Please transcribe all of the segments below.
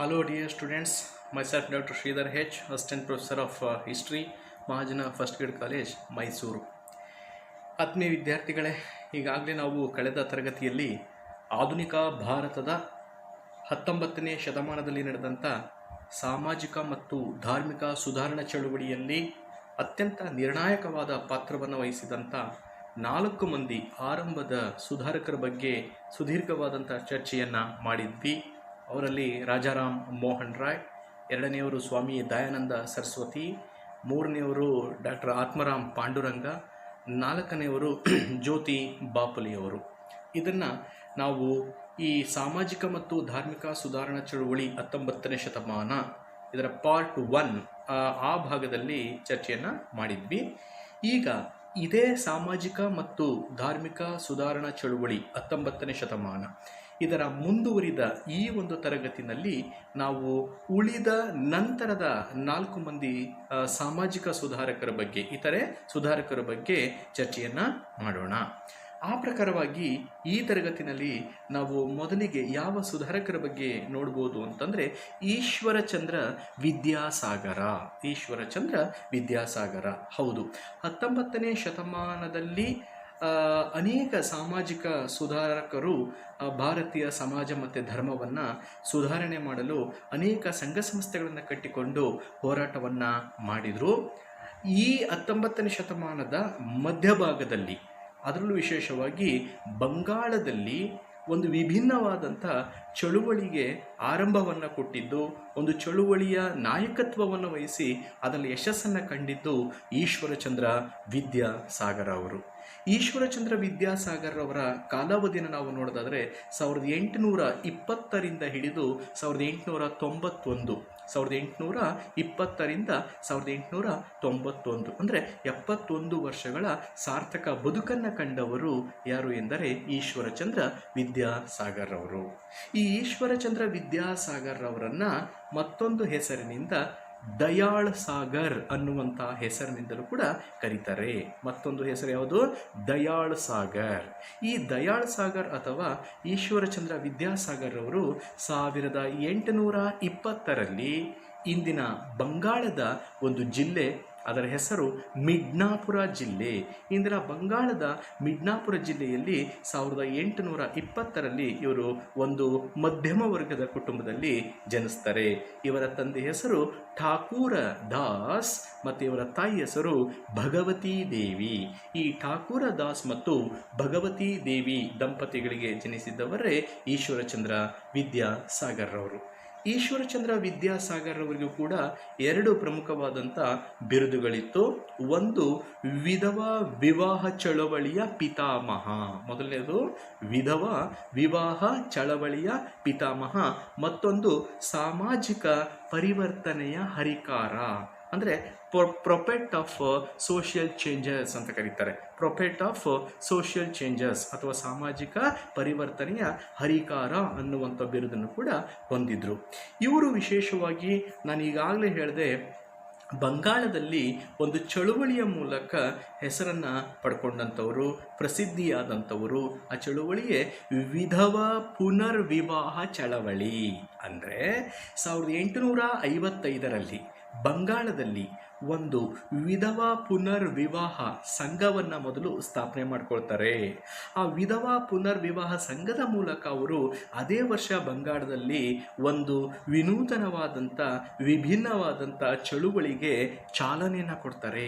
Hello dear students, myself Dr. Sridhar H, Assistant Professor of History, Mahajana first grade college Mysuru. ಆತ್ಮೀಯ ವಿದ್ಯಾರ್ಥಿಗಳೇ, ಈಗಾಗಲೇ ನಾವು ಕಳೆದ ತರಗತಿಯಲ್ಲಿ ಆಧುನಿಕ ಭಾರತದ 19ನೇ ಶತಮಾನದಲ್ಲಿ ನಡೆದಂಥ ಸಾಮಾಜಿಕ ಮತ್ತು ಧಾರ್ಮಿಕ ಸುಧಾರಣಾ ಚಳುವಳಿಯಲ್ಲಿ ಅತ್ಯಂತ ನಿರ್ಣಾಯಕವಾದ ಪಾತ್ರವನ್ನು ವಹಿಸಿದಂಥ 4 ಮಂದಿ ಆರಂಭದ ಸುಧಾರಕರ ಬಗ್ಗೆ ಸುದೀರ್ಘವಾದಂಥ ಚರ್ಚೆಯನ್ನು ಮಾಡಿದ್ವಿ. ಅವರಲ್ಲಿ ರಾಜಾರಾಮ್ ಮೋಹನ್ ರಾಯ್, ಎರಡನೆಯವರು ಸ್ವಾಮಿ ದಯಾನಂದ ಸರಸ್ವತಿ, ಮೂರನೆಯವರು ಡಾಕ್ಟರ್ ಆತ್ಮರಾಮ್ ಪಾಂಡುರಂಗ, ನಾಲ್ಕನೆಯವರು ಜ್ಯೋತಿ ಬಾಪುಲೆಯವರು. ಇದನ್ನು ನಾವು ಈ ಸಾಮಾಜಿಕ ಮತ್ತು ಧಾರ್ಮಿಕ ಸುಧಾರಣಾ ಚಳುವಳಿ 19ನೇ ಶತಮಾನ ಇದರ ಪಾರ್ಟ್ 1 ಆ ಭಾಗದಲ್ಲಿ ಚರ್ಚೆಯನ್ನು ಮಾಡಿದ್ವಿ. ಈಗ ಇದೇ ಸಾಮಾಜಿಕ ಮತ್ತು ಧಾರ್ಮಿಕ ಸುಧಾರಣಾ ಚಳುವಳಿ 19ನೇ ಶತಮಾನ ಇದರ ಮುಂದುವರಿದ ಈ ಒಂದು ತರಗತಿನಲ್ಲಿ ನಾವು ಉಳಿದ ನಂತರದ 4 ಮಂದಿ ಸಾಮಾಜಿಕ ಸುಧಾರಕರ ಬಗ್ಗೆ, ಇತರೆ ಸುಧಾರಕರ ಬಗ್ಗೆ ಚರ್ಚೆಯನ್ನು ಮಾಡೋಣ. ಆ ಪ್ರಕಾರವಾಗಿ ಈ ತರಗತಿನಲ್ಲಿ ನಾವು ಮೊದಲಿಗೆ ಯಾವ ಸುಧಾರಕರ ಬಗ್ಗೆ ನೋಡ್ಬೋದು ಅಂತಂದರೆ ಈಶ್ವರಚಂದ್ರ ವಿದ್ಯಾಸಾಗರ. ಹೌದು, 19ನೇ ಶತಮಾನದಲ್ಲಿ ಅನೇಕ ಸಾಮಾಜಿಕ ಸುಧಾರಕರು ಭಾರತೀಯ ಸಮಾಜ ಮತ್ತು ಧರ್ಮವನ್ನು ಸುಧಾರಣೆ ಮಾಡಲು ಅನೇಕ ಸಂಘ ಸಂಸ್ಥೆಗಳನ್ನು ಕಟ್ಟಿಕೊಂಡು ಹೋರಾಟವನ್ನು ಮಾಡಿದರು. ಈ 19ನೇ ಶತಮಾನದ ಮಧ್ಯಭಾಗದಲ್ಲಿ, ಅದರಲ್ಲೂ ವಿಶೇಷವಾಗಿ ಬಂಗಾಳದಲ್ಲಿ ಒಂದು ವಿಭಿನ್ನವಾದಂಥ ಚಳುವಳಿಗೆ ಆರಂಭವನ್ನು ಕೊಟ್ಟಿದ್ದು, ಒಂದು ಚಳುವಳಿಯ ನಾಯಕತ್ವವನ್ನು ವಹಿಸಿ ಅದರಲ್ಲಿ ಯಶಸ್ಸನ್ನು ಕಂಡಿದ್ದು ಈಶ್ವರಚಂದ್ರ ವಿದ್ಯಾಸಾಗರ ಅವರು. ಈಶ್ವರಚಂದ್ರ ವಿದ್ಯಾಸಾಗರ್ ಅವರ ಕಾಲಾವಧಿಯನ್ನು ನಾವು ನೋಡೋದಾದರೆ 1820ರಿಂದ ಹಿಡಿದು 1891, 1820ರಿಂದ 1891 ಅಂದರೆ 71 ವರ್ಷಗಳ ಸಾರ್ಥಕ ಬದುಕನ್ನು ಕಂಡವರು ಯಾರು ಎಂದರೆ ಈಶ್ವರಚಂದ್ರ ವಿದ್ಯಾಸಾಗರ್ ಅವರು. ಈ ಈಶ್ವರಚಂದ್ರ ವಿದ್ಯಾಸಾಗರ್ ಅವರನ್ನು ಮತ್ತೊಂದು ಹೆಸರಿನಿಂದ ದಯಾಳ್ ಸಾಗರ್ ಅನ್ನುವಂಥ ಹೆಸರಿನಿಂದಲೂ ಕೂಡ ಕರೀತಾರೆ. ಮತ್ತೊಂದು ಹೆಸರು ಯಾವುದು? ದಯಾಳ್ ಸಾಗರ್. ಈ ದಯಾಳ್ ಸಾಗರ್ ಅಥವಾ ಈಶ್ವರಚಂದ್ರ ವಿದ್ಯಾಸಾಗರ್ ಅವರು 1820ರಲ್ಲಿ ಇಂದಿನ ಬಂಗಾಳದ ಒಂದು ಜಿಲ್ಲೆ, ಅದರ ಹೆಸರು ಮಿಡ್ನಾಪುರ ಜಿಲ್ಲೆ. ಇಂದಿನ ಬಂಗಾಳದ ಮಿಡ್ನಾಪುರ ಜಿಲ್ಲೆಯಲ್ಲಿ 1820ರಲ್ಲಿ ಇವರು ಒಂದು ಮಧ್ಯಮ ವರ್ಗದ ಕುಟುಂಬದಲ್ಲಿ ಜನಿಸ್ತಾರೆ. ಇವರ ತಂದೆ ಹೆಸರು ಠಾಕೂರ ದಾಸ್ ಮತ್ತು ಇವರ ತಾಯಿ ಹೆಸರು ಭಗವತಿ ದೇವಿ. ಈ ಠಾಕೂರ ದಾಸ್ ಮತ್ತು ಭಗವತಿ ದೇವಿ ದಂಪತಿಗಳಿಗೆ ಜನಿಸಿದವರೇ ಈಶ್ವರಚಂದ್ರ ವಿದ್ಯಾಸಾಗರ್ ಅವರು. ಈಶ್ವರಚಂದ್ರ ವಿದ್ಯಾಸಾಗರ್ ಅವರಿಗೂ ಕೂಡ 2 ಪ್ರಮುಖವಾದಂಥ ಬಿರುದುಗಳಿತ್ತು. ಒಂದು ವಿಧವಾ ವಿವಾಹ ಚಳವಳಿಯ ಪಿತಾಮಹ. ಮೊದಲನೇದು ವಿಧವಾ ವಿವಾಹ ಚಳವಳಿಯ ಪಿತಾಮಹ, ಮತ್ತೊಂದು ಸಾಮಾಜಿಕ ಪರಿವರ್ತನೆಯ ಹರಿಕಾರ, ಅಂದರೆ ಪ್ರೊಪೆಟ್ ಆಫ್ ಸೋಷಿಯಲ್ ಚೇಂಜಸ್ ಅಂತ ಕರೀತಾರೆ. ಪ್ರೊಪೆಟ್ ಆಫ್ ಸೋಷಿಯಲ್ ಚೇಂಜಸ್ ಅಥವಾ ಸಾಮಾಜಿಕ ಪರಿವರ್ತನೆಯ ಹರಿಕಾರ ಅನ್ನುವಂಥ ಬಿರುದನ್ನು ಕೂಡ ಹೊಂದಿದ್ರು. ಇವರು ವಿಶೇಷವಾಗಿ ನಾನು ಈಗಾಗಲೇ ಹೇಳಿದೆ, ಬಂಗಾಳದಲ್ಲಿ ಒಂದು ಚಳುವಳಿಯ ಮೂಲಕ ಹೆಸರನ್ನು ಪಡ್ಕೊಂಡಂಥವರು, ಪ್ರಸಿದ್ಧಿಯಾದಂಥವರು. ಆ ಚಳುವಳಿಯೇ ವಿಧವಾ ಪುನರ್ವಿವಾಹ ಚಳವಳಿ. ಅಂದರೆ 1855ರಲ್ಲಿ ಬಂಗಾಳದಲ್ಲಿ ಒಂದು ವಿಧವಾ ಪುನರ್ವಿವಾಹ ಸಂಘವನ್ನು ಮೊದಲು ಸ್ಥಾಪನೆ ಮಾಡ್ಕೊಳ್ತಾರೆ. ಆ ವಿಧವಾ ಪುನರ್ವಿವಾಹ ಸಂಘದ ಮೂಲಕ ಅವರು ಅದೇ ವರ್ಷ ಬಂಗಾಳದಲ್ಲಿ ಒಂದು ವಿನೂತನವಾದಂಥ ವಿಭಿನ್ನವಾದಂಥ ಚಳುವಳಿಗೆ ಚಾಲನೆಯನ್ನು ಕೊಡ್ತಾರೆ.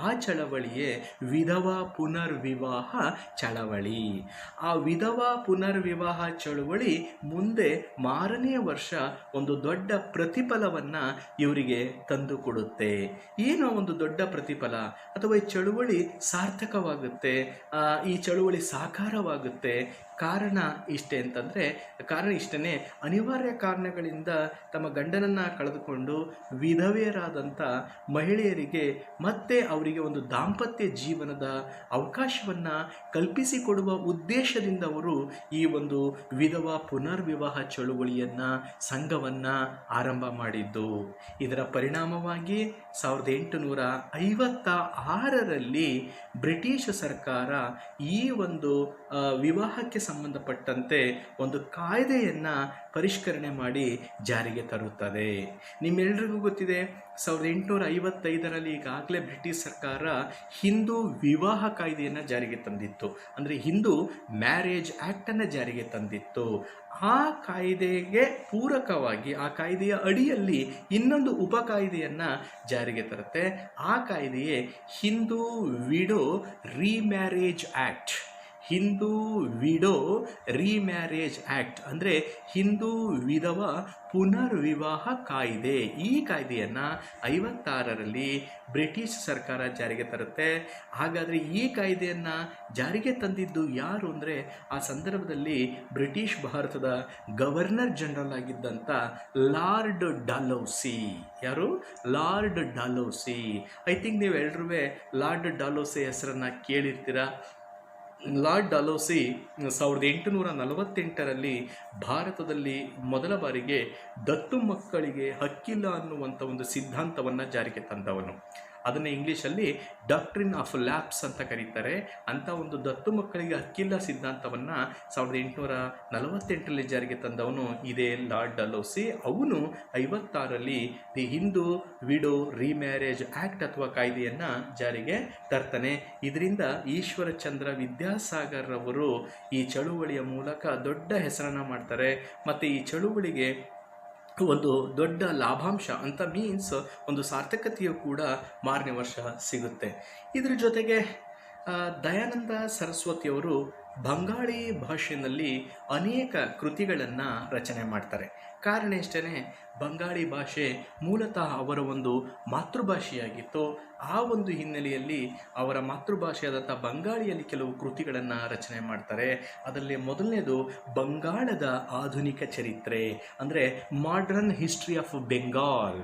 ಆ ಚಳವಳಿಯೇ ವಿಧವಾ ಪುನರ್ವಿವಾಹ ಚಳವಳಿ. ಆ ವಿಧವಾ ಪುನರ್ವಿವಾಹ ಚಳುವಳಿ ಮುಂದೆ ಮಾರನೇ ವರ್ಷ ಒಂದು ದೊಡ್ಡ ಪ್ರತಿಫಲವನ್ನು ಇವರಿಗೆ ತಂದುಕೊಡುತ್ತೆ. ಏನೋ ಒಂದು ದೊಡ್ಡ ಪ್ರತಿಫಲ ಅಥವಾ ಈ ಚಳುವಳಿ ಸಾರ್ಥಕವಾಗುತ್ತೆ, ಈ ಚಳುವಳಿ ಸಾಕಾರವಾಗುತ್ತೆ. ಕಾರಣ ಇಷ್ಟೇ, ಅನಿವಾರ್ಯ ಕಾರಣಗಳಿಂದ ತಮ್ಮ ಗಂಡನನ್ನು ಕಳೆದುಕೊಂಡು ವಿಧವೆಯರಾದಂಥ ಮಹಿಳೆಯರಿಗೆ ಮತ್ತೆ ಅವರಿಗೆ ಒಂದು ದಾಂಪತ್ಯ ಜೀವನದ ಅವಕಾಶವನ್ನು ಕಲ್ಪಿಸಿಕೊಡುವ ಉದ್ದೇಶದಿಂದ ಅವರು ಈ ಒಂದು ವಿಧವಾ ಪುನರ್ವಿವಾಹ ಚಳುವಳಿಯನ್ನು, ಸಂಘವನ್ನು ಆರಂಭ ಮಾಡಿದ್ದು. ಇದರ ಪರಿಣಾಮವಾಗಿ 1856ರಲ್ಲಿ ಬ್ರಿಟಿಷ್ ಸರ್ಕಾರ ಈ ಒಂದು ವಿವಾಹಕ್ಕೆ ಸಂಬಂಧಪಟ್ಟಂತೆ ಒಂದು ಕಾಯ್ದೆಯನ್ನು ಪರಿಷ್ಕರಣೆ ಮಾಡಿ ಜಾರಿಗೆ ತರುತ್ತದೆ. ನಿಮ್ಮೆಲ್ಲರಿಗೂ ಗೊತ್ತಿದೆ, 1855ರಲ್ಲಿ ಈಗಾಗಲೇ ಬ್ರಿಟಿಷ್ ಸರ್ಕಾರ ಹಿಂದೂ ವಿವಾಹ ಕಾಯ್ದೆಯನ್ನು ಜಾರಿಗೆ ತಂದಿತ್ತು. ಅಂದರೆ ಹಿಂದೂ ಮ್ಯಾರೇಜ್ ಆ್ಯಕ್ಟನ್ನು ಜಾರಿಗೆ ತಂದಿತ್ತು. ಆ ಕಾಯ್ದೆಗೆ ಪೂರಕವಾಗಿ ಆ ಕಾಯ್ದೆಯ ಅಡಿಯಲ್ಲಿ ಇನ್ನೊಂದು ಉಪ ಕಾಯ್ದೆಯನ್ನು ಜಾರಿಗೆ ತರುತ್ತೆ. ಆ ಕಾಯ್ದೆಯೇ Hindu widow remarriage act. Hindu widow remarriage act ಅಂದರೆ ಹಿಂದೂ ವಿಧವ ಪುನರ್ವಿವಾಹ ಕಾಯ್ದೆ. ಈ ಕಾಯ್ದೆಯನ್ನು 56ರಲ್ಲಿ ಬ್ರಿಟಿಷ್ ಸರ್ಕಾರ ಜಾರಿಗೆ ತರುತ್ತೆ. ಹಾಗಾದರೆ ಈ ಕಾಯ್ದೆಯನ್ನು ಜಾರಿಗೆ ತಂದಿದ್ದು ಯಾರು ಅಂದರೆ, ಆ ಸಂದರ್ಭದಲ್ಲಿ ಬ್ರಿಟಿಷ್ ಭಾರತದ ಗವರ್ನರ್ ಜನರಲ್ ಆಗಿದ್ದಂಥ ಲಾರ್ಡ್ ಡಲ್ಹೌಸಿ. ಯಾರು? ಲಾರ್ಡ್ ಡಲ್ಹೌಸಿ. ಐ ಥಿಂಕ್ ನೀವೆಲ್ಲರೂ ಲಾರ್ಡ್ ಡಲ್ಹೌಸಿ ಹೆಸರನ್ನು ಕೇಳಿರ್ತೀರ. ಲಾರ್ಡ್ ಡಲ್ಹೌಸಿ 1848ರಲ್ಲಿ ಭಾರತದಲ್ಲಿ ಮೊದಲ ಬಾರಿಗೆ ದತ್ತು ಮಕ್ಕಳಿಗೆ ಹಕ್ಕಿಲ್ಲ ಅನ್ನುವಂಥ ಒಂದು ಸಿದ್ಧಾಂತವನ್ನು ಜಾರಿಗೆ ತಂದವನು. ಅದನ್ನು ಇಂಗ್ಲೀಷಲ್ಲಿ ಡಾಕ್ಟ್ರಿನ್ ಆಫ್ ಲ್ಯಾಪ್ಸ್ ಅಂತ ಕರೀತಾರೆ. ಅಂಥ ಒಂದು ದತ್ತು ಮಕ್ಕಳಿಗೆ ಹಕ್ಕಿಲ್ಲ ಸಿದ್ಧಾಂತವನ್ನು 1848ರಲ್ಲಿ ಜಾರಿಗೆ ತಂದವನು ಇದೇ ಲಾರ್ಡ್ ಡಲ್ಹೌಸಿ. ಅವನು 56ರಲ್ಲಿ the Hindu widow remarriage act ಅಥವಾ ಕಾಯ್ದೆಯನ್ನು ಜಾರಿಗೆ ತರ್ತಾನೆ. ಇದರಿಂದ ಈಶ್ವರಚಂದ್ರ ವಿದ್ಯಾಸಾಗರ್ ಅವರು ಈ ಚಳುವಳಿಯ ಮೂಲಕ ದೊಡ್ಡ ಹೆಸರನ್ನು ಮಾಡ್ತಾರೆ. ಮತ್ತು ಈ ಚಳುವಳಿಗೆ ಒಂದು ದೊಡ್ಡ ಲಾಭಾಂಶ ಅಂತ ಮೀನ್ಸ್ ಒಂದು ಸಾರ್ಥಕತೆಯು ಕೂಡ ಮಾರನೇ ವರ್ಷ ಸಿಗುತ್ತೆ. ಇದರ ಜೊತೆಗೆ ದಯಾನಂದ ಸರಸ್ವತಿಯವರು ಬಂಗಾಳಿ ಭಾಷೆಯಲ್ಲಿ ಅನೇಕ ಕೃತಿಗಳನ್ನು ರಚನೆ ಮಾಡ್ತಾರೆ. ಕಾರಣ ಇಷ್ಟೇ, ಬಂಗಾಳಿ ಭಾಷೆ ಮೂಲತಃ ಅವರ ಒಂದು ಮಾತೃಭಾಷೆಯಾಗಿತ್ತು. ಆ ಒಂದು ಹಿನ್ನೆಲೆಯಲ್ಲಿ ಅವರ ಮಾತೃಭಾಷೆಯಾದಂಥ ಬಂಗಾಳಿಯಲ್ಲಿ ಕೆಲವು ಕೃತಿಗಳನ್ನು ರಚನೆ ಮಾಡ್ತಾರೆ. ಅದರಲ್ಲಿ ಮೊದಲನೇದು ಬಂಗಾಳದ ಆಧುನಿಕ ಚರಿತ್ರೆ, ಅಂದರೆ modern history of Bengal.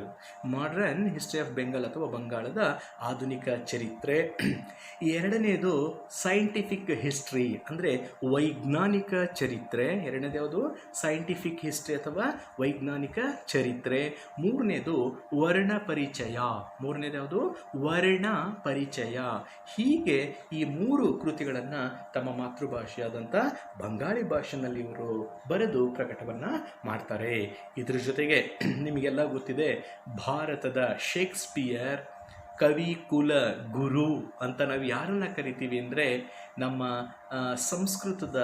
Modern history of Bengal ಅಥವಾ ಬಂಗಾಳದ ಆಧುನಿಕ ಚರಿತ್ರೆ. ಎರಡನೇದು ಸೈಂಟಿಫಿಕ್ ಹಿಸ್ಟ್ರಿ, ಅಂದರೆ ವೈಜ್ಞಾನಿಕ ಚರಿತ್ರೆ. ಎರಡನೇದು ಯಾವುದು? ಸೈಂಟಿಫಿಕ್ ಹಿಸ್ಟ್ರಿ ಅಥವಾ ವೈಜ್ಞಾನಿಕ ಚರಿತ್ರೆ. ಮೂರನೇದು ವರ್ಣ ಪರಿಚಯ. ಮೂರನೇದು ಯಾವುದು? ವರ್ಣ ಪರಿಚಯ. ಹೀಗೆ ಈ ಮೂರು ಕೃತಿಗಳನ್ನು ತಮ್ಮ ಮಾತೃಭಾಷೆಯಾದಂಥ ಬಂಗಾಳಿ ಭಾಷೆಯಲ್ಲಿ ಇವರು ಬರೆದು ಪ್ರಕಟವನ್ನು ಮಾಡ್ತಾರೆ. ಇದ್ರ ಜೊತೆಗೆ ನಿಮಗೆಲ್ಲ ಗೊತ್ತಿದೆ, ಭಾರತದ ಶೇಕ್ಸ್ಪಿಯರ್ ಕವಿ ಕುಲ ಗುರು ಅಂತ ನಾವು ಯಾರನ್ನು ಕರಿತೀವಿ ಅಂದರೆ, ನಮ್ಮ ಸಂಸ್ಕೃತದ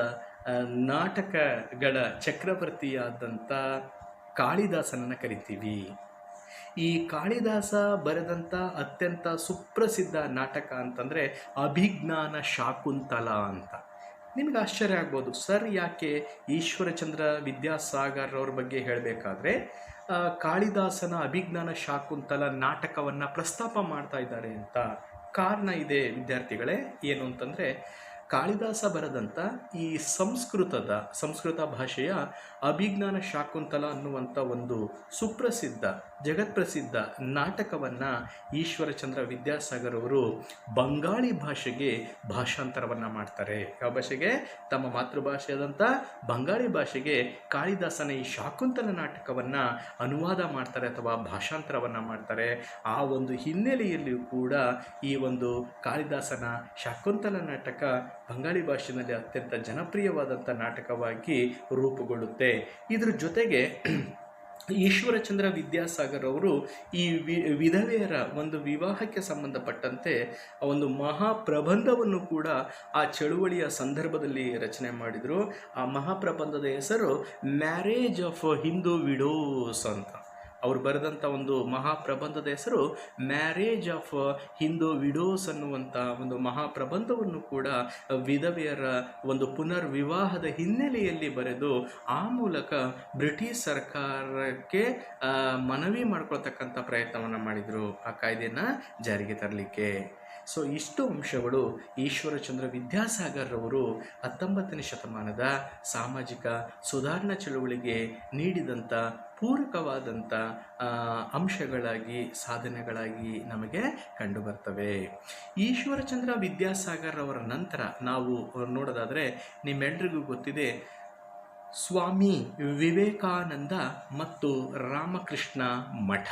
ನಾಟಕಗಳ ಚಕ್ರವರ್ತಿಯಾದಂಥ ಕಾಳಿದಾಸನನ್ನು ಕರಿತೀವಿ. ಈ ಕಾಳಿದಾಸ ಬರೆದಂಥ ಅತ್ಯಂತ ಸುಪ್ರಸಿದ್ಧ ನಾಟಕ ಅಂತಂದರೆ ಅಭಿಜ್ಞಾನ ಶಾಕುಂತಲ ಅಂತ. ನಿಮ್ಗೆ ಆಶ್ಚರ್ಯ ಆಗ್ಬೋದು, ಸರ್ ಯಾಕೆ ಈಶ್ವರಚಂದ್ರ ವಿದ್ಯಾಸಾಗರ್ ಅವ್ರ ಬಗ್ಗೆ ಹೇಳಬೇಕಾದ್ರೆ ಕಾಳಿದಾಸನ ಅಭಿಜ್ಞಾನ ಶಾಕುಂತಲ ನಾಟಕವನ್ನು ಪ್ರಸ್ತಾಪ ಮಾಡ್ತಾ ಇದ್ದಾರೆ ಅಂತ. ಕಾರಣ ಇದೆ ವಿದ್ಯಾರ್ಥಿಗಳೇ. ಏನು ಅಂತಂದರೆ, ಕಾಳಿದಾಸ ಬರೆದಂಥ ಈ ಸಂಸ್ಕೃತ ಭಾಷೆಯ ಅಭಿಜ್ಞಾನ ಶಾಕುಂತಲ ಅನ್ನುವಂಥ ಒಂದು ಸುಪ್ರಸಿದ್ಧ ಜಗತ್ಪ್ರಸಿದ್ಧ ನಾಟಕವನ್ನು ಈಶ್ವರಚಂದ್ರ ವಿದ್ಯಾಸಾಗರ್ ಅವರು ಬಂಗಾಳಿ ಭಾಷೆಗೆ ಭಾಷಾಂತರವನ್ನು ಮಾಡ್ತಾರೆ. ಯಾವ ಭಾಷೆಗೆ? ತಮ್ಮ ಮಾತೃಭಾಷೆಯಾದಂಥ ಬಂಗಾಳಿ ಭಾಷೆಗೆ ಕಾಳಿದಾಸನ ಈ ಶಾಕುಂತಲ ನಾಟಕವನ್ನು ಅನುವಾದ ಮಾಡ್ತಾರೆ ಅಥವಾ ಭಾಷಾಂತರವನ್ನು ಮಾಡ್ತಾರೆ. ಆ ಒಂದು ಹಿನ್ನೆಲೆಯಲ್ಲಿಯೂ ಕೂಡ ಈ ಒಂದು ಕಾಳಿದಾಸನ ಶಾಕುಂತಲ ನಾಟಕ ಬಂಗಾಳಿ ಭಾಷೆಯಲ್ಲಿ ಅತ್ಯಂತ ಜನಪ್ರಿಯವಾದಂಥ ನಾಟಕವಾಗಿ ರೂಪುಗೊಳ್ಳುತ್ತೆ. ಇದ್ರ ಜೊತೆಗೆ ಈಶ್ವರಚಂದ್ರ ವಿದ್ಯಾಸಾಗರ್ ಅವರು ಈ ವಿಧವೆಯರ ಒಂದು ವಿವಾಹಕ್ಕೆ ಸಂಬಂಧಪಟ್ಟಂತೆ ಒಂದು ಮಹಾಪ್ರಬಂಧವನ್ನು ಕೂಡ ಆ ಚಳುವಳಿಯ ಸಂದರ್ಭದಲ್ಲಿ ರಚನೆ ಮಾಡಿದರು. ಆ ಮಹಾಪ್ರಬಂಧದ ಹೆಸರು ಮ್ಯಾರೇಜ್ ಆಫ್ ಹಿಂದೂ ವಿಡೋಸ್ ಅಂತ. ಅವರು ಬರೆದಂಥ ಒಂದು ಮಹಾಪ್ರಬಂಧದ ಹೆಸರು ಮ್ಯಾರೇಜ್ ಆಫ್ ಹಿಂದೂ ವಿಡೋಸ್ ಅನ್ನುವಂಥ ಒಂದು ಮಹಾಪ್ರಬಂಧವನ್ನು ಕೂಡ ವಿಧವೆಯರ ಒಂದು ಪುನರ್ವಿವಾಹದ ಹಿನ್ನೆಲೆಯಲ್ಲಿ ಬರೆದು ಆ ಮೂಲಕ ಬ್ರಿಟಿಷ್ ಸರ್ಕಾರಕ್ಕೆ ಮನವಿ ಮಾಡ್ಕೊಳ್ತಕ್ಕಂಥ ಪ್ರಯತ್ನವನ್ನು ಮಾಡಿದರು ಆ ಕಾಯ್ದೆಯನ್ನು ಜಾರಿಗೆ ತರಲಿಕ್ಕೆ. ಸೊ ಇಷ್ಟು ಅಂಶಗಳು ಈಶ್ವರಚಂದ್ರ ವಿದ್ಯಾಸಾಗರ್ ಅವರು 19ನೇ ಶತಮಾನದ ಸಾಮಾಜಿಕ ಸುಧಾರಣಾ ಚಳುವಳಿಗೆ ನೀಡಿದಂಥ ಪೂರಕವಾದಂಥ ಅಂಶಗಳಾಗಿ ಸಾಧನೆಗಳಾಗಿ ನಮಗೆ ಕಂಡುಬರ್ತವೆ. ಈಶ್ವರಚಂದ್ರ ವಿದ್ಯಾಸಾಗರ್ ಅವರ ನಂತರ ನಾವು ನೋಡೋದಾದರೆ, ನಿಮ್ಮೆಲ್ಲರಿಗೂ ಗೊತ್ತಿದೆ, ಸ್ವಾಮಿ ವಿವೇಕಾನಂದ ಮತ್ತು ರಾಮಕೃಷ್ಣ ಮಠ.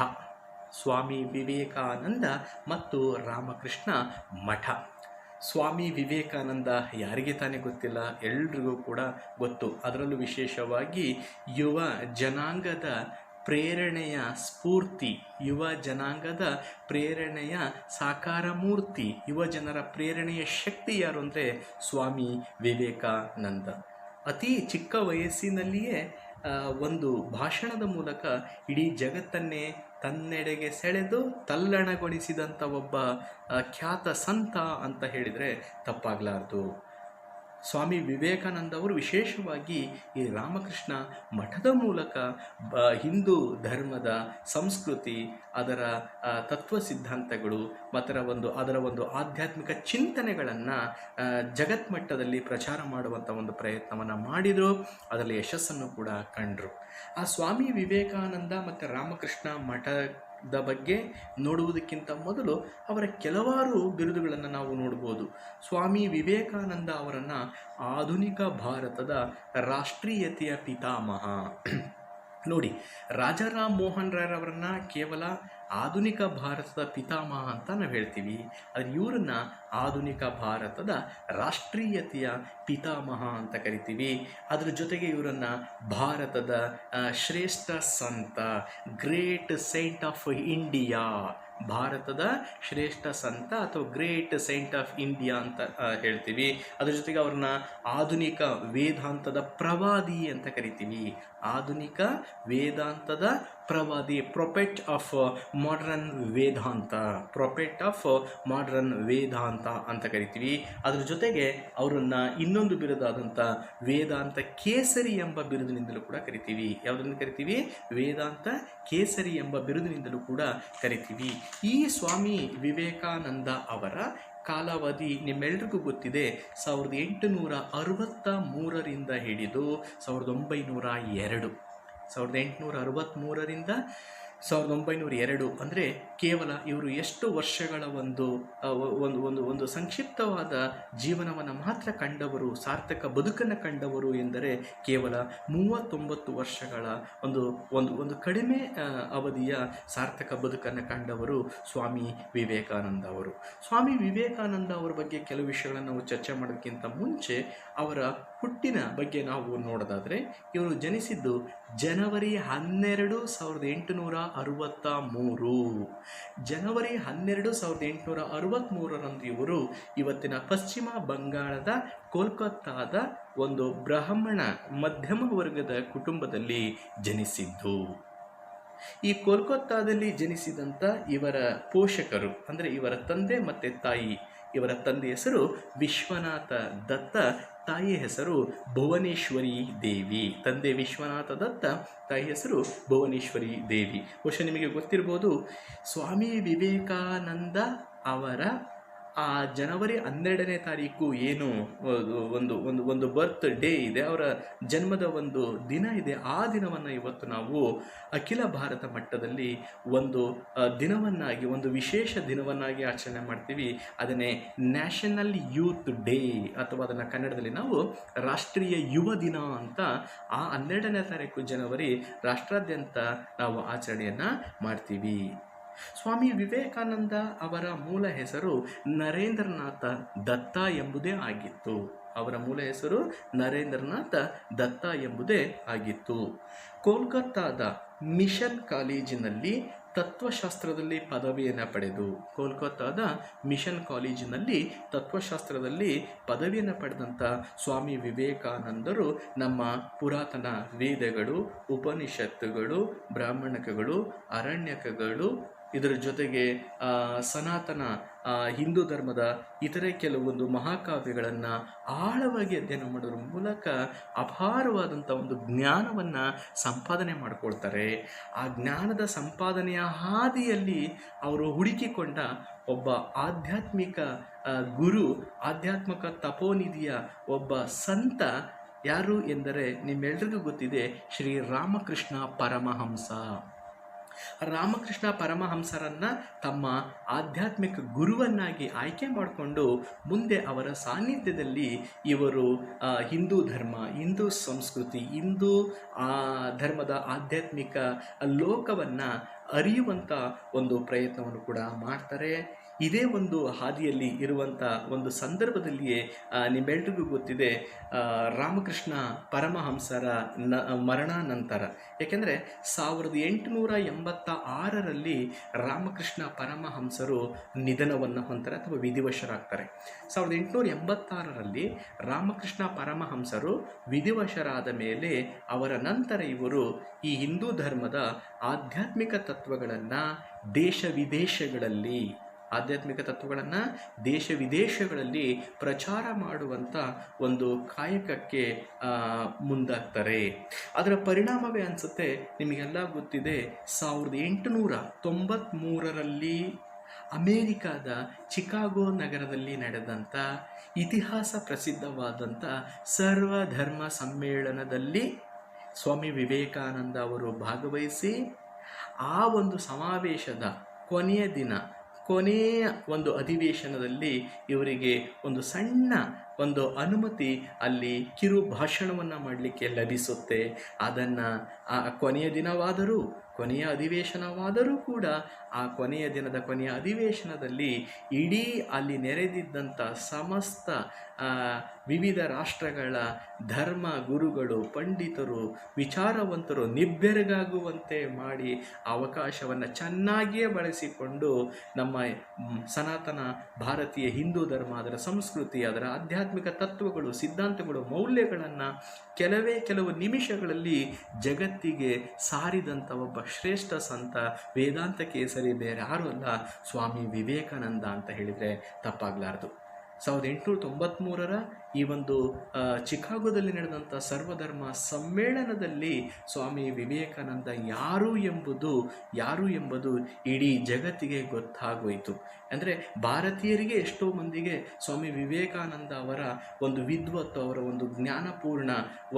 ಸ್ವಾಮಿ ವಿವೇಕಾನಂದ ಮತ್ತು ರಾಮಕೃಷ್ಣ ಮಠ ಸ್ವಾಮಿ ವಿವೇಕಾನಂದ ಯಾರಿಗೆ ತಾನೇ ಗೊತ್ತಿಲ್ಲ, ಎಲ್ರಿಗೂ ಕೂಡ ಗೊತ್ತು. ಅದರಲ್ಲೂ ವಿಶೇಷವಾಗಿ ಯುವ ಜನಾಂಗದ ಪ್ರೇರಣೆಯ ಸ್ಫೂರ್ತಿ, ಯುವ ಜನಾಂಗದ ಪ್ರೇರಣೆಯ ಸಾಕಾರ ಮೂರ್ತಿ, ಯುವ ಜನರ ಪ್ರೇರಣೆಯ ಶಕ್ತಿ ಯಾರು ಅಂದರೆ ಸ್ವಾಮಿ ವಿವೇಕಾನಂದ. ಅತಿ ಚಿಕ್ಕ ವಯಸ್ಸಿನಲ್ಲಿಯೇ ಒಂದು ಭಾಷಣದ ಮೂಲಕ ಇಡೀ ಜಗತ್ತನ್ನೇ ತನ್ನೆಡೆಗೆ ಸೆಳೆದು ತಲ್ಲಣಗೊಳಿಸಿದಂಥ ಒಬ್ಬ ಖ್ಯಾತ ಸಂತ ಅಂತ ಹೇಳಿದರೆ ತಪ್ಪಾಗಲಾರದು. ಸ್ವಾಮಿ ವಿವೇಕಾನಂದ ಅವರು ವಿಶೇಷವಾಗಿ ಈ ರಾಮಕೃಷ್ಣ ಮಠದ ಮೂಲಕ ಹಿಂದೂ ಧರ್ಮದ ಸಂಸ್ಕೃತಿ, ಅದರ ತತ್ವ ಸಿದ್ಧಾಂತಗಳು ಮತ್ತು ಅದರ ಒಂದು ಆಧ್ಯಾತ್ಮಿಕ ಚಿಂತನೆಗಳನ್ನು ಜಗತ್ಮಟ್ಟದಲ್ಲಿ ಪ್ರಚಾರ ಮಾಡುವಂಥ ಒಂದು ಪ್ರಯತ್ನವನ್ನು ಮಾಡಿದರು. ಅದರಲ್ಲಿ ಯಶಸ್ಸನ್ನು ಕೂಡ ಕಂಡರು. ಆ ಸ್ವಾಮಿ ವಿವೇಕಾನಂದ ಮತ್ತು ರಾಮಕೃಷ್ಣ ಮಠದ ಬಗ್ಗೆ ನೋಡುವುದಕ್ಕಿಂತ ಮೊದಲು ಅವರ ಕೆಲವಾರು ಬಿರುದುಗಳನ್ನು ನಾವು ನೋಡ್ಬೋದು. ಸ್ವಾಮಿ ವಿವೇಕಾನಂದ ಅವರನ್ನು ಆಧುನಿಕ ಭಾರತದ ರಾಷ್ಟ್ರೀಯತೆಯ ಪಿತಾಮಹ ನೋಡಿ, ರಾಜಾರಾಮ್ ಮೋಹನ್ ರಾಯ್ ಅವರನ್ನ ಕೇವಲ ಆಧುನಿಕ ಭಾರತದ ಪಿತಾಮಹ ಅಂತ ನಾವು ಹೇಳ್ತೀವಿ, ಆದರೆ ಇವರನ್ನ ಆಧುನಿಕ ಭಾರತದ ರಾಷ್ಟ್ರೀಯತೆಯ ಪಿತಾಮಹ ಅಂತ ಕರಿತೀವಿ. ಅದ್ರ ಜೊತೆಗೆ ಇವರನ್ನು ಭಾರತದ ಶ್ರೇಷ್ಠ ಸಂತ, ಗ್ರೇಟ್ ಸೈಂಟ್ ಆಫ್ ಇಂಡಿಯಾ, ಭಾರತದ ಶ್ರೇಷ್ಠ ಸಂತ ಅಥವಾ ಗ್ರೇಟ್ ಸೈಂಟ್ ಆಫ್ ಇಂಡಿಯಾ ಅಂತ ಹೇಳ್ತೀವಿ. ಅದ್ರ ಜೊತೆಗೆ ಅವ್ರನ್ನ ಆಧುನಿಕ ವೇದಾಂತದ ಪ್ರವಾದಿ ಅಂತ ಕರಿತೀವಿ. ಆಧುನಿಕ ವೇದಾಂತದ ಪ್ರವಾದಿ, prophet of modern Vedanta, prophet of modern Vedanta ಅಂತ ಕರಿತೀವಿ. ಅದ್ರ ಜೊತೆಗೆ ಅವರನ್ನು ಇನ್ನೊಂದು ಬಿರುದಾದಂಥ ವೇದಾಂತ ಕೇಸರಿ ಎಂಬ ಬಿರುದಿನಿಂದಲೂ ಕೂಡ ಕರಿತೀವಿ. ಯಾವುದನ್ನು ಕರಿತೀವಿ? ವೇದಾಂತ ಕೇಸರಿ ಎಂಬ ಬಿರುದಿನಿಂದಲೂ ಕೂಡ ಕರಿತೀವಿ. ಈ ಸ್ವಾಮಿ ವಿವೇಕಾನಂದ ಅವರ ಕಾಲಾವಧಿ ನಿಮ್ಮೆಲ್ರಿಗೂ ಗೊತ್ತಿದೆ. 1863ರಿಂದ ಹಿಡಿದು 1902, 1863ರಿಂದ 1902 ಅಂದರೆ ಕೇವಲ ಇವರು ಎಷ್ಟು ವರ್ಷಗಳ ಒಂದು ಸಂಕ್ಷಿಪ್ತವಾದ ಜೀವನವನ್ನು ಮಾತ್ರ ಕಂಡವರು, ಸಾರ್ಥಕ ಬದುಕನ್ನು ಕಂಡವರು ಎಂದರೆ ಕೇವಲ 39 ವರ್ಷಗಳ ಒಂದು ಕಡಿಮೆ ಅವಧಿಯ ಸಾರ್ಥಕ ಬದುಕನ್ನು ಕಂಡವರು ಸ್ವಾಮಿ ವಿವೇಕಾನಂದ ಅವರು. ಸ್ವಾಮಿ ವಿವೇಕಾನಂದ ಅವರ ಬಗ್ಗೆ ಕೆಲವು ವಿಷಯಗಳನ್ನು ನಾವು ಚರ್ಚೆ ಮಾಡೋದಕ್ಕಿಂತ ಮುಂಚೆ ಅವರ ಹುಟ್ಟಿನ ಬಗ್ಗೆ ನಾವು ನೋಡೋದಾದರೆ, ಇವರು ಜನಿಸಿದ್ದು ಜನವರಿ 12, 1863. ಜನವರಿ 12, 1863ರಂದು ಇವರು ಇವತ್ತಿನ ಪಶ್ಚಿಮ ಬಂಗಾಳದ ಕೋಲ್ಕತ್ತಾದ ಒಂದು ಬ್ರಾಹ್ಮಣ ಮಧ್ಯಮ ವರ್ಗದ ಕುಟುಂಬದಲ್ಲಿ ಜನಿಸಿದ್ದು. ಈ ಕೋಲ್ಕತ್ತಾದಲ್ಲಿ ಜನಿಸಿದಂಥ ಇವರ ಪೋಷಕರು ಅಂದರೆ ಇವರ ತಂದೆ ಮತ್ತು ತಾಯಿ, ಇವರ ತಂದೆ ಹೆಸರು ವಿಶ್ವನಾಥ ದತ್ತ, ತಾಯಿ ಹೆಸರು ಭುವನೇಶ್ವರಿ ದೇವಿ. ತಂದೆ ವಿಶ್ವನಾಥ ದತ್ತ, ತಾಯಿ ಹೆಸರು ಭುವನೇಶ್ವರಿ ದೇವಿ. ಬಹುಶಃ ನಿಮಗೆ ಗೊತ್ತಿರ್ಬೋದು, ಸ್ವಾಮಿ ವಿವೇಕಾನಂದ ಅವರ ಆ ಜನವರಿ 12ನೇ ತಾರೀಕು ಏನು ಒಂದು ಬರ್ತ್ ಡೇ ಇದೆ, ಅವರ ಜನ್ಮದ ಒಂದು ದಿನ ಇದೆ. ಆ ದಿನವನ್ನು ಇವತ್ತು ನಾವು ಅಖಿಲ ಭಾರತ ಮಟ್ಟದಲ್ಲಿ ಒಂದು ದಿನವನ್ನಾಗಿ, ಒಂದು ವಿಶೇಷ ದಿನವನ್ನಾಗಿ ಆಚರಣೆ ಮಾಡ್ತೀವಿ. ಅದನ್ನೇ ನ್ಯಾಷನಲ್ ಯೂತ್ ಡೇ, ಅಥವಾ ಅದನ್ನು ಕನ್ನಡದಲ್ಲಿ ನಾವು ರಾಷ್ಟ್ರೀಯ ಯುವ ದಿನ ಅಂತ ಆ 12ನೇ ತಾರೀಕು ಜನವರಿ ರಾಷ್ಟ್ರಾದ್ಯಂತ ನಾವು ಆಚರಣೆಯನ್ನು ಮಾಡ್ತೀವಿ. ಸ್ವಾಮಿ ವಿವೇಕಾನಂದ ಅವರ ಮೂಲ ಹೆಸರು ನರೇಂದ್ರನಾಥ ದತ್ತ ಎಂಬುದೇ ಆಗಿತ್ತು. ಅವರ ಮೂಲ ಹೆಸರು ನರೇಂದ್ರನಾಥ ದತ್ತ ಎಂಬುದೇ ಆಗಿತ್ತು. ಕೋಲ್ಕತ್ತಾದ ಮಿಷನ್ ಕಾಲೇಜಿನಲ್ಲಿ ತತ್ವಶಾಸ್ತ್ರದಲ್ಲಿ ಪದವಿಯನ್ನು ಪಡೆದು, ಕೋಲ್ಕತ್ತಾದ ಮಿಷನ್ ಕಾಲೇಜಿನಲ್ಲಿ ತತ್ವಶಾಸ್ತ್ರದಲ್ಲಿ ಪದವಿಯನ್ನು ಪಡೆದಂಥ ಸ್ವಾಮಿ ವಿವೇಕಾನಂದರು ನಮ್ಮ ಪುರಾತನ ವೇದಗಳು, ಉಪನಿಷತ್ತುಗಳು, ಬ್ರಾಹ್ಮಣಕಗಳು, ಅರಣ್ಯಕಗಳು, ಇದರ ಜೊತೆಗೆ ಸನಾತನ ಹಿಂದೂ ಧರ್ಮದ ಇತರೆ ಕೆಲವೊಂದು ಮಹಾಕಾವ್ಯಗಳನ್ನು ಆಳವಾಗಿ ಅಧ್ಯಯನ ಮಾಡೋದ್ರ ಮೂಲಕ ಅಪಾರವಾದಂಥ ಒಂದು ಜ್ಞಾನವನ್ನು ಸಂಪಾದನೆ ಮಾಡಿಕೊಳ್ತಾರೆ. ಆ ಜ್ಞಾನದ ಸಂಪಾದನೆಯ ಹಾದಿಯಲ್ಲಿ ಅವರು ಹುಡುಕಿಕೊಂಡ ಒಬ್ಬ ಆಧ್ಯಾತ್ಮಿಕ ಗುರು, ಆಧ್ಯಾತ್ಮಿಕ ತಪೋನಿಧಿಯ ಒಬ್ಬ ಸಂತ ಯಾರು ಎಂದರೆ ನಿಮ್ಮೆಲ್ರಿಗೂ ಗೊತ್ತಿದೆ, ಶ್ರೀ ರಾಮಕೃಷ್ಣ ಪರಮಹಂಸ. ರಾಮಕೃಷ್ಣ ಪರಮಹಂಸರನ್ನು ತಮ್ಮ ಆಧ್ಯಾತ್ಮಿಕ ಗುರುವನ್ನಾಗಿ ಆಯ್ಕೆ ಮಾಡಿಕೊಂಡು ಮುಂದೆ ಅವರ ಸಾನ್ನಿಧ್ಯದಲ್ಲಿ ಇವರು ಹಿಂದೂ ಧರ್ಮ, ಹಿಂದೂ ಸಂಸ್ಕೃತಿ, ಹಿಂದೂ ಧರ್ಮದ ಆಧ್ಯಾತ್ಮಿಕ ಲೋಕವನ್ನು ಅರಿಯುವಂಥ ಒಂದು ಪ್ರಯತ್ನವನ್ನು ಕೂಡ ಮಾಡ್ತಾರೆ. ಇದೇ ಒಂದು ಹಾದಿಯಲ್ಲಿ ಇರುವಂಥ ಒಂದು ಸಂದರ್ಭದಲ್ಲಿಯೇ ನಿಮ್ಮೆಲ್ರಿಗೂ ಗೊತ್ತಿದೆ ರಾಮಕೃಷ್ಣ ಪರಮಹಂಸರ ಮರಣಾನಂತರ, ಏಕೆಂದರೆ 1886ರಲ್ಲಿ ರಾಮಕೃಷ್ಣ ಪರಮಹಂಸರು ನಿಧನವನ್ನು ಹೊಂದ್ತಾರೆ ಅಥವಾ ವಿಧಿವಶರಾಗ್ತಾರೆ. 1886ರಲ್ಲಿ ರಾಮಕೃಷ್ಣ ಪರಮಹಂಸರು ವಿಧಿವಶರಾದ ಮೇಲೆ ಅವರ ನಂತರ ಇವರು ಈ ಹಿಂದೂ ಧರ್ಮದ ಆಧ್ಯಾತ್ಮಿಕ ತತ್ವಗಳನ್ನು ದೇಶ ವಿದೇಶಗಳಲ್ಲಿ ಪ್ರಚಾರ ಮಾಡುವಂಥ ಒಂದು ಕಾಯಕಕ್ಕೆ ಮುಂದಾಗ್ತಾರೆ. ಅದರ ಪರಿಣಾಮವೇ ಅನಿಸುತ್ತೆ, ನಿಮಗೆಲ್ಲ ಗೊತ್ತಿದೆ, 1893ರಲ್ಲಿ ಅಮೇರಿಕಾದ ಚಿಕಾಗೋ ನಗರದಲ್ಲಿ ನಡೆದಂಥ ಇತಿಹಾಸ ಪ್ರಸಿದ್ಧವಾದಂಥ ಸರ್ವಧರ್ಮ ಸಮ್ಮೇಳನದಲ್ಲಿ ಸ್ವಾಮಿ ವಿವೇಕಾನಂದ ಅವರು ಭಾಗವಹಿಸಿ ಆ ಒಂದು ಸಮಾವೇಶದ ಕೊನೆಯ ಒಂದು ಅಧಿವೇಶನದಲ್ಲಿ ಇವರಿಗೆ ಒಂದು ಸಣ್ಣ ಒಂದು ಅನುಮತಿ ಅಲ್ಲಿ ಕಿರು ಭಾಷಣವನ್ನು ಮಾಡಲಿಕ್ಕೆ ಲಭಿಸುತ್ತೆ. ಅದನ್ನು ಕೊನೆಯ ಅಧಿವೇಶನವಾದರೂ ಕೂಡ ಆ ಕೊನೆಯ ಅಧಿವೇಶನದಲ್ಲಿ ಇಡೀ ಅಲ್ಲಿ ನೆರೆದಿದ್ದಂಥ ಸಮಸ್ತ ವಿವಿಧ ರಾಷ್ಟ್ರಗಳ ಧರ್ಮ ಗುರುಗಳು, ಪಂಡಿತರು, ವಿಚಾರವಂತರು ನಿಬ್ಬೆರಗಾಗುವಂತೆ ಮಾಡಿ ಅವಕಾಶವನ್ನು ಚೆನ್ನಾಗಿಯೇ ಬಳಸಿಕೊಂಡು ನಮ್ಮ ಸನಾತನ ಭಾರತೀಯ ಹಿಂದೂ ಧರ್ಮ, ಅದರ ಸಂಸ್ಕೃತಿ, ಅದರ ಆಧ್ಯಾತ್ಮಿಕ ತತ್ವಗಳು, ಸಿದ್ಧಾಂತಗಳು, ಮೌಲ್ಯಗಳನ್ನು ಕೆಲವು ನಿಮಿಷಗಳಲ್ಲಿ ಜಗತ್ತಿಗೆ ಸಾರಿದಂಥ ಒಬ್ಬ ಶ್ರೇಷ್ಠ ಸಂತ, ವೇದಾಂತ ಕೇಸರಿ ಬೇರೆ ಯಾರೂ ಅಲ್ಲ, ಸ್ವಾಮಿ ವಿವೇಕಾನಂದ ಅಂತ ಹೇಳಿದರೆ ತಪ್ಪಾಗಲಾರದು. 1893ರ ಈ ಒಂದು ಚಿಕಾಗೋದಲ್ಲಿ ನಡೆದಂಥ ಸರ್ವಧರ್ಮ ಸಮ್ಮೇಳನದಲ್ಲಿ ಸ್ವಾಮಿ ವಿವೇಕಾನಂದ ಯಾರು ಎಂಬುದು ಇಡೀ ಜಗತ್ತಿಗೆ ಗೊತ್ತಾಗೋಯಿತು. ಅಂದರೆ ಭಾರತೀಯರಿಗೆ ಎಷ್ಟೋ ಮಂದಿಗೆ ಸ್ವಾಮಿ ವಿವೇಕಾನಂದ ಅವರ ಒಂದು ವಿದ್ವತ್ತು, ಅವರ ಒಂದು ಜ್ಞಾನಪೂರ್ಣ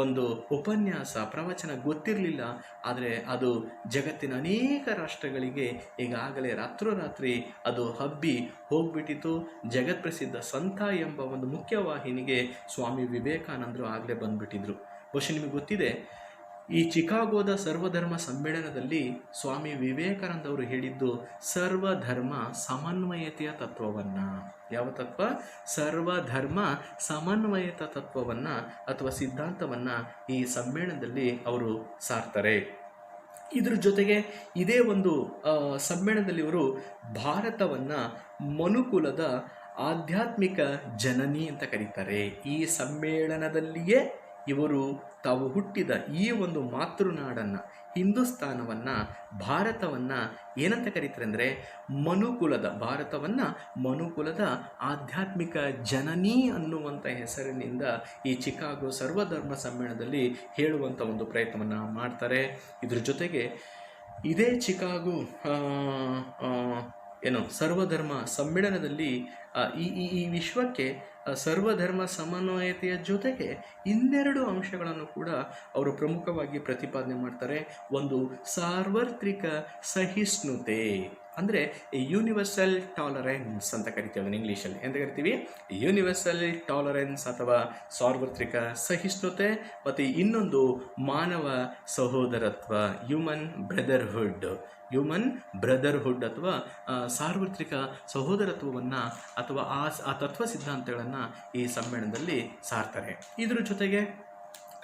ಒಂದು ಉಪನ್ಯಾಸ, ಪ್ರವಚನ ಗೊತ್ತಿರಲಿಲ್ಲ. ಆದರೆ ಅದು ಜಗತ್ತಿನ ಅನೇಕ ರಾಷ್ಟ್ರಗಳಿಗೆ ಈಗಾಗಲೇ ರಾತ್ರೋರಾತ್ರಿ ಅದು ಹಬ್ಬಿ ಹೋಗ್ಬಿಟ್ಟಿತು. ಜಗತ್ಪ್ರಸಿದ್ಧ ಸಂತ ಎಂಬ ಒಂದು ಮುಖ್ಯವಾಹಿನಿಗೆ ಸ್ವಾಮಿ ವಿವೇಕಾನಂದರು ಆಗಲೇ ಬಂದುಬಿಟ್ಟಿದ್ರು. ಬಹುಶಃ ನಿಮಗೆ ಗೊತ್ತಿದೆ, ಈ ಚಿಕಾಗೋದ ಸರ್ವಧರ್ಮ ಸಮ್ಮೇಳನದಲ್ಲಿ ಸ್ವಾಮಿ ವಿವೇಕಾನಂದ ಅವರು ಹೇಳಿದ್ದು ಸರ್ವಧರ್ಮ ಸಮನ್ವಯತೆಯ ತತ್ವವನ್ನು. ಯಾವ ತತ್ವ? ಸರ್ವಧರ್ಮ ಸಮನ್ವಯತ ತತ್ವವನ್ನು ಅಥವಾ ಸಿದ್ಧಾಂತವನ್ನು ಈ ಸಮ್ಮೇಳನದಲ್ಲಿ ಅವರು ಸಾರ್ತಾರೆ. ಇದ್ರ ಜೊತೆಗೆ ಇದೇ ಒಂದು ಸಮ್ಮೇಳನದಲ್ಲಿ ಇವರು ಭಾರತವನ್ನು ಮನುಕುಲದ ಆಧ್ಯಾತ್ಮಿಕ ಜನನಿ ಅಂತ ಕರೀತಾರೆ. ಈ ಸಮ್ಮೇಳನದಲ್ಲಿಯೇ ಇವರು ತಾವು ಹುಟ್ಟಿದ ಈ ಒಂದು ಮಾತೃನಾಡನ್ನು, ಹಿಂದೂಸ್ತಾನವನ್ನು, ಭಾರತವನ್ನು ಏನಂತ ಕರೀತಾರೆ ಅಂದರೆ ಮನುಕುಲದ ಆಧ್ಯಾತ್ಮಿಕ ಜನನಿ ಅನ್ನುವಂಥ ಹೆಸರಿನಿಂದ ಈ ಚಿಕಾಗೋ ಸರ್ವಧರ್ಮ ಸಮ್ಮೇಳನದಲ್ಲಿ ಹೇಳುವಂಥ ಒಂದು ಪ್ರಯತ್ನವನ್ನು ಮಾಡ್ತಾರೆ. ಇದ್ರ ಜೊತೆಗೆ ಇದೇ ಚಿಕಾಗೋ ಸರ್ವಧರ್ಮ ಸಮ್ಮೇಳನದಲ್ಲಿ ಈ ವಿಶ್ವಕ್ಕೆ ಸರ್ವಧರ್ಮ ಸಮನ್ವಯತೆಯ ಜೊತೆಗೆ ಇನ್ನೆರಡು ಅಂಶಗಳನ್ನು ಕೂಡ ಅವರು ಪ್ರಮುಖವಾಗಿ ಪ್ರತಿಪಾದನೆ ಮಾಡ್ತಾರೆ. ಒಂದು ಸಾರ್ವತ್ರಿಕ ಸಹಿಷ್ಣುತೆ, ಅಂದರೆ ಯೂನಿವರ್ಸಲ್ ಟಾಲರೆನ್ಸ್ ಅಂತ ಕರಿತೀವಿ. ಅದನ್ನು ಇಂಗ್ಲೀಷಲ್ಲಿ ಎಂತ ಕರಿತೀವಿ? ಯೂನಿವರ್ಸಲ್ ಟಾಲರೆನ್ಸ್ ಅಥವಾ ಸಾರ್ವತ್ರಿಕ ಸಹಿಷ್ಣುತೆ. ಮತ್ತು ಇನ್ನೊಂದು ಮಾನವ ಸಹೋದರತ್ವ, ಹ್ಯೂಮನ್ ಬ್ರದರ್ಹುಡ್ ಅಥವಾ ಸಾರ್ವತ್ರಿಕ ಸಹೋದರತ್ವವನ್ನು ಅಥವಾ ಆ ತತ್ವ ಸಿದ್ಧಾಂತಗಳನ್ನು ಈ ಸಮ್ಮೇಳನದಲ್ಲಿ ಸಾರ್ತಾರೆ. ಇದ್ರ ಜೊತೆಗೆ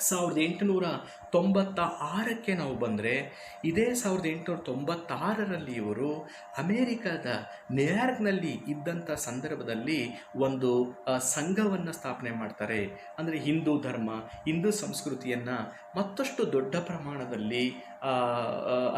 1896ಕ್ಕೆ ನಾವು ಬಂದರೆ, ಇದೇ 1896ರಲ್ಲಿ ಇವರು ಅಮೇರಿಕಾದ ನ್ಯೂಯಾರ್ಕ್ನಲ್ಲಿ ಇದ್ದಂಥ ಸಂದರ್ಭದಲ್ಲಿ ಒಂದು ಸಂಘವನ್ನು ಸ್ಥಾಪನೆ ಮಾಡ್ತಾರೆ. ಅಂದರೆ ಹಿಂದೂ ಧರ್ಮ, ಹಿಂದೂ ಸಂಸ್ಕೃತಿಯನ್ನು ಮತ್ತಷ್ಟು ದೊಡ್ಡ ಪ್ರಮಾಣದಲ್ಲಿ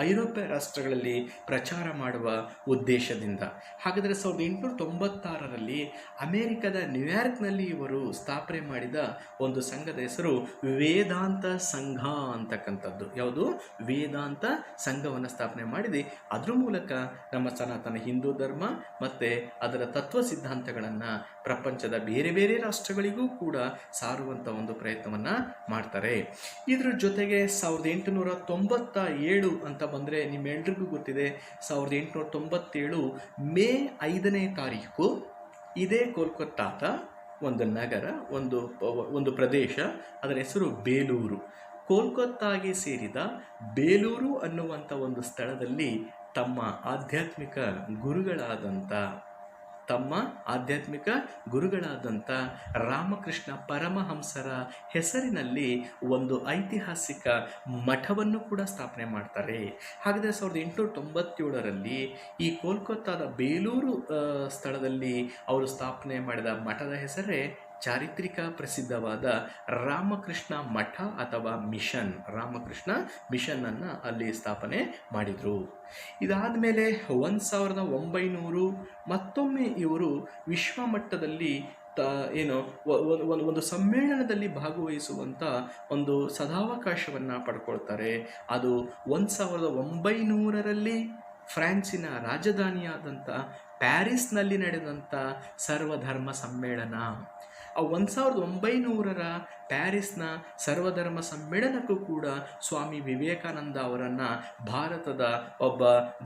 ಐರೋಪ್ಯ ರಾಷ್ಟ್ರಗಳಲ್ಲಿ ಪ್ರಚಾರ ಮಾಡುವ ಉದ್ದೇಶದಿಂದ. ಹಾಗಾದರೆ 1896ರಲ್ಲಿ ಅಮೇರಿಕದ ನ್ಯೂಯಾರ್ಕ್ನಲ್ಲಿ ಇವರು ಸ್ಥಾಪನೆ ಮಾಡಿದ ಒಂದು ಸಂಘದ ಹೆಸರು ವೇದಾಂತ ಸಂಘ ಅಂತಕ್ಕಂಥದ್ದು. ಯಾವುದು? ವೇದಾಂತ ಸಂಘವನ್ನು ಸ್ಥಾಪನೆ ಮಾಡಿದೆ. ಅದ್ರ ಮೂಲಕ ನಮ್ಮ ಸನಾತನ ಹಿಂದೂ ಧರ್ಮ ಮತ್ತು ಅದರ ತತ್ವ ಸಿದ್ಧಾಂತಗಳನ್ನು ಪ್ರಪಂಚದ ಬೇರೆ ಬೇರೆ ರಾಷ್ಟ್ರಗಳಿಗೂ ಕೂಡ ಸಾರುವಂಥ ಒಂದು ಪ್ರಯತ್ನವನ್ನು ಮಾಡ್ತಾರೆ. ಇದ್ರ ಜೊತೆಗೆ 1897 ಅಂತ ಬಂದರೆ ನಿಮ್ಮೆಲ್ರಿಗೂ ಗೊತ್ತಿದೆ, 1897 ಮೇ 5ನೇ ತಾರೀಕು ಇದೇ ಕೋಲ್ಕತ್ತಾದ ಒಂದು ನಗರ, ಒಂದು ಪ್ರದೇಶ, ಅದರ ಹೆಸರು ಬೇಲೂರು. ಕೋಲ್ಕತ್ತಾಗೆ ಸೇರಿದ ಬೇಲೂರು ಅನ್ನುವಂಥ ಒಂದು ಸ್ಥಳದಲ್ಲಿ ತಮ್ಮ ಆಧ್ಯಾತ್ಮಿಕ ಗುರುಗಳಾದಂಥ ತಮ್ಮ ಆಧ್ಯಾತ್ಮಿಕ ಗುರುಗಳಾದಂಥ ರಾಮಕೃಷ್ಣ ಪರಮಹಂಸರ ಹೆಸರಿನಲ್ಲಿ ಒಂದು ಐತಿಹಾಸಿಕ ಮಠವನ್ನು ಕೂಡ ಸ್ಥಾಪನೆ ಮಾಡ್ತಾರೆ. ಹಾಗಾದರೆ 1897ರಲ್ಲಿ ಈ ಕೋಲ್ಕತ್ತಾದ ಬೇಲೂರು ಸ್ಥಳದಲ್ಲಿ ಅವರು ಸ್ಥಾಪನೆ ಮಾಡಿದ ಮಠದ ಹೆಸರೇ ಚಾರಿತ್ರಿಕ ಪ್ರಸಿದ್ಧವಾದ ರಾಮಕೃಷ್ಣ ಮಠ ಅಥವಾ ಮಿಷನ್. ರಾಮಕೃಷ್ಣ ಮಿಷನ್ನನ್ನು ಅಲ್ಲಿ ಸ್ಥಾಪನೆ ಮಾಡಿದರು. ಇದಾದ ಮೇಲೆ 1900 ಮತ್ತೊಮ್ಮೆ ಇವರು ವಿಶ್ವಮಟ್ಟದಲ್ಲಿ ಒಂದು ಸಮ್ಮೇಳನದಲ್ಲಿ ಭಾಗವಹಿಸುವಂಥ ಒಂದು ಸದಾವಕಾಶವನ್ನು ಪಡ್ಕೊಳ್ತಾರೆ. ಅದು 1900ರಲ್ಲಿ ಫ್ರಾನ್ಸಿನ ರಾಜಧಾನಿಯಾದಂಥ ಪ್ಯಾರಿಸ್ನಲ್ಲಿ ನಡೆದಂಥ ಸರ್ವಧರ್ಮ ಸಮ್ಮೇಳನ. 1900ರ ಪ್ಯಾರಿಸ್ನ ಸರ್ವಧರ್ಮ ಸಮ್ಮೇಳನಕ್ಕೂ ಕೂಡ ಸ್ವಾಮಿ ವಿವೇಕಾನಂದ ಅವರನ್ನು ಭಾರತದ ಒಬ್ಬ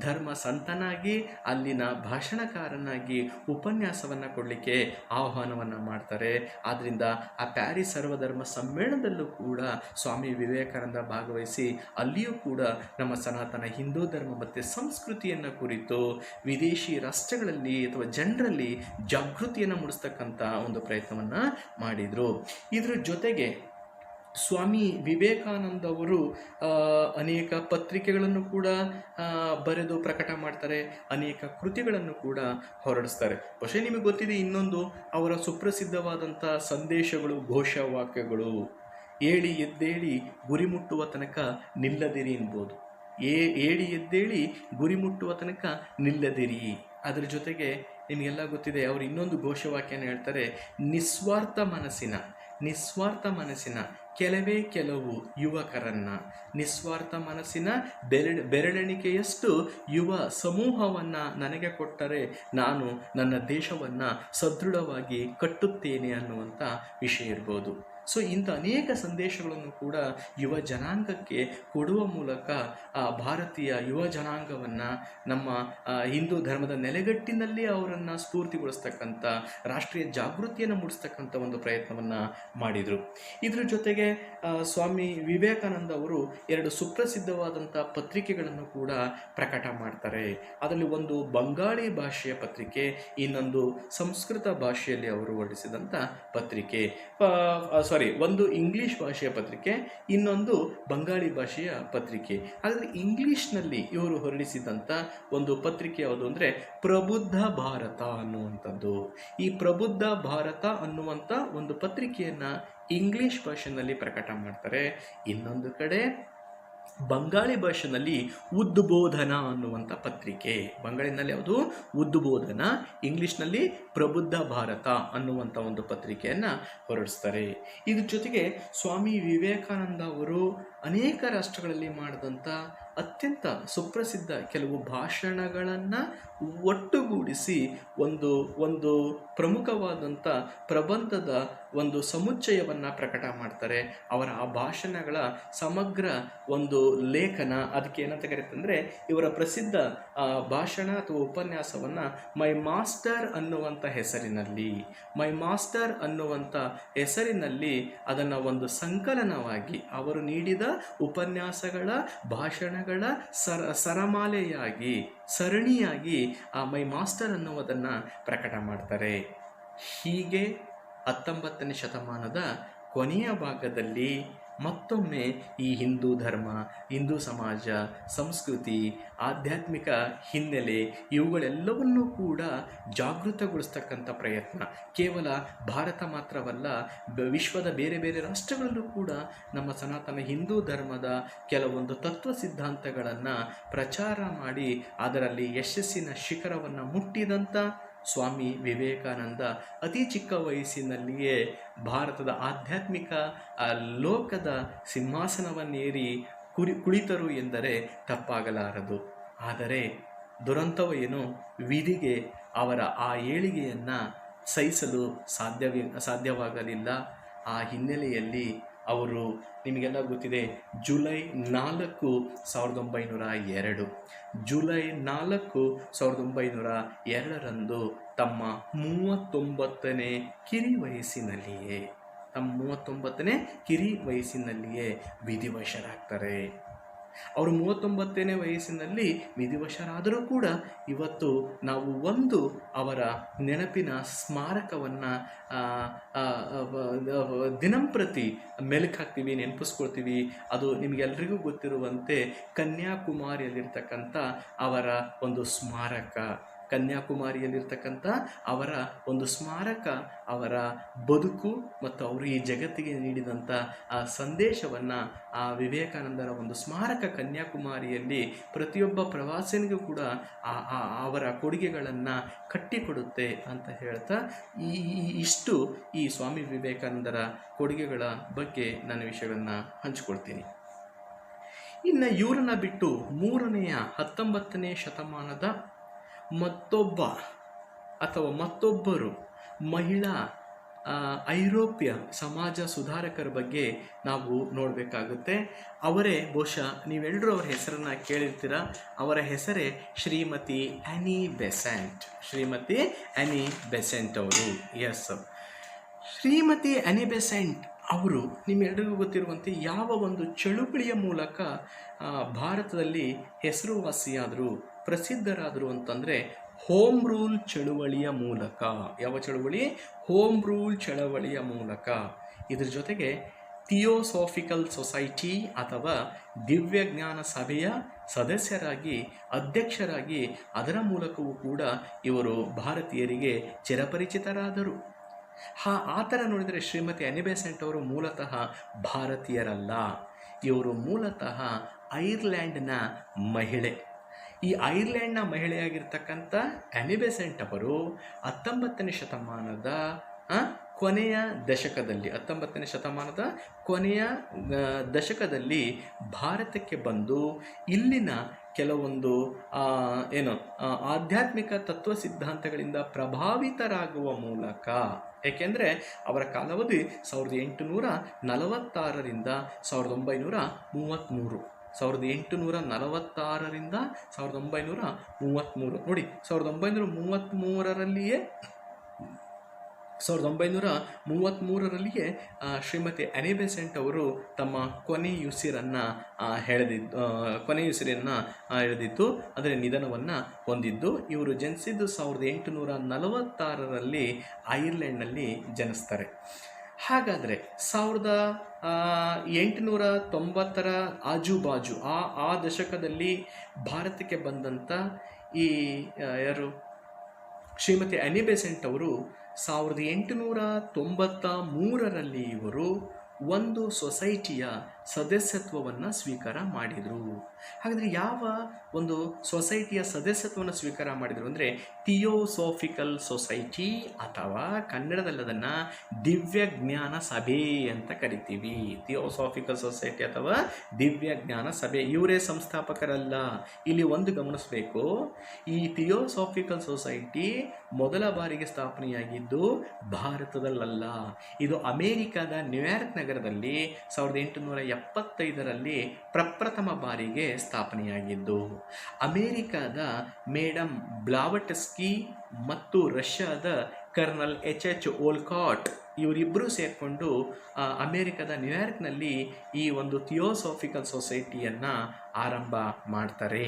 ಧರ್ಮ ಸಂತನಾಗಿ ಅಲ್ಲಿನ ಭಾಷಣಕಾರನಾಗಿ ಉಪನ್ಯಾಸವನ್ನು ಕೊಡಲಿಕ್ಕೆ ಆಹ್ವಾನವನ್ನು ಮಾಡ್ತಾರೆ. ಆದ್ದರಿಂದ ಆ ಪ್ಯಾರಿಸ್ ಸರ್ವಧರ್ಮ ಸಮ್ಮೇಳನದಲ್ಲೂ ಕೂಡ ಸ್ವಾಮಿ ವಿವೇಕಾನಂದ ಭಾಗವಹಿಸಿ ಅಲ್ಲಿಯೂ ಕೂಡ ನಮ್ಮ ಸನಾತನ ಹಿಂದೂ ಧರ್ಮ ಮತ್ತು ಸಂಸ್ಕೃತಿಯನ್ನು ಕುರಿತು ವಿದೇಶಿ ರಾಷ್ಟ್ರಗಳಲ್ಲಿ ಅಥವಾ ಜನರಲ್ಲಿ ಜಾಗೃತಿಯನ್ನು ಮೂಡಿಸ್ತಕ್ಕಂಥ ಒಂದು ಪ್ರಯತ್ನವನ್ನು ಮಾಡಿದರು. ಇದರ ಜೊತೆಗೆ ಸ್ವಾಮಿ ವಿವೇಕಾನಂದ ಅವರು ಅನೇಕ ಪತ್ರಿಕೆಗಳನ್ನು ಕೂಡ ಬರೆದು ಪ್ರಕಟ ಮಾಡ್ತಾರೆ, ಅನೇಕ ಕೃತಿಗಳನ್ನು ಕೂಡ ಹೊರಡಿಸ್ತಾರೆ. പക്ഷേ ನಿಮಗೆ ಗೊತ್ತಿದೆ ಇನ್ನೊಂದು ಅವರ ಸುಪ್ರಸಿದ್ಧವಾದಂಥ ಸಂದೇಶಗಳು, ಘೋಷವಾಕ್ಯಗಳು. ಏಳಿ ಎದ್ದೇಳಿ ಗುರಿ ಮುಟ್ಟುವ ತನಕ ನಿಲ್ಲದಿರಿ ಎನ್ಬೋದು. ಏಳಿ ಎದ್ದೇಳಿ ಗುರಿ ಮುಟ್ಟುವ ತನಕ ನಿಲ್ಲದಿರಿ. ಅದರ ಜೊತೆಗೆ ನಿಮಗೆಲ್ಲ ಗೊತ್ತಿದೆ ಅವರು ಇನ್ನೊಂದು ಘೋಷವಾಕ್ಯನ ಹೇಳ್ತಾರೆ, ನಿಸ್ವಾರ್ಥ ಮನಸ್ಸಿನ ಕೆಲವು ಯುವಕರನ್ನು, ನಿಸ್ವಾರ್ಥ ಮನಸ್ಸಿನ ಬೆರಳೆಣಿಕೆಯಷ್ಟು ಯುವ ಸಮೂಹವನ್ನು ನನಗೆ ಕೊಟ್ಟರೆ ನಾನು ನನ್ನ ದೇಶವನ್ನು ಸದೃಢವಾಗಿ ಕಟ್ಟುತ್ತೇನೆ ಅನ್ನುವಂಥ ವಿಷಯ ಇರ್ಬೋದು. ಸೊ ಇಂಥ ಅನೇಕ ಸಂದೇಶಗಳನ್ನು ಕೂಡ ಯುವ ಜನಾಂಗಕ್ಕೆ ಕೊಡುವ ಮೂಲಕ ಭಾರತೀಯ ಯುವ ಜನಾಂಗವನ್ನು ನಮ್ಮ ಹಿಂದೂ ಧರ್ಮದ ನೆಲೆಗಟ್ಟಿನಲ್ಲಿ ಅವರನ್ನು ಸ್ಫೂರ್ತಿಗೊಳಿಸ್ತಕ್ಕಂಥ, ರಾಷ್ಟ್ರೀಯ ಜಾಗೃತಿಯನ್ನು ಮೂಡಿಸ್ತಕ್ಕಂಥ ಒಂದು ಪ್ರಯತ್ನವನ್ನು ಮಾಡಿದರು. ಇದರ ಜೊತೆಗೆ ಸ್ವಾಮಿ ವಿವೇಕಾನಂದ ಅವರು 2 ಸುಪ್ರಸಿದ್ಧವಾದಂಥ ಪತ್ರಿಕೆಗಳನ್ನು ಕೂಡ ಪ್ರಕಟ ಮಾಡ್ತಾರೆ. ಅದರಲ್ಲಿ ಒಂದು ಬಂಗಾಳಿ ಭಾಷೆಯ ಪತ್ರಿಕೆ, ಇನ್ನೊಂದು ಸಂಸ್ಕೃತ ಭಾಷೆಯಲ್ಲಿ ಅವರು ಹೊರಡಿಸಿದಂಥ ಪತ್ರಿಕೆ. ಒಂದು ಇಂಗ್ಲಿಷ್ ಭಾಷೆಯ ಪತ್ರಿಕೆ, ಇನ್ನೊಂದು ಬಂಗಾಳಿ ಭಾಷೆಯ ಪತ್ರಿಕೆ. ಹಾಗಾದರೆ ಇಂಗ್ಲಿಷ್ನಲ್ಲಿ ಇವರು ಹೊರಡಿಸಿದಂಥ ಒಂದು ಪತ್ರಿಕೆ ಯಾವುದು ಅಂದರೆ ಪ್ರಬುದ್ಧ ಭಾರತ ಅನ್ನುವಂಥದ್ದು. ಈ ಪ್ರಬುದ್ಧ ಭಾರತ ಅನ್ನುವಂಥ ಒಂದು ಪತ್ರಿಕೆಯನ್ನು ಇಂಗ್ಲಿಷ್ ಭಾಷೆಯಲ್ಲಿ ಪ್ರಕಟ ಮಾಡ್ತಾರೆ. ಇನ್ನೊಂದು ಕಡೆ ಬಂಗಾಳಿ ಭಾಷೆಯಲ್ಲಿ ಉದ್ಬೋಧನ ಅನ್ನುವಂಥ ಪತ್ರಿಕೆ. ಬಂಗಾಳಿನಲ್ಲಿ ಯಾವುದು ಉದ್ಬೋಧನ, ಇಂಗ್ಲಿಷ್ನಲ್ಲಿ ಪ್ರಬುದ್ಧ ಭಾರತ ಅನ್ನುವಂಥ ಒಂದು ಪತ್ರಿಕೆಯನ್ನು ಹೊರಡಿಸ್ತಾರೆ. ಇದ್ರ ಜೊತೆಗೆ ಸ್ವಾಮಿ ವಿವೇಕಾನಂದ ಅವರು ಅನೇಕ ರಾಷ್ಟ್ರಗಳಲ್ಲಿ ಮಾಡಿದಂಥ ಅತ್ಯಂತ ಸುಪ್ರಸಿದ್ಧ ಕೆಲವು ಭಾಷಣಗಳನ್ನು ಒಟ್ಟುಗೂಡಿಸಿ ಒಂದು ಪ್ರಮುಖವಾದಂಥ ಪ್ರಬಂಧದ ಒಂದು ಸಮುಚ್ಚಯವನ್ನು ಪ್ರಕಟ ಮಾಡ್ತಾರೆ. ಅವರ ಆ ಭಾಷಣಗಳ ಸಮಗ್ರ ಒಂದು ಲೇಖನ, ಅದಕ್ಕೆ ಏನಂತ ಕರೀತಂದರೆ ಇವರ ಪ್ರಸಿದ್ಧ ಭಾಷಣ ಅಥವಾ ಉಪನ್ಯಾಸವನ್ನು ಮೈ ಮಾಸ್ಟರ್ ಅನ್ನುವಂಥ ಹೆಸರಿನಲ್ಲಿ ಅದನ್ನು ಒಂದು ಸಂಕಲನವಾಗಿ ಅವರು ನೀಡಿದ ಉಪನ್ಯಾಸಗಳ ಭಾಷಣಗಳ ಸರಣಿಯಾಗಿ ಆ ಮೈ ಮಾಸ್ಟರ್ ಅನ್ನುವುದನ್ನು ಪ್ರಕಟ ಮಾಡ್ತಾರೆ. ಹೀಗೆ 19ನೇ ಶತಮಾನದ ಕೊನೆಯ ಭಾಗದಲ್ಲಿ ಮತ್ತೊಮ್ಮೆ ಈ ಹಿಂದೂ ಧರ್ಮ, ಹಿಂದೂ ಸಮಾಜ, ಸಂಸ್ಕೃತಿ, ಆಧ್ಯಾತ್ಮಿಕ ಹಿನ್ನೆಲೆ ಇವುಗಳೆಲ್ಲವನ್ನೂ ಕೂಡ ಜಾಗೃತಗೊಳಿಸ್ತಕ್ಕಂಥ ಪ್ರಯತ್ನ ಕೇವಲ ಭಾರತ ಮಾತ್ರವಲ್ಲ, ವಿಶ್ವದ ಬೇರೆ ಬೇರೆ ರಾಷ್ಟ್ರಗಳಲ್ಲೂ ಕೂಡ ನಮ್ಮ ಸನಾತನ ಹಿಂದೂ ಧರ್ಮದ ಕೆಲವೊಂದು ತತ್ವ ಸಿದ್ಧಾಂತಗಳನ್ನು ಪ್ರಚಾರ ಮಾಡಿ ಅದರಲ್ಲಿ ಯಶಸ್ಸಿನ ಶಿಖರವನ್ನು ಮುಟ್ಟಿದಂಥ ಸ್ವಾಮಿ ವಿವೇಕಾನಂದ ಅತಿ ಚಿಕ್ಕ ವಯಸ್ಸಿನಲ್ಲಿಯೇ ಭಾರತದ ಆಧ್ಯಾತ್ಮಿಕ ಲೋಕದ ಸಿಂಹಾಸನವನ್ನೇರಿ ಕುಳಿತರು ಎಂದರೆ ತಪ್ಪಾಗಲಾರದು. ಆದರೆ ದುರಂತವೇನು, ವಿಧಿಗೆ ಅವರ ಆ ಏಳಿಗೆಯನ್ನು ಸಹಿಸಲು ಸಾಧ್ಯವಾಗಲಿಲ್ಲ. ಆ ಹಿನ್ನೆಲೆಯಲ್ಲಿ ಅವರು, ನಿಮಗೆಲ್ಲ ಗೊತ್ತಿದೆ, ಜುಲೈ 4, 1902 1902ರಂದು ತಮ್ಮ 39ನೇ ಕಿರಿ ವಯಸ್ಸಿನಲ್ಲಿಯೇ ವಿಧಿವಶರಾಗ್ತಾರೆ. ಅವರು 39ನೇ ವಯಸ್ಸಿನಲ್ಲಿ ವಿಧಿವಶರಾದರೂ ಕೂಡ ಇವತ್ತು ನಾವು ಒಂದು ಅವರ ನೆನಪಿನ ಸ್ಮಾರಕವನ್ನು ದಿನಂಪ್ರತಿ ಮೆಲುಕು ಹಾಕ್ತೀವಿ, ನೆನಪಿಸ್ಕೊಳ್ತೀವಿ. ಅದು ನಿಮಗೆಲ್ರಿಗೂ ಗೊತ್ತಿರುವಂತೆ ಕನ್ಯಾಕುಮಾರಿಯಲ್ಲಿರ್ತಕ್ಕಂಥ ಅವರ ಒಂದು ಸ್ಮಾರಕ, ಕನ್ಯಾಕುಮಾರಿಯಲ್ಲಿರ್ತಕ್ಕಂಥ ಅವರ ಒಂದು ಸ್ಮಾರಕ, ಅವರ ಬದುಕು ಮತ್ತು ಅವರು ಈ ಜಗತ್ತಿಗೆ ನೀಡಿದಂಥ ಆ ಸಂದೇಶವನ್ನು, ಆ ವಿವೇಕಾನಂದರ ಒಂದು ಸ್ಮಾರಕ ಕನ್ಯಾಕುಮಾರಿಯಲ್ಲಿ ಪ್ರತಿಯೊಬ್ಬ ಪ್ರವಾಸಿನಿಗೂ ಕೂಡ ಅವರ ಕೊಡುಗೆಗಳನ್ನು ಕಟ್ಟಿಕೊಡುತ್ತೆ ಅಂತ ಹೇಳ್ತಾ ಇಷ್ಟು ಈ ಸ್ವಾಮಿ ವಿವೇಕಾನಂದರ ಕೊಡುಗೆಗಳ ಬಗ್ಗೆ ನನ್ನ ವಿಷಯಗಳನ್ನು ಹಂಚಿಕೊಳ್ತೀನಿ. ಇನ್ನು ಇವರನ್ನು ಬಿಟ್ಟು 19ನೇ ಶತಮಾನದ ಮತ್ತೊಬ್ಬರು ಮಹಿಳಾ ಐರೋಪ್ಯ ಸಮಾಜ ಸುಧಾರಕರ ಬಗ್ಗೆ ನಾವು ನೋಡಬೇಕಾಗುತ್ತೆ. ಅವರೇ ಬಹುಶಃ ನೀವೆಲ್ಲರೂ ಅವರ ಹೆಸರನ್ನು ಕೇಳಿರ್ತೀರ. ಅವರ ಹೆಸರೇ Shrimati any Besant. Shrimati any Besant ಅವರು. ಎಸ್, ಶ್ರೀಮತಿ ಆ್ಯನಿ ಬೆಸೆಂಟ್ ಅವರು ನಿಮ್ಮೆಲ್ಲರಿಗೂ ಗೊತ್ತಿರುವಂತೆ ಯಾವ ಒಂದು ಚಳುವಳಿಯ ಮೂಲಕ ಭಾರತದಲ್ಲಿ ಹೆಸರುವಾಸಿಯಾದರು, ಪ್ರಸಿದ್ಧರಾದರು ಅಂತಂದರೆ ಹೋಮ್ ರೂಲ್ ಚಳುವಳಿಯ ಮೂಲಕ. ಯಾವ ಚಳುವಳಿ? ಹೋಮ್ ರೂಲ್ ಚಳವಳಿಯ ಮೂಲಕ. ಇದ್ರ ಜೊತೆಗೆ ಥಿಯೋಸಾಫಿಕಲ್ ಸೊಸೈಟಿ ಅಥವಾ ದಿವ್ಯಜ್ಞಾನ ಸಭೆಯ ಸದಸ್ಯರಾಗಿ, ಅಧ್ಯಕ್ಷರಾಗಿ, ಅದರ ಮೂಲಕವೂ ಕೂಡ ಇವರು ಭಾರತೀಯರಿಗೆ ಚಿರಪರಿಚಿತರಾದರು. ಆ ಥರ ನೋಡಿದರೆ ಶ್ರೀಮತಿ ಆ್ಯನಿ ಬೆಸೆಂಟ್ ಅವರು ಮೂಲತಃ ಭಾರತೀಯರಲ್ಲ. ಇವರು ಮೂಲತಃ ಐರ್ಲ್ಯಾಂಡ್ನ ಮಹಿಳೆ. ಈ ಐರ್ಲ್ಯಾಂಡ್ನ ಮಹಿಳೆಯಾಗಿರ್ತಕ್ಕಂಥ ಆ್ಯನಿ ಬೆಸೆಂಟ್ ಅವರು 19ನೇ ಶತಮಾನದ ಕೊನೆಯ ದಶಕದಲ್ಲಿ ಭಾರತಕ್ಕೆ ಬಂದು ಇಲ್ಲಿನ ಕೆಲವೊಂದು ಆಧ್ಯಾತ್ಮಿಕ ತತ್ವ ಸಿದ್ಧಾಂತಗಳಿಂದ ಪ್ರಭಾವಿತರಾಗುವ ಮೂಲಕ, ಏಕೆಂದರೆ ಅವರ ಕಾಲಾವಧಿ 1846ರಿಂದ 1933. 1846ರಿಂದ 1933. ನೋಡಿ, 1933ರಲ್ಲಿಯೇ ಶ್ರೀಮತಿ ಆ್ಯನಿ ಬೆಸೆಂಟ್ ಅವರು ತಮ್ಮ ಕೊನೆಯುಸಿರನ್ನು ಎಳೆದಿದ್ದು, ಅಂದರೆ ನಿಧನವನ್ನು ಹೊಂದಿದ್ದು. ಇವರು ಜನಿಸಿದ್ದು 1846ರಲ್ಲಿ ಐರ್ಲೆಂಡ್ನಲ್ಲಿ ಜನಿಸ್ತಾರೆ. ಹಾಗಾದರೆ 1890ರ ಆಜುಬಾಜು ಆ ದಶಕದಲ್ಲಿ ಭಾರತಕ್ಕೆ ಬಂದಂಥ ಈ ಶ್ರೀಮತಿ ಆ್ಯನಿ ಬೆಸೆಂಟ್ ಅವರು 1893ರಲ್ಲಿ ಇವರು ಒಂದು ಸೊಸೈಟಿಯ ಸದಸ್ಯತ್ವವನ್ನು ಸ್ವೀಕಾರ ಮಾಡಿದರು. ಹಾಗಾದರೆ ಯಾವ ಒಂದು ಸೊಸೈಟಿಯ ಸದಸ್ಯತ್ವವನ್ನು ಸ್ವೀಕಾರ ಮಾಡಿದರು ಅಂದರೆ ಥಿಯೋಸಾಫಿಕಲ್ ಸೊಸೈಟಿ, ಅಥವಾ ಕನ್ನಡದಲ್ಲಿ ಅದನ್ನು ದಿವ್ಯಜ್ಞಾನ ಸಭೆ ಅಂತ ಕರಿತೀವಿ. ಥಿಯೋಸಾಫಿಕಲ್ ಸೊಸೈಟಿ ಅಥವಾ ದಿವ್ಯಜ್ಞಾನ ಸಭೆ. ಇವರೇ ಸಂಸ್ಥಾಪಕರಲ್ಲ. ಇಲ್ಲಿ ಒಂದು ಗಮನಿಸಬೇಕು, ಈ ಥಿಯೋಸಾಫಿಕಲ್ ಸೊಸೈಟಿ ಮೊದಲ ಬಾರಿಗೆ ಸ್ಥಾಪನೆಯಾಗಿದ್ದು ಭಾರತದಲ್ಲ. ಇದು ಅಮೇರಿಕಾದ ನ್ಯೂಯಾರ್ಕ್ ನಗರದಲ್ಲಿ 1875ರಲ್ಲಿ ಪ್ರಪ್ರಥಮ ಬಾರಿಗೆ ಸ್ಥಾಪನೆಯಾಗಿದ್ದು. ಅಮೇರಿಕಾದ ಮೇಡಮ್ ಬ್ಲಾವಟ್ಸ್ಕಿ ಮತ್ತು ರಷ್ಯಾದ ಕರ್ನಲ್ H.H. ಓಲ್ಕಾಟ್ ಇವರಿಬ್ಬರೂ ಸೇರಿಕೊಂಡು ಅಮೇರಿಕಾದ ನ್ಯೂಯಾರ್ಕ್ನಲ್ಲಿ ಈ ಒಂದು ಥಿಯೋಸಾಫಿಕಲ್ ಸೊಸೈಟಿಯನ್ನು ಆರಂಭ ಮಾಡ್ತಾರೆ.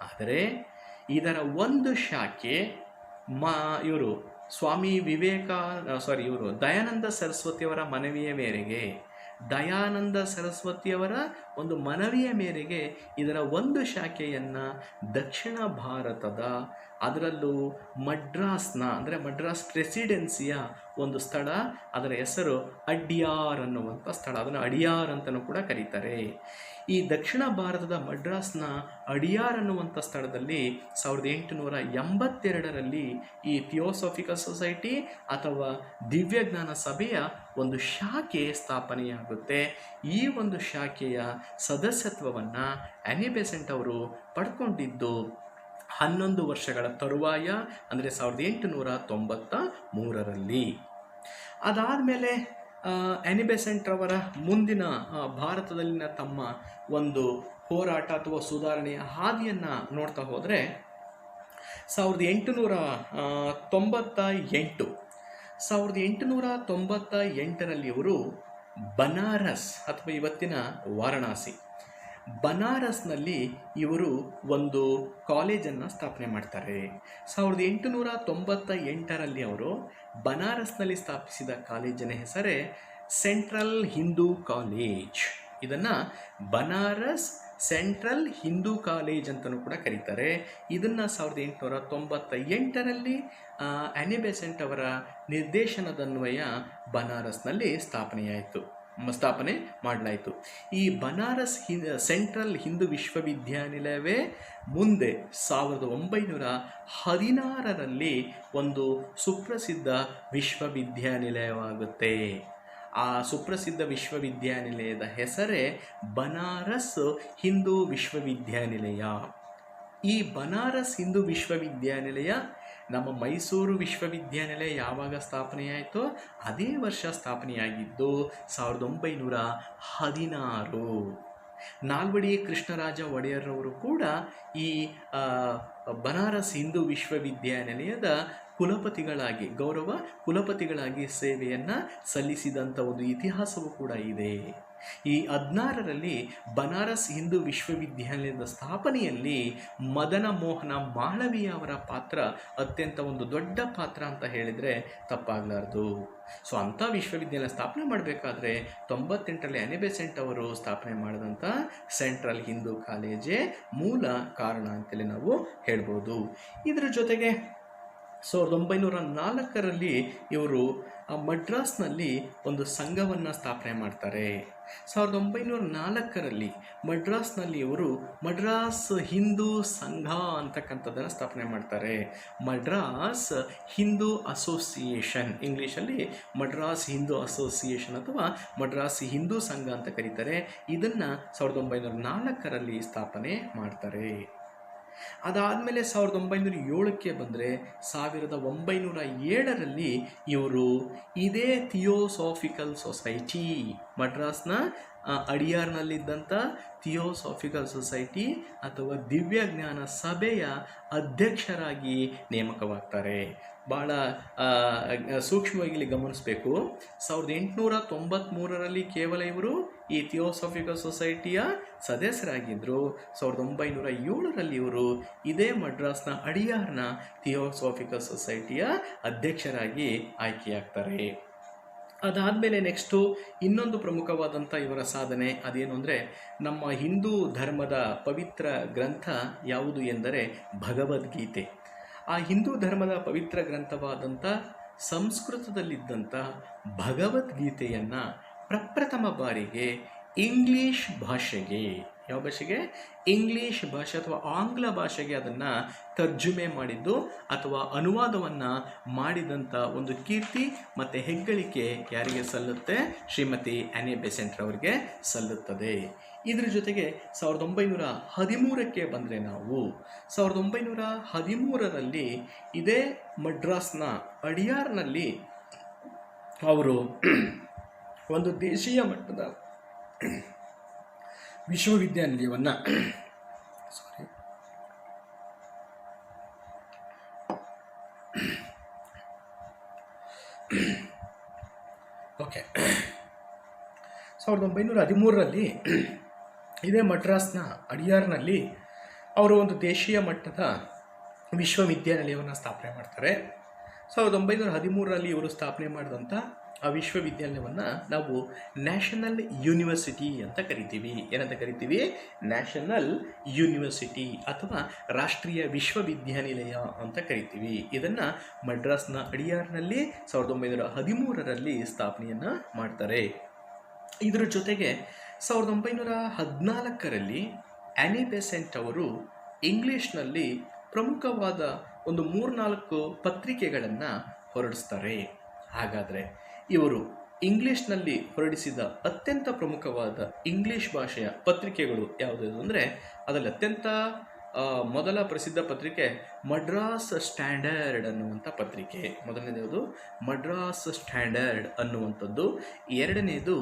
ಆದರೆ ಇದರ ಒಂದು ಶಾಖೆ ದಯಾನಂದ ಸರಸ್ವತಿಯವರ ಒಂದು ಮನವಿಯ ಮೇರೆಗೆ ಇದರ ಒಂದು ಶಾಖೆಯನ್ನು ದಕ್ಷಿಣ ಭಾರತದ, ಅದರಲ್ಲೂ ಮಡ್ರಾಸ್ ಪ್ರೆಸಿಡೆನ್ಸಿಯ ಒಂದು ಸ್ಥಳ, ಅದರ ಹೆಸರು ಅಡ್ಯಾರ್ ಅನ್ನುವಂಥ ಸ್ಥಳ. ಅದನ್ನು ಅಡಿಯಾರ್ ಅಂತಲೂ ಕೂಡ ಕರೀತಾರೆ. ಈ ದಕ್ಷಿಣ ಭಾರತದ ಮಡ್ರಾಸ್ನ ಅಡಿಯಾರ್ ಅನ್ನುವಂಥ ಸ್ಥಳದಲ್ಲಿ 1882ರಲ್ಲಿ ಈ ಥಿಯೋಸಾಫಿಕಲ್ ಸೊಸೈಟಿ ಅಥವಾ ದಿವ್ಯಜ್ಞಾನ ಸಭೆಯ ಒಂದು ಶಾಖೆ ಸ್ಥಾಪನೆಯಾಗುತ್ತೆ. ಈ ಒಂದು ಶಾಖೆಯ ಸದಸ್ಯತ್ವವನ್ನು ಆ್ಯನಿ ಬೆಸೆಂಟ್ ಅವರು ಪಡ್ಕೊಂಡಿದ್ದು 11 ವರ್ಷಗಳ ತರುವಾಯ, ಅಂದರೆ 1893ರಲ್ಲಿ. ಅದಾದಮೇಲೆ ಆ್ಯನಿ ಬೆಸೆಂಟ್ ರವರ ಮುಂದಿನ ಭಾರತದಲ್ಲಿನ ತಮ್ಮ ಒಂದು ಹೋರಾಟ ಅಥವಾ ಸುಧಾರಣೆಯ ಹಾದಿಯನ್ನು ನೋಡ್ತಾ ಹೋದರೆ 1898ರಲ್ಲಿ ಇವರು ಬನಾರಸ್ ಅಥವಾ ಇವತ್ತಿನ ವಾರಣಾಸಿ ಬನಾರಸ್ನಲ್ಲಿ ಇವರು ಒಂದು ಕಾಲೇಜನ್ನು ಸ್ಥಾಪನೆ ಮಾಡ್ತಾರೆ. 1898ರಲ್ಲಿ ಅವರು ಬನಾರಸ್ನಲ್ಲಿ ಸ್ಥಾಪಿಸಿದ ಕಾಲೇಜಿನ ಹೆಸರೇ ಸೆಂಟ್ರಲ್ ಹಿಂದೂ ಕಾಲೇಜ್. ಇದನ್ನು ಬನಾರಸ್ ಸೆಂಟ್ರಲ್ ಹಿಂದೂ ಕಾಲೇಜ್ ಅಂತಲೂ ಕೂಡ ಕರೀತಾರೆ. ಇದನ್ನು 1898ರಲ್ಲಿ ಆನಿ ಬೆಸೆಂಟ್ ಅವರ ನಿರ್ದೇಶನದನ್ವಯ ಬನಾರಸ್ನಲ್ಲಿ ಸ್ಥಾಪನೆ ಮಾಡಲಾಯಿತು. ಈ ಬನಾರಸ್ ಸೆಂಟ್ರಲ್ ಹಿಂದೂ ವಿಶ್ವವಿದ್ಯಾನಿಲಯವೇ ಮುಂದೆ 1916ರಲ್ಲಿ ಒಂದು ಸುಪ್ರಸಿದ್ಧ ವಿಶ್ವವಿದ್ಯಾನಿಲಯವಾಗುತ್ತೆ. ಆ ಸುಪ್ರಸಿದ್ಧ ವಿಶ್ವವಿದ್ಯಾನಿಲಯದ ಹೆಸರೇ ಬನಾರಸ್ ಹಿಂದೂ ವಿಶ್ವವಿದ್ಯಾನಿಲಯ. ಈ ಬನಾರಸ್ ಹಿಂದೂ ವಿಶ್ವವಿದ್ಯಾನಿಲಯ ನಮ್ಮ ಮೈಸೂರು ವಿಶ್ವವಿದ್ಯಾನಿಲಯ ಯಾವಾಗ ಸ್ಥಾಪನೆಯಾಯಿತೋ ಅದೇ ವರ್ಷ ಸ್ಥಾಪನೆಯಾಗಿದ್ದು 1916. ನಾಲ್ವಡಿ ಕೃಷ್ಣರಾಜ ಒಡೆಯರ್ರವರು ಕೂಡ ಈ ಬನಾರಸ್ ಹಿಂದೂ ವಿಶ್ವವಿದ್ಯಾನಿಲಯದ ಗೌರವ ಕುಲಪತಿಗಳಾಗಿ ಸೇವೆಯನ್ನು ಸಲ್ಲಿಸಿದಂಥ ಒಂದು ಇತಿಹಾಸವೂ ಕೂಡ ಇದೆ. ಈ 16ರಲ್ಲಿ ಬನಾರಸ್ ಹಿಂದೂ ವಿಶ್ವವಿದ್ಯಾನಿಲಯದ ಸ್ಥಾಪನೆಯಲ್ಲಿ ಮದನ ಮೋಹನ ಮಾಳವೀಯ ಅವರ ಪಾತ್ರ ಅತ್ಯಂತ ಒಂದು ದೊಡ್ಡ ಪಾತ್ರ ಅಂತ ಹೇಳಿದರೆ ತಪ್ಪಾಗಲಾರ್ದು. ಸೊ ಅಂಥ ವಿಶ್ವವಿದ್ಯಾಲಯ ಸ್ಥಾಪನೆ ಮಾಡಬೇಕಾದ್ರೆ 98ರಲ್ಲಿ ಆನಿ ಬೆಸೆಂಟ್ ಅವರು ಸ್ಥಾಪನೆ ಮಾಡಿದಂಥ ಸೆಂಟ್ರಲ್ ಹಿಂದೂ ಕಾಲೇಜೇ ಮೂಲ ಕಾರಣ ಅಂತೇಳಿ ನಾವು ಹೇಳ್ಬೋದು. ಇದರ ಜೊತೆಗೆ 1904ರಲ್ಲಿ ಇವರು ಮಡ್ರಾಸ್ನಲ್ಲಿ ಒಂದು ಸಂಘವನ್ನು ಸ್ಥಾಪನೆ ಮಾಡ್ತಾರೆ. 1904ರಲ್ಲಿ ಮಡ್ರಾಸ್ನಲ್ಲಿ ಇವರು ಮಡ್ರಾಸ್ ಹಿಂದೂ ಸಂಘ ಅಂತಕ್ಕಂಥದ್ದನ್ನು ಸ್ಥಾಪನೆ ಮಾಡ್ತಾರೆ. ಮಡ್ರಾಸ್ ಹಿಂದೂ ಅಸೋಸಿಯೇಷನ್, ಇಂಗ್ಲೀಷಲ್ಲಿ ಮಡ್ರಾಸ್ ಹಿಂದೂ ಅಸೋಸಿಯೇಷನ್ ಅಥವಾ ಮಡ್ರಾಸ್ ಹಿಂದೂ ಸಂಘ ಅಂತ ಕರೀತಾರೆ. ಇದನ್ನು 1904ರಲ್ಲಿ ಸ್ಥಾಪನೆ ಮಾಡ್ತಾರೆ. ಅದಾದಮೇಲೆ 1907ಕ್ಕೆ ಬಂದರೆ 1907ರಲ್ಲಿ ಇವರು ಇದೇ ಥಿಯೋಸಾಫಿಕಲ್ ಸೊಸೈಟಿ, ಮಡ್ರಾಸ್ನ ಅಡಿಯಾರ್ನಲ್ಲಿದ್ದಂಥ ಥಿಯೋಸಾಫಿಕಲ್ ಸೊಸೈಟಿ ಅಥವಾ ದಿವ್ಯಜ್ಞಾನ ಸಭೆಯ ಅಧ್ಯಕ್ಷರಾಗಿ ನೇಮಕವಾಗ್ತಾರೆ. ಭಾಳ ಸೂಕ್ಷ್ಮವಾಗಿ ಇಲ್ಲಿ ಗಮನಿಸಬೇಕು. 1893ರಲ್ಲಿ ಕೇವಲ ಇವರು ಈ ಥಿಯೋಸಾಫಿಕಲ್ ಸೊಸೈಟಿಯ ಸದಸ್ಯರಾಗಿದ್ದರು. 1907ರಲ್ಲಿ ಇವರು ಇದೇ ಮಡ್ರಾಸ್ನ ಅಡಿಯಾರ್ನ ಥಿಯೋಸಾಫಿಕಲ್ ಸೊಸೈಟಿಯ ಅಧ್ಯಕ್ಷರಾಗಿ ಆಯ್ಕೆಯಾಗ್ತಾರೆ. ಅದಾದಮೇಲೆ ನೆಕ್ಸ್ಟು ಇನ್ನೊಂದು ಪ್ರಮುಖವಾದಂಥ ಇವರ ಸಾಧನೆ ಅದೇನು ಅಂದರೆ, ನಮ್ಮ ಹಿಂದೂ ಧರ್ಮದ ಪವಿತ್ರ ಗ್ರಂಥ ಯಾವುದು ಎಂದರೆ ಭಗವದ್ಗೀತೆ. ಆ ಹಿಂದೂ ಧರ್ಮದ ಪವಿತ್ರ ಗ್ರಂಥವಾದಂಥ ಸಂಸ್ಕೃತದಲ್ಲಿದ್ದಂಥ ಭಗವದ್ಗೀತೆಯನ್ನು ಪ್ರಪ್ರಥಮ ಬಾರಿಗೆ ಇಂಗ್ಲೀಷ್ ಭಾಷೆಗೆ, ಯಾವ ಭಾಷೆಗೆ? ಇಂಗ್ಲೀಷ್ ಭಾಷೆ ಅಥವಾ ಆಂಗ್ಲ ಭಾಷೆಗೆ ಅದನ್ನು ತರ್ಜುಮೆ ಮಾಡಿದ್ದು ಅಥವಾ ಅನುವಾದವನ್ನು ಮಾಡಿದಂಥ ಒಂದು ಕೀರ್ತಿ ಮತ್ತು ಹೆಗ್ಗಳಿಕೆ ಯಾರಿಗೆ ಸಲ್ಲುತ್ತೆ? ಶ್ರೀಮತಿ ಆನಿ ಬೆಸೆಂಟ್ ಅವರಿಗೆ ಸಲ್ಲುತ್ತದೆ. ಇದರ ಜೊತೆಗೆ 1913ಕ್ಕೆ ಬಂದರೆ ನಾವು 1913ರಲ್ಲಿ ಇದೇ ಮಡ್ರಾಸ್ನ ಅಡಿಯಾರ್ನಲ್ಲಿ ಅವರು ಒಂದು ದೇಶೀಯ ಮಟ್ಟದ ವಿಶ್ವವಿದ್ಯಾನಿಲಯವನ್ನು ಓಕೆ 1913ರಲ್ಲಿ ಇದೇ ಮಡ್ರಾಸ್ನ ಅಡಿಯಾರ್ನಲ್ಲಿ ಅವರು ಒಂದು ದೇಶೀಯ ಮಟ್ಟದ ವಿಶ್ವವಿದ್ಯಾನಿಲಯವನ್ನು ಸ್ಥಾಪನೆ ಮಾಡ್ತಾರೆ. 1913ರಲ್ಲಿ ಇವರು ಸ್ಥಾಪನೆ ಮಾಡಿದಂಥ ಆ ವಿಶ್ವವಿದ್ಯಾಲಯವನ್ನು ನಾವು ನ್ಯಾಷನಲ್ ಯೂನಿವರ್ಸಿಟಿ ಅಂತ ಕರಿತೀವಿ. ಏನಂತ ಕರಿತೀವಿ? ನ್ಯಾಷನಲ್ ಯೂನಿವರ್ಸಿಟಿ ಅಥವಾ ರಾಷ್ಟ್ರೀಯ ವಿಶ್ವವಿದ್ಯಾನಿಲಯ ಅಂತ ಕರಿತೀವಿ. ಇದನ್ನು ಮಡ್ರಾಸ್ನ ಅಡಿಯಾರ್ನಲ್ಲಿ 1913ರಲ್ಲಿ ಸ್ಥಾಪನೆಯನ್ನು ಮಾಡ್ತಾರೆ. ಇದರ ಜೊತೆಗೆ 1914ರಲ್ಲಿ ಆನಿ ಬೆಸೆಂಟ್ ಅವರು ಇಂಗ್ಲೀಷ್ನಲ್ಲಿ ಪ್ರಮುಖವಾದ ಒಂದು 3-4 ಪತ್ರಿಕೆಗಳನ್ನು ಹೊರಡಿಸ್ತಾರೆ. ಹಾಗಾದರೆ ಇವರು ಇಂಗ್ಲೀಷ್ನಲ್ಲಿ ಹೊರಡಿಸಿದ ಅತ್ಯಂತ ಪ್ರಮುಖವಾದ ಇಂಗ್ಲೀಷ್ ಭಾಷೆಯ ಪತ್ರಿಕೆಗಳು ಯಾವುದಾದ್ರು ಅಂದರೆ ಅದರಲ್ಲಿ ಅತ್ಯಂತ ಮೊದಲ ಪ್ರಸಿದ್ಧ ಪತ್ರಿಕೆ ಮಡ್ರಾಸ್ ಸ್ಟ್ಯಾಂಡರ್ಡ್ ಅನ್ನುವಂಥ ಪತ್ರಿಕೆ. ಮೊದಲನೇದು ಮಡ್ರಾಸ್ ಸ್ಟ್ಯಾಂಡರ್ಡ್ ಅನ್ನುವಂಥದ್ದು. ಎರಡನೇದು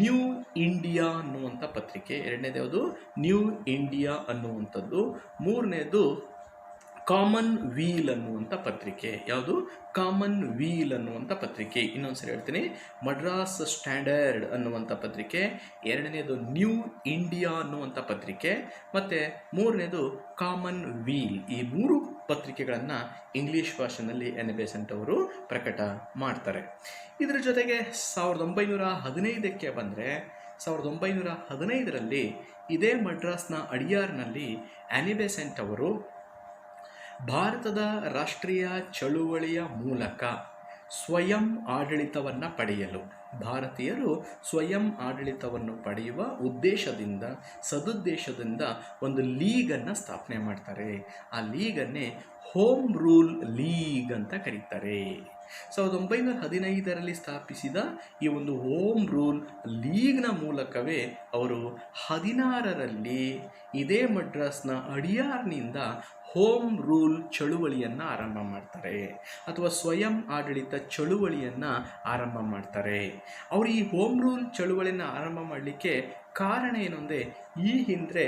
ನ್ಯೂ ಇಂಡಿಯಾ ಅನ್ನುವಂಥ ಪತ್ರಿಕೆ. ಎರಡನೇದು ಯಾವುದು? ನ್ಯೂ ಇಂಡಿಯಾ ಅನ್ನುವಂಥದ್ದು. ಮೂರನೇದು ಕಾಮನ್ ವೀಲ್ ಅನ್ನುವಂಥ ಪತ್ರಿಕೆ. ಯಾವುದು? ಕಾಮನ್ ವೀಲ್ ಅನ್ನುವಂಥ ಪತ್ರಿಕೆ. ಇನ್ನೊಂದ್ಸರಿ ಹೇಳ್ತೀನಿ, ಮಡ್ರಾಸ್ ಸ್ಟ್ಯಾಂಡರ್ಡ್ ಅನ್ನುವಂಥ ಪತ್ರಿಕೆ, ಎರಡನೇದು ನ್ಯೂ ಇಂಡಿಯಾ ಅನ್ನುವಂಥ ಪತ್ರಿಕೆ, ಮತ್ತು ಮೂರನೇದು ಕಾಮನ್ ವೀಲ್. ಈ ಮೂರು ಪತ್ರಿಕೆಗಳನ್ನು ಇಂಗ್ಲೀಷ್ ಭಾಷೆಯಲ್ಲಿ ಎನ್ ಎ ಬೆಸೆಂಟ್ ಅವರು ಪ್ರಕಟ ಮಾಡ್ತಾರೆ. ಇದರ ಜೊತೆಗೆ 1915ಕ್ಕೆ ಬಂದರೆ 1915ರಲ್ಲಿ ಇದೇ ಮಡ್ರಾಸ್ನ ಅಡಿಯಾರ್ನಲ್ಲಿ ಆನಿ ಬೆಸೆಂಟ್ ಅವರು ಭಾರತದ ರಾಷ್ಟ್ರೀಯ ಚಳುವಳಿಯ ಮೂಲಕ ಸ್ವಯಂ ಆಡಳಿತವನ್ನು ಪಡೆಯಲು, ಭಾರತೀಯರು ಸ್ವಯಂ ಆಡಳಿತವನ್ನು ಪಡೆಯುವ ಉದ್ದೇಶದಿಂದ, ಸದುದ್ದೇಶದಿಂದ ಒಂದು ಲೀಗನ್ನು ಸ್ಥಾಪನೆ ಮಾಡ್ತಾರೆ. ಆ ಲೀಗನ್ನೇ ಹೋಮ್ ರೂಲ್ ಲೀಗ್ ಅಂತ ಕರೀತಾರೆ. 1915ರಲ್ಲಿ ಸ್ಥಾಪಿಸಿದ ಈ ಒಂದು ಹೋಮ್ ರೂಲ್ ಲೀಗ್ನ ಮೂಲಕವೇ ಅವರು 16ರಲ್ಲಿ ಇದೇ ಮಡ್ರಾಸ್ನ ಅಡಿಯಾರ್ನಿಂದ ಹೋಮ್ ರೂಲ್ ಚಳುವಳಿಯನ್ನು ಆರಂಭ ಮಾಡ್ತಾರೆ, ಅಥವಾ ಸ್ವಯಂ ಆಡಳಿತ ಚಳುವಳಿಯನ್ನು ಆರಂಭ ಮಾಡ್ತಾರೆ. ಅವರು ಈ ಹೋಮ್ ರೂಲ್ ಚಳುವಳಿಯನ್ನು ಆರಂಭ ಮಾಡಲಿಕ್ಕೆ ಕಾರಣ ಏನು ಅಂದರೆ, ಈ ಹಿಂದೆ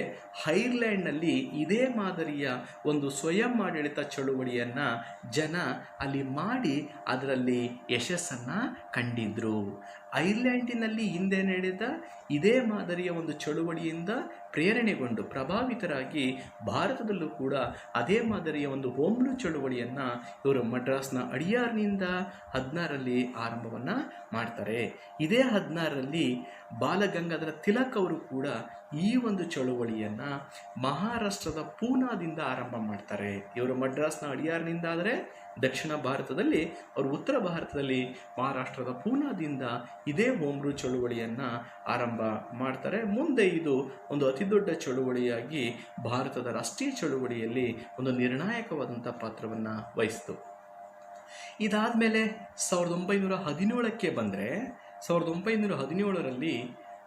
ಐರ್ಲೆಂಡ್ನಲ್ಲಿ ಇದೇ ಮಾದರಿಯ ಒಂದು ಸ್ವಯಂ ಆಡಳಿತ ಚಳುವಳಿಯನ್ನು ಜನ ಅಲ್ಲಿ ಮಾಡಿ ಅದರಲ್ಲಿ ಯಶಸ್ಸನ್ನು ಕಂಡಿದ್ರು. ಐರ್ಲೆಂಡಿನಲ್ಲಿ ಹಿಂದೆ ನಡೆದ ಇದೇ ಮಾದರಿಯ ಒಂದು ಚಳುವಳಿಯಿಂದ ಪ್ರೇರಣೆಗೊಂಡು ಪ್ರಭಾವಿತರಾಗಿ ಭಾರತದಲ್ಲೂ ಕೂಡ ಅದೇ ಮಾದರಿಯ ಒಂದು ಹೋಮ್ ರೂಲ್ ಚಳುವಳಿಯನ್ನು ಇವರು ಮಡ್ರಾಸ್ನ ಅಡಿಯಾರ್ನಿಂದ 16ರಲ್ಲಿ ಆರಂಭವನ್ನು ಮಾಡ್ತಾರೆ. ಇದೇ 16ರಲ್ಲಿ ಬಾಲಗಂಗಾಧರ ತಿಲಕ್ ಅವರು ಕೂಡ ಈ ಒಂದು ಚಳುವಳಿಯನ್ನು ಮಹಾರಾಷ್ಟ್ರದ ಪೂನಾದಿಂದ ಆರಂಭ ಮಾಡ್ತಾರೆ. ಇವರು ಮಡ್ರಾಸ್ನ ಅಡಿಯಾರ್ನಿಂದ ಆದರೆ ದಕ್ಷಿಣ ಭಾರತದಲ್ಲಿ, ಅವರು ಉತ್ತರ ಭಾರತದಲ್ಲಿ ಮಹಾರಾಷ್ಟ್ರದ ಪೂನಾದಿಂದ ಇದೇ ಹೋಮ್ ರೂಲ್ ಚಳುವಳಿಯನ್ನು ಆರಂಭ ಮಾಡ್ತಾರೆ. ಮುಂದೆ ಇದು ಒಂದು ಅತಿ ದೊಡ್ಡ ಚಳುವಳಿಯಾಗಿ ಭಾರತದ ರಾಷ್ಟ್ರೀಯ ಚಳುವಳಿಯಲ್ಲಿ ಒಂದು ನಿರ್ಣಾಯಕವಾದಂಥ ಪಾತ್ರವನ್ನು ವಹಿಸಿತು. ಇದಾದಮೇಲೆ 1917ಕ್ಕೆ ಬಂದರೆ 1917ರಲ್ಲಿ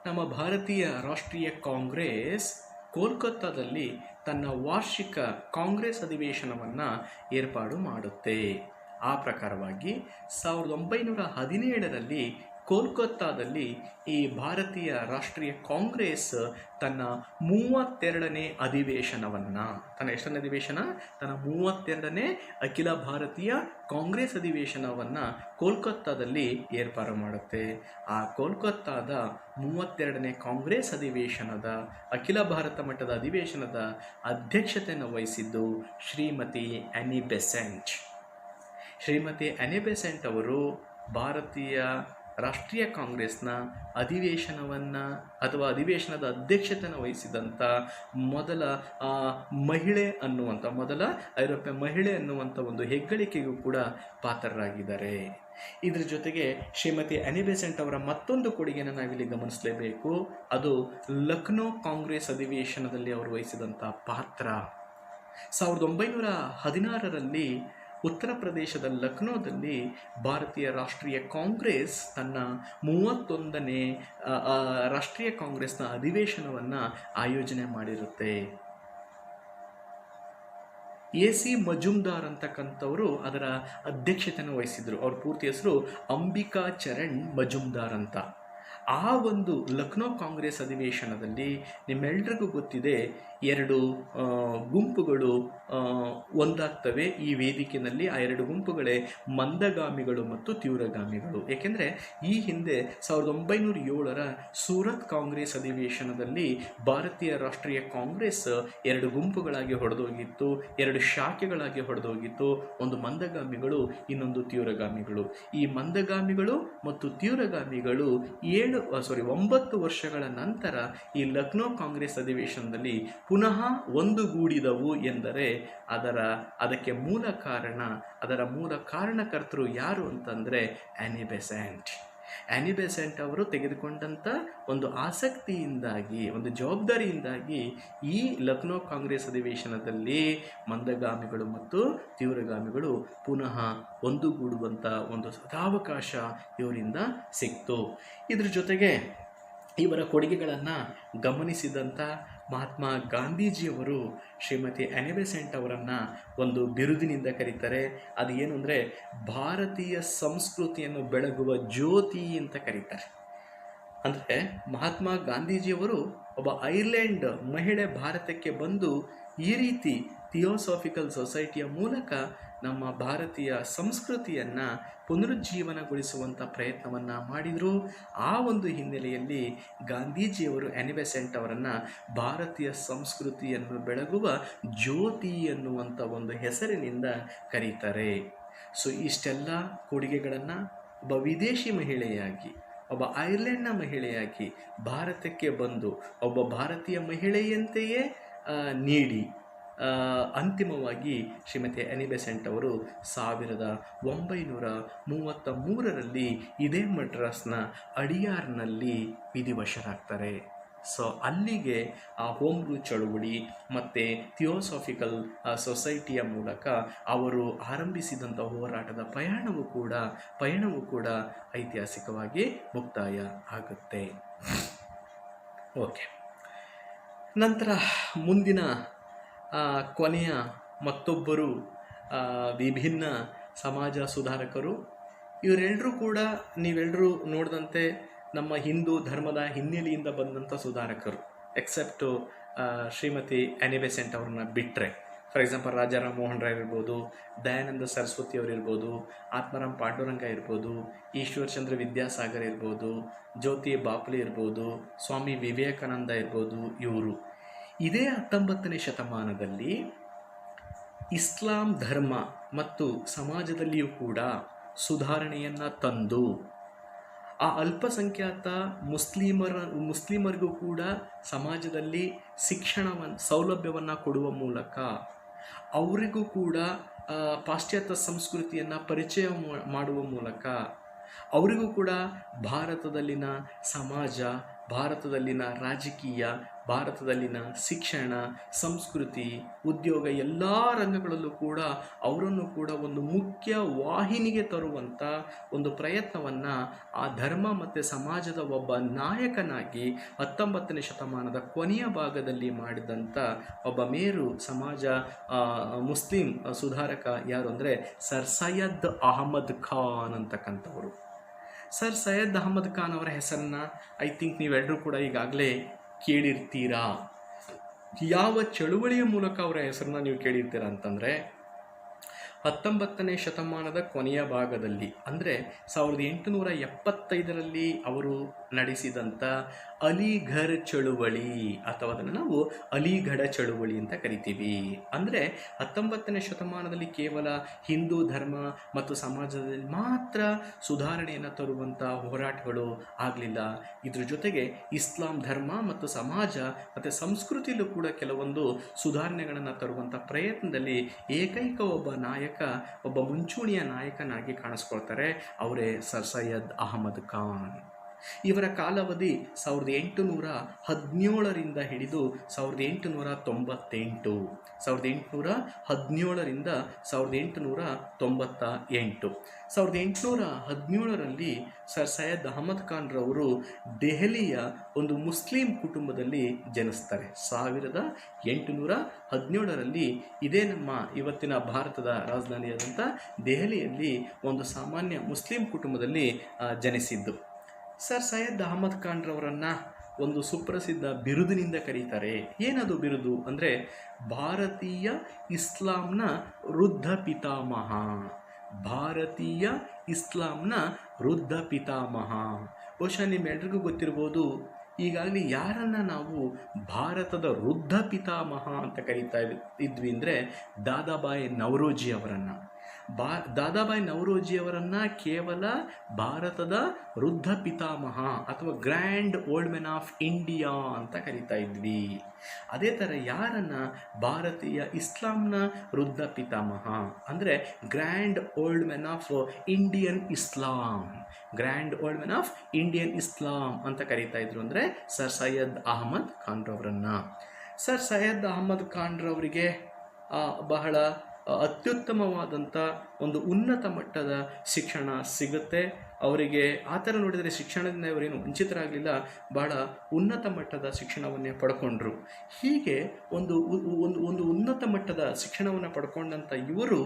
ನಮ್ಮ ಭಾರತೀಯ ರಾಷ್ಟ್ರೀಯ ಕಾಂಗ್ರೆಸ್ ಕೋಲ್ಕತ್ತಾದಲ್ಲಿ ತನ್ನ ವಾರ್ಷಿಕ ಕಾಂಗ್ರೆಸ್ ಅಧಿವೇಶನವನ್ನು ಏರ್ಪಾಡು ಮಾಡುತ್ತೆ. ಆ ಪ್ರಕಾರವಾಗಿ 1917ರಲ್ಲಿ ಕೋಲ್ಕತ್ತಾದಲ್ಲಿ ಈ ಭಾರತೀಯ ರಾಷ್ಟ್ರೀಯ ಕಾಂಗ್ರೆಸ್ ತನ್ನ 32ನೇ ಅಧಿವೇಶನವನ್ನು, ತನ್ನ ಎಷ್ಟನೇ ಅಧಿವೇಶನ? ತನ್ನ 32ನೇ ಅಖಿಲ ಭಾರತೀಯ ಕಾಂಗ್ರೆಸ್ ಅಧಿವೇಶನವನ್ನು ಕೋಲ್ಕತ್ತಾದಲ್ಲಿ ಏರ್ಪಾಡು ಮಾಡುತ್ತೆ. ಆ ಕೋಲ್ಕತ್ತಾದ 32ನೇ ಕಾಂಗ್ರೆಸ್ ಅಧಿವೇಶನದ, ಅಖಿಲ ಭಾರತ ಮಟ್ಟದ ಅಧಿವೇಶನದ ಅಧ್ಯಕ್ಷತೆಯನ್ನು ವಹಿಸಿದ್ದು ಶ್ರೀಮತಿ ಆನಿ ಬೆಸೆಂಟ್. ಶ್ರೀಮತಿ ಆನಿ ಬೆಸೆಂಟ್ ಅವರು ಭಾರತೀಯ ರಾಷ್ಟ್ರೀಯ ಕಾಂಗ್ರೆಸ್ನ ಅಧಿವೇಶನವನ್ನು ಅಥವಾ ಅಧಿವೇಶನದ ಅಧ್ಯಕ್ಷತೆಯನ್ನು ವಹಿಸಿದಂಥ ಮೊದಲ ಮಹಿಳೆ ಅನ್ನುವಂಥ, ಮೊದಲ ಐರೋಪ್ಯ ಮಹಿಳೆ ಅನ್ನುವಂಥ ಒಂದು ಹೆಗ್ಗಳಿಕೆಗೂ ಕೂಡ ಪಾತ್ರರಾಗಿದ್ದಾರೆ. ಇದರ ಜೊತೆಗೆ ಶ್ರೀಮತಿ ಆನಿ ಬೆಸೆಂಟ್ ಅವರ ಮತ್ತೊಂದು ಕೊಡುಗೆಯನ್ನು ನಾವಿಲ್ಲಿ ಗಮನಿಸಲೇಬೇಕು. ಅದು ಲಕ್ನೋ ಕಾಂಗ್ರೆಸ್ ಅಧಿವೇಶನದಲ್ಲಿ ಅವರು ವಹಿಸಿದಂಥ ಪಾತ್ರ. 1916ರಲ್ಲಿ ಉತ್ತರ ಪ್ರದೇಶದ ಲಕ್ನೋದಲ್ಲಿ ಭಾರತೀಯ ರಾಷ್ಟ್ರೀಯ ಕಾಂಗ್ರೆಸ್ ತನ್ನ 31ನೇ ರಾಷ್ಟ್ರೀಯ ಕಾಂಗ್ರೆಸ್ನ ಅಧಿವೇಶನವನ್ನು ಆಯೋಜನೆ ಮಾಡಿರುತ್ತೆ. ಎ.ಸಿ. ಮಜುಮ್ದಾರ್ ಅಂತಕ್ಕಂಥವರು ಅದರ ಅಧ್ಯಕ್ಷತೆಯನ್ನು ವಹಿಸಿದರು. ಅವ್ರ ಪೂರ್ತಿ ಹೆಸರು ಅಂಬಿಕಾ ಚರಣ್ ಮಜುಮ್ದಾರ್ ಅಂತ. ಆ ಒಂದು ಲಕ್ನೋ ಕಾಂಗ್ರೆಸ್ ಅಧಿವೇಶನದಲ್ಲಿ ನಿಮ್ಮೆಲ್ಲರಿಗೂ ಗೊತ್ತಿದೆ, ಎರಡು ಗುಂಪುಗಳು ಒಂದಾಗ್ತವೆ ಈ ವೇದಿಕೆಯಲ್ಲಿ. ಆ ಎರಡು ಗುಂಪುಗಳೇ ಮಂದಗಾಮಿಗಳು ಮತ್ತು ತೀವ್ರಗಾಮಿಗಳು. ಏಕೆಂದರೆ ಈ ಹಿಂದೆ 1907ರ ಸೂರತ್ ಕಾಂಗ್ರೆಸ್ ಅಧಿವೇಶನದಲ್ಲಿ ಭಾರತೀಯ ರಾಷ್ಟ್ರೀಯ ಕಾಂಗ್ರೆಸ್ ಎರಡು ಗುಂಪುಗಳಾಗಿ ಹೊಡೆದೋಗಿತ್ತು, ಎರಡು ಶಾಖೆಗಳಾಗಿ ಹೊಡೆದೋಗಿತ್ತು. ಒಂದು ಮಂದಗಾಮಿಗಳು, ಇನ್ನೊಂದು ತೀವ್ರಗಾಮಿಗಳು. ಈ ಮಂದಗಾಮಿಗಳು ಮತ್ತು ತೀವ್ರಗಾಮಿಗಳು 9 ವರ್ಷಗಳ ನಂತರ ಈ ಲಕ್ನೋ ಕಾಂಗ್ರೆಸ್ ಅಧಿವೇಶನದಲ್ಲಿ ಪುನಃ ಒಂದುಗೂಡಿದವು ಎಂದರೆ ಅದಕ್ಕೆ ಅದರ ಮೂಲ ಕಾರಣಕರ್ತರು ಯಾರು ಅಂತಂದರೆ ಆನಿ ಬೆಸೆಂಟ್. ಆನಿ ಬೆಸೆಂಟ್ ಅವರು ತೆಗೆದುಕೊಂಡಂಥ ಒಂದು ಆಸಕ್ತಿಯಿಂದಾಗಿ, ಒಂದು ಜವಾಬ್ದಾರಿಯಿಂದಾಗಿ ಈ ಲಕ್ನೋ ಕಾಂಗ್ರೆಸ್ ಅಧಿವೇಶನದಲ್ಲಿ ಮಂದಗಾಮಿಗಳು ಮತ್ತು ತೀವ್ರಗಾಮಿಗಳು ಪುನಃ ಒಂದುಗೂಡುವಂಥ ಒಂದು ಸದಾವಕಾಶ ಇವರಿಂದ ಸಿಕ್ತು. ಇದ್ರ ಜೊತೆಗೆ ಇವರ ಕೊಡುಗೆಗಳನ್ನು ಗಮನಿಸಿದಂಥ ಮಹಾತ್ಮ ಗಾಂಧೀಜಿಯವರು ಶ್ರೀಮತಿ ಆನಿ ಬೆಸೆಂಟ್ ಅವರನ್ನು ಒಂದು ಬಿರುದಿನಿಂದ ಕರೀತಾರೆ. ಅದು ಏನು ಅಂದರೆ ಭಾರತೀಯ ಸಂಸ್ಕೃತಿಯನ್ನು ಬೆಳಗುವ ಜ್ಯೋತಿ ಅಂತ ಕರೀತಾರೆ. ಅಂದರೆ ಮಹಾತ್ಮ ಗಾಂಧೀಜಿಯವರು ಒಬ್ಬ ಐರ್ಲೆಂಡ್ ಮಹಿಳೆ ಭಾರತಕ್ಕೆ ಬಂದು ಈ ರೀತಿ ಥಿಯೋಸಾಫಿಕಲ್ ಸೊಸೈಟಿಯ ಮೂಲಕ ನಮ್ಮ ಭಾರತೀಯ ಸಂಸ್ಕೃತಿಯನ್ನು ಪುನರುಜ್ಜೀವನಗೊಳಿಸುವಂಥ ಪ್ರಯತ್ನವನ್ನು ಮಾಡಿದರು. ಆ ಒಂದು ಹಿನ್ನೆಲೆಯಲ್ಲಿ ಗಾಂಧೀಜಿಯವರು ಆನಿ ಬೆಸೆಂಟ್ ಅವರನ್ನು ಭಾರತೀಯ ಸಂಸ್ಕೃತಿಯನ್ನು ಬೆಳಗುವ ಜ್ಯೋತಿ ಎನ್ನುವಂಥ ಒಂದು ಹೆಸರಿನಿಂದ ಕರೀತಾರೆ. ಸೊ ಇಷ್ಟೆಲ್ಲ ಕೊಡುಗೆಗಳನ್ನು ಒಬ್ಬ ವಿದೇಶಿ ಮಹಿಳೆಯಾಗಿ, ಒಬ್ಬ ಐರ್ಲೆಂಡ್ನ ಮಹಿಳೆಯಾಗಿ ಭಾರತಕ್ಕೆ ಬಂದು ಒಬ್ಬ ಭಾರತೀಯ ಮಹಿಳೆಯಂತೆಯೇ ನೀಡಿ ಅಂತಿಮವಾಗಿ ಶ್ರೀಮತಿ ಆನಿ ಬೆಸೆಂಟ್ ಅವರು 1933ರಲ್ಲಿ ಇದೇ ಮಡ್ರಾಸ್ನ ಅಡಿಯಾರ್ನಲ್ಲಿ ವಿಧಿವಶರಾಗ್ತಾರೆ. ಸೊ ಅಲ್ಲಿಗೆ ಆ ಹೋಮ್ ರೂಲ್ ಚಳುವಳಿ ಮತ್ತು ಥಿಯೋಸಾಫಿಕಲ್ ಸೊಸೈಟಿಯ ಮೂಲಕ ಅವರು ಆರಂಭಿಸಿದಂಥ ಹೋರಾಟದ ಪಯಣವೂ ಕೂಡ ಐತಿಹಾಸಿಕವಾಗಿ ಮುಕ್ತಾಯ ಆಗುತ್ತೆ. ಓಕೆ, ನಂತರ ಮುಂದಿನ ಕೊನೆಯ ಮತ್ತೊಬ್ಬರು ವಿಭಿನ್ನ ಸಮಾಜ ಸುಧಾರಕರು. ಇವರೆಲ್ಲರೂ ಕೂಡ ನೀವೆಲ್ಲರೂ ನೋಡಿದಂತೆ ನಮ್ಮ ಹಿಂದೂ ಧರ್ಮದ ಹಿನ್ನೆಲೆಯಿಂದ ಬಂದಂಥ ಸುಧಾರಕರು, ಎಕ್ಸೆಪ್ಟು ಶ್ರೀಮತಿ ಆನಿ ಬೆಸೆಂಟ್ ಅವ್ರನ್ನ ಬಿಟ್ಟರೆ. ಫಾರ್ ಎಕ್ಸಾಂಪಲ್ ರಾಜಾರಾಮ್ ಮೋಹನ್ ರಾಯ್ ಇರ್ಬೋದು, ದಯಾನಂದ ಸರಸ್ವತಿ ಅವರಿರ್ಬೋದು, ಆತ್ಮಾರಾಮ್ ಪಾಂಡುರಂಗ ಇರ್ಬೋದು, ಈಶ್ವರ್ ಚಂದ್ರ ವಿದ್ಯಾಸಾಗರ್ ಇರ್ಬೋದು, ಜ್ಯೋತಿ ಬಾಪುಲೆ ಇರ್ಬೋದು, ಸ್ವಾಮಿ ವಿವೇಕಾನಂದ ಇರ್ಬೋದು. ಇವರು ಇದೇ 19ನೇ ಶತಮಾನದಲ್ಲಿ ಇಸ್ಲಾಂ ಧರ್ಮ ಮತ್ತು ಸಮಾಜದಲ್ಲಿಯೂ ಕೂಡ ಸುಧಾರಣೆಯನ್ನು ತಂದು ಆ ಅಲ್ಪಸಂಖ್ಯಾತ ಮುಸ್ಲಿಮರಿಗೂ ಕೂಡ ಸಮಾಜದಲ್ಲಿ ಸೌಲಭ್ಯವನ್ನು ಕೊಡುವ ಮೂಲಕ ಅವರಿಗೂ ಕೂಡ ಪಾಶ್ಚಾತ್ಯ ಸಂಸ್ಕೃತಿಯನ್ನು ಪರಿಚಯ ಮಾಡುವ ಮೂಲಕ ಅವರಿಗೂ ಕೂಡ ಭಾರತದಲ್ಲಿನ ಸಮಾಜ, ಭಾರತದಲ್ಲಿನ ರಾಜಕೀಯ, ಭಾರತದಲ್ಲಿನ ಶಿಕ್ಷಣ, ಸಂಸ್ಕೃತಿ, ಉದ್ಯೋಗ ಎಲ್ಲ ರಂಗಗಳಲ್ಲೂ ಕೂಡ ಅವರನ್ನು ಕೂಡ ಒಂದು ಮುಖ್ಯ ವಾಹಿನಿಗೆ ತರುವಂಥ ಒಂದು ಪ್ರಯತ್ನವನ್ನು ಆ ಧರ್ಮ ಮತ್ತು ಸಮಾಜದ ಒಬ್ಬ ನಾಯಕನಾಗಿ 19ನೇ ಶತಮಾನದ ಕೊನೆಯ ಭಾಗದಲ್ಲಿ ಮಾಡಿದಂಥ ಒಬ್ಬ ಮೇರು ಮುಸ್ಲಿಂ ಸುಧಾರಕ ಯಾರು ಅಂದರೆ ಸರ್ ಸೈಯದ್ ಅಹಮದ್ ಖಾನ್ ಅಂತಕ್ಕಂಥವರು. ಸರ್ ಸೈಯದ್ ಅಹಮದ್ ಖಾನ್ ಅವರ ಹೆಸರನ್ನು ಐ ಥಿಂಕ್ ನೀವೆಲ್ಲರೂ ಕೂಡ ಈಗಾಗಲೇ ಕೇಳಿರ್ತೀರಾ. ಯಾವ ಚಳುವಳಿಯ ಮೂಲಕ ಅವರ ಹೆಸರನ್ನ ನೀವು ಕೇಳಿರ್ತೀರಾ ಅಂತಂದರೆ 19ನೇ ಶತಮಾನದ ಕೊನೆಯ ಭಾಗದಲ್ಲಿ ಅಂದರೆ 1875ರಲ್ಲಿ ಅವರು ನಡೆಸಿದಂಥ ಅಲಿಘರ್ ಚಳುವಳಿ, ಅಥವಾ ಅದನ್ನು ನಾವು ಅಲಿಗಢ ಚಳುವಳಿ ಅಂತ ಕರಿತೀವಿ. ಅಂದರೆ 19ನೇ ಶತಮಾನದಲ್ಲಿ ಕೇವಲ ಹಿಂದೂ ಧರ್ಮ ಮತ್ತು ಸಮಾಜದಲ್ಲಿ ಮಾತ್ರ ಸುಧಾರಣೆಯನ್ನು ತರುವಂಥ ಹೋರಾಟಗಳು ಆಗಲಿಲ್ಲ. ಇದ್ರ ಜೊತೆಗೆ ಇಸ್ಲಾಂ ಧರ್ಮ ಮತ್ತು ಸಮಾಜ ಮತ್ತು ಸಂಸ್ಕೃತಿಯಲ್ಲೂ ಕೂಡ ಕೆಲವೊಂದು ಸುಧಾರಣೆಗಳನ್ನು ತರುವಂಥ ಪ್ರಯತ್ನದಲ್ಲಿ ಏಕೈಕ ಒಬ್ಬ ಮುಂಚೂಣಿಯ ನಾಯಕನಾಗಿ ಕಾಣಿಸ್ಕೊಳ್ತಾರೆ. ಅವರೇ ಸರ್ ಸೈಯದ್ ಅಹಮದ್ ಖಾನ್. ಇವರ ಕಾಲಾವಧಿ 1817ರಿಂದ ಹಿಡಿದು 1898. 1817ರಿಂದ 1898. 1817ರಲ್ಲಿ ಸರ್ ಸೈಯದ್ ಅಹಮದ್ ಖಾನ್ ರವರು ದೆಹಲಿಯ ಒಂದು ಮುಸ್ಲಿಂ ಕುಟುಂಬದಲ್ಲಿ ಜನಿಸ್ತಾರೆ. 1817ರಲ್ಲಿ ಇದೇ ನಮ್ಮ ಇವತ್ತಿನ ಭಾರತದ ರಾಜಧಾನಿಯಾದಂಥ ದೆಹಲಿಯಲ್ಲಿ ಒಂದು ಸಾಮಾನ್ಯ ಮುಸ್ಲಿಂ ಕುಟುಂಬದಲ್ಲಿ ಜನಿಸಿದ್ದು. ಸರ್ ಸೈಯದ್ ಅಹಮದ್ ಖಾನ್ ರವರನ್ನು ಒಂದು ಸುಪ್ರಸಿದ್ಧ ಬಿರುದಿನಿಂದ ಕರೀತಾರೆ. ಏನದು ಬಿರುದು ಅಂದರೆ ಭಾರತೀಯ ಇಸ್ಲಾಂನ ವೃದ್ಧ ಪಿತಾಮಹ. ಭಾರತೀಯ ಇಸ್ಲಾಂನ ವೃದ್ಧ ಪಿತಾಮಹ. ಬಹುಶಃ ನಿಮ್ಮೆಲ್ರಿಗೂ ಗೊತ್ತಿರ್ಬೋದು, ಈಗಾಗಲೇ ಯಾರನ್ನು ನಾವು ಭಾರತದ ವೃದ್ಧ ಪಿತಾಮಹ ಅಂತ ಕರೀತಾ ಇದ್ವಿ ಅಂದರೆ ದಾದಾಬಾಯಿ ನವರೋಜಿ ಅವರನ್ನು. ದಾದಾಬಾಯಿ ನವರೋಜಿಯವರನ್ನು ಕೇವಲ ಭಾರತದ ವೃದ್ಧ ಪಿತಾಮಹ ಅಥವಾ grand old men of India ಅಂತ ಕರೀತಾ ಇದ್ವಿ. ಅದೇ ಥರ ಯಾರನ್ನು ಭಾರತೀಯ ಇಸ್ಲಾಂನ ವೃದ್ಧ ಪಿತಾಮಹ ಅಂದರೆ grand old men of Indian Islam, grand old men of Indian Islam ಅಂತ ಕರೀತಾ ಇದ್ರು ಅಂದರೆ ಸರ್ ಸೈಯದ್ ಅಹಮದ್ ಖಾನ್ ರವರನ್ನು. ಸರ್ ಸೈಯದ್ ಅಹಮದ್ ಖಾನ್ ರವರಿಗೆ ಬಹಳ ಅತ್ಯುತ್ತಮವಾದಂಥ ಒಂದು ಉನ್ನತ ಮಟ್ಟದ ಶಿಕ್ಷಣ ಸಿಗುತ್ತೆ. ಅವರಿಗೆ ಆ ಥರ ನೋಡಿದರೆ ಶಿಕ್ಷಣದಿಂದ ಇವರೇನು ವಂಚಿತರಾಗಲಿಲ್ಲ, ಬಹಳ ಉನ್ನತ ಮಟ್ಟದ ಶಿಕ್ಷಣವನ್ನೇ ಪಡ್ಕೊಂಡ್ರು. ಹೀಗೆ ಒಂದು ಉನ್ನತ ಮಟ್ಟದ ಶಿಕ್ಷಣವನ್ನು ಪಡ್ಕೊಂಡಂಥ ಇವರು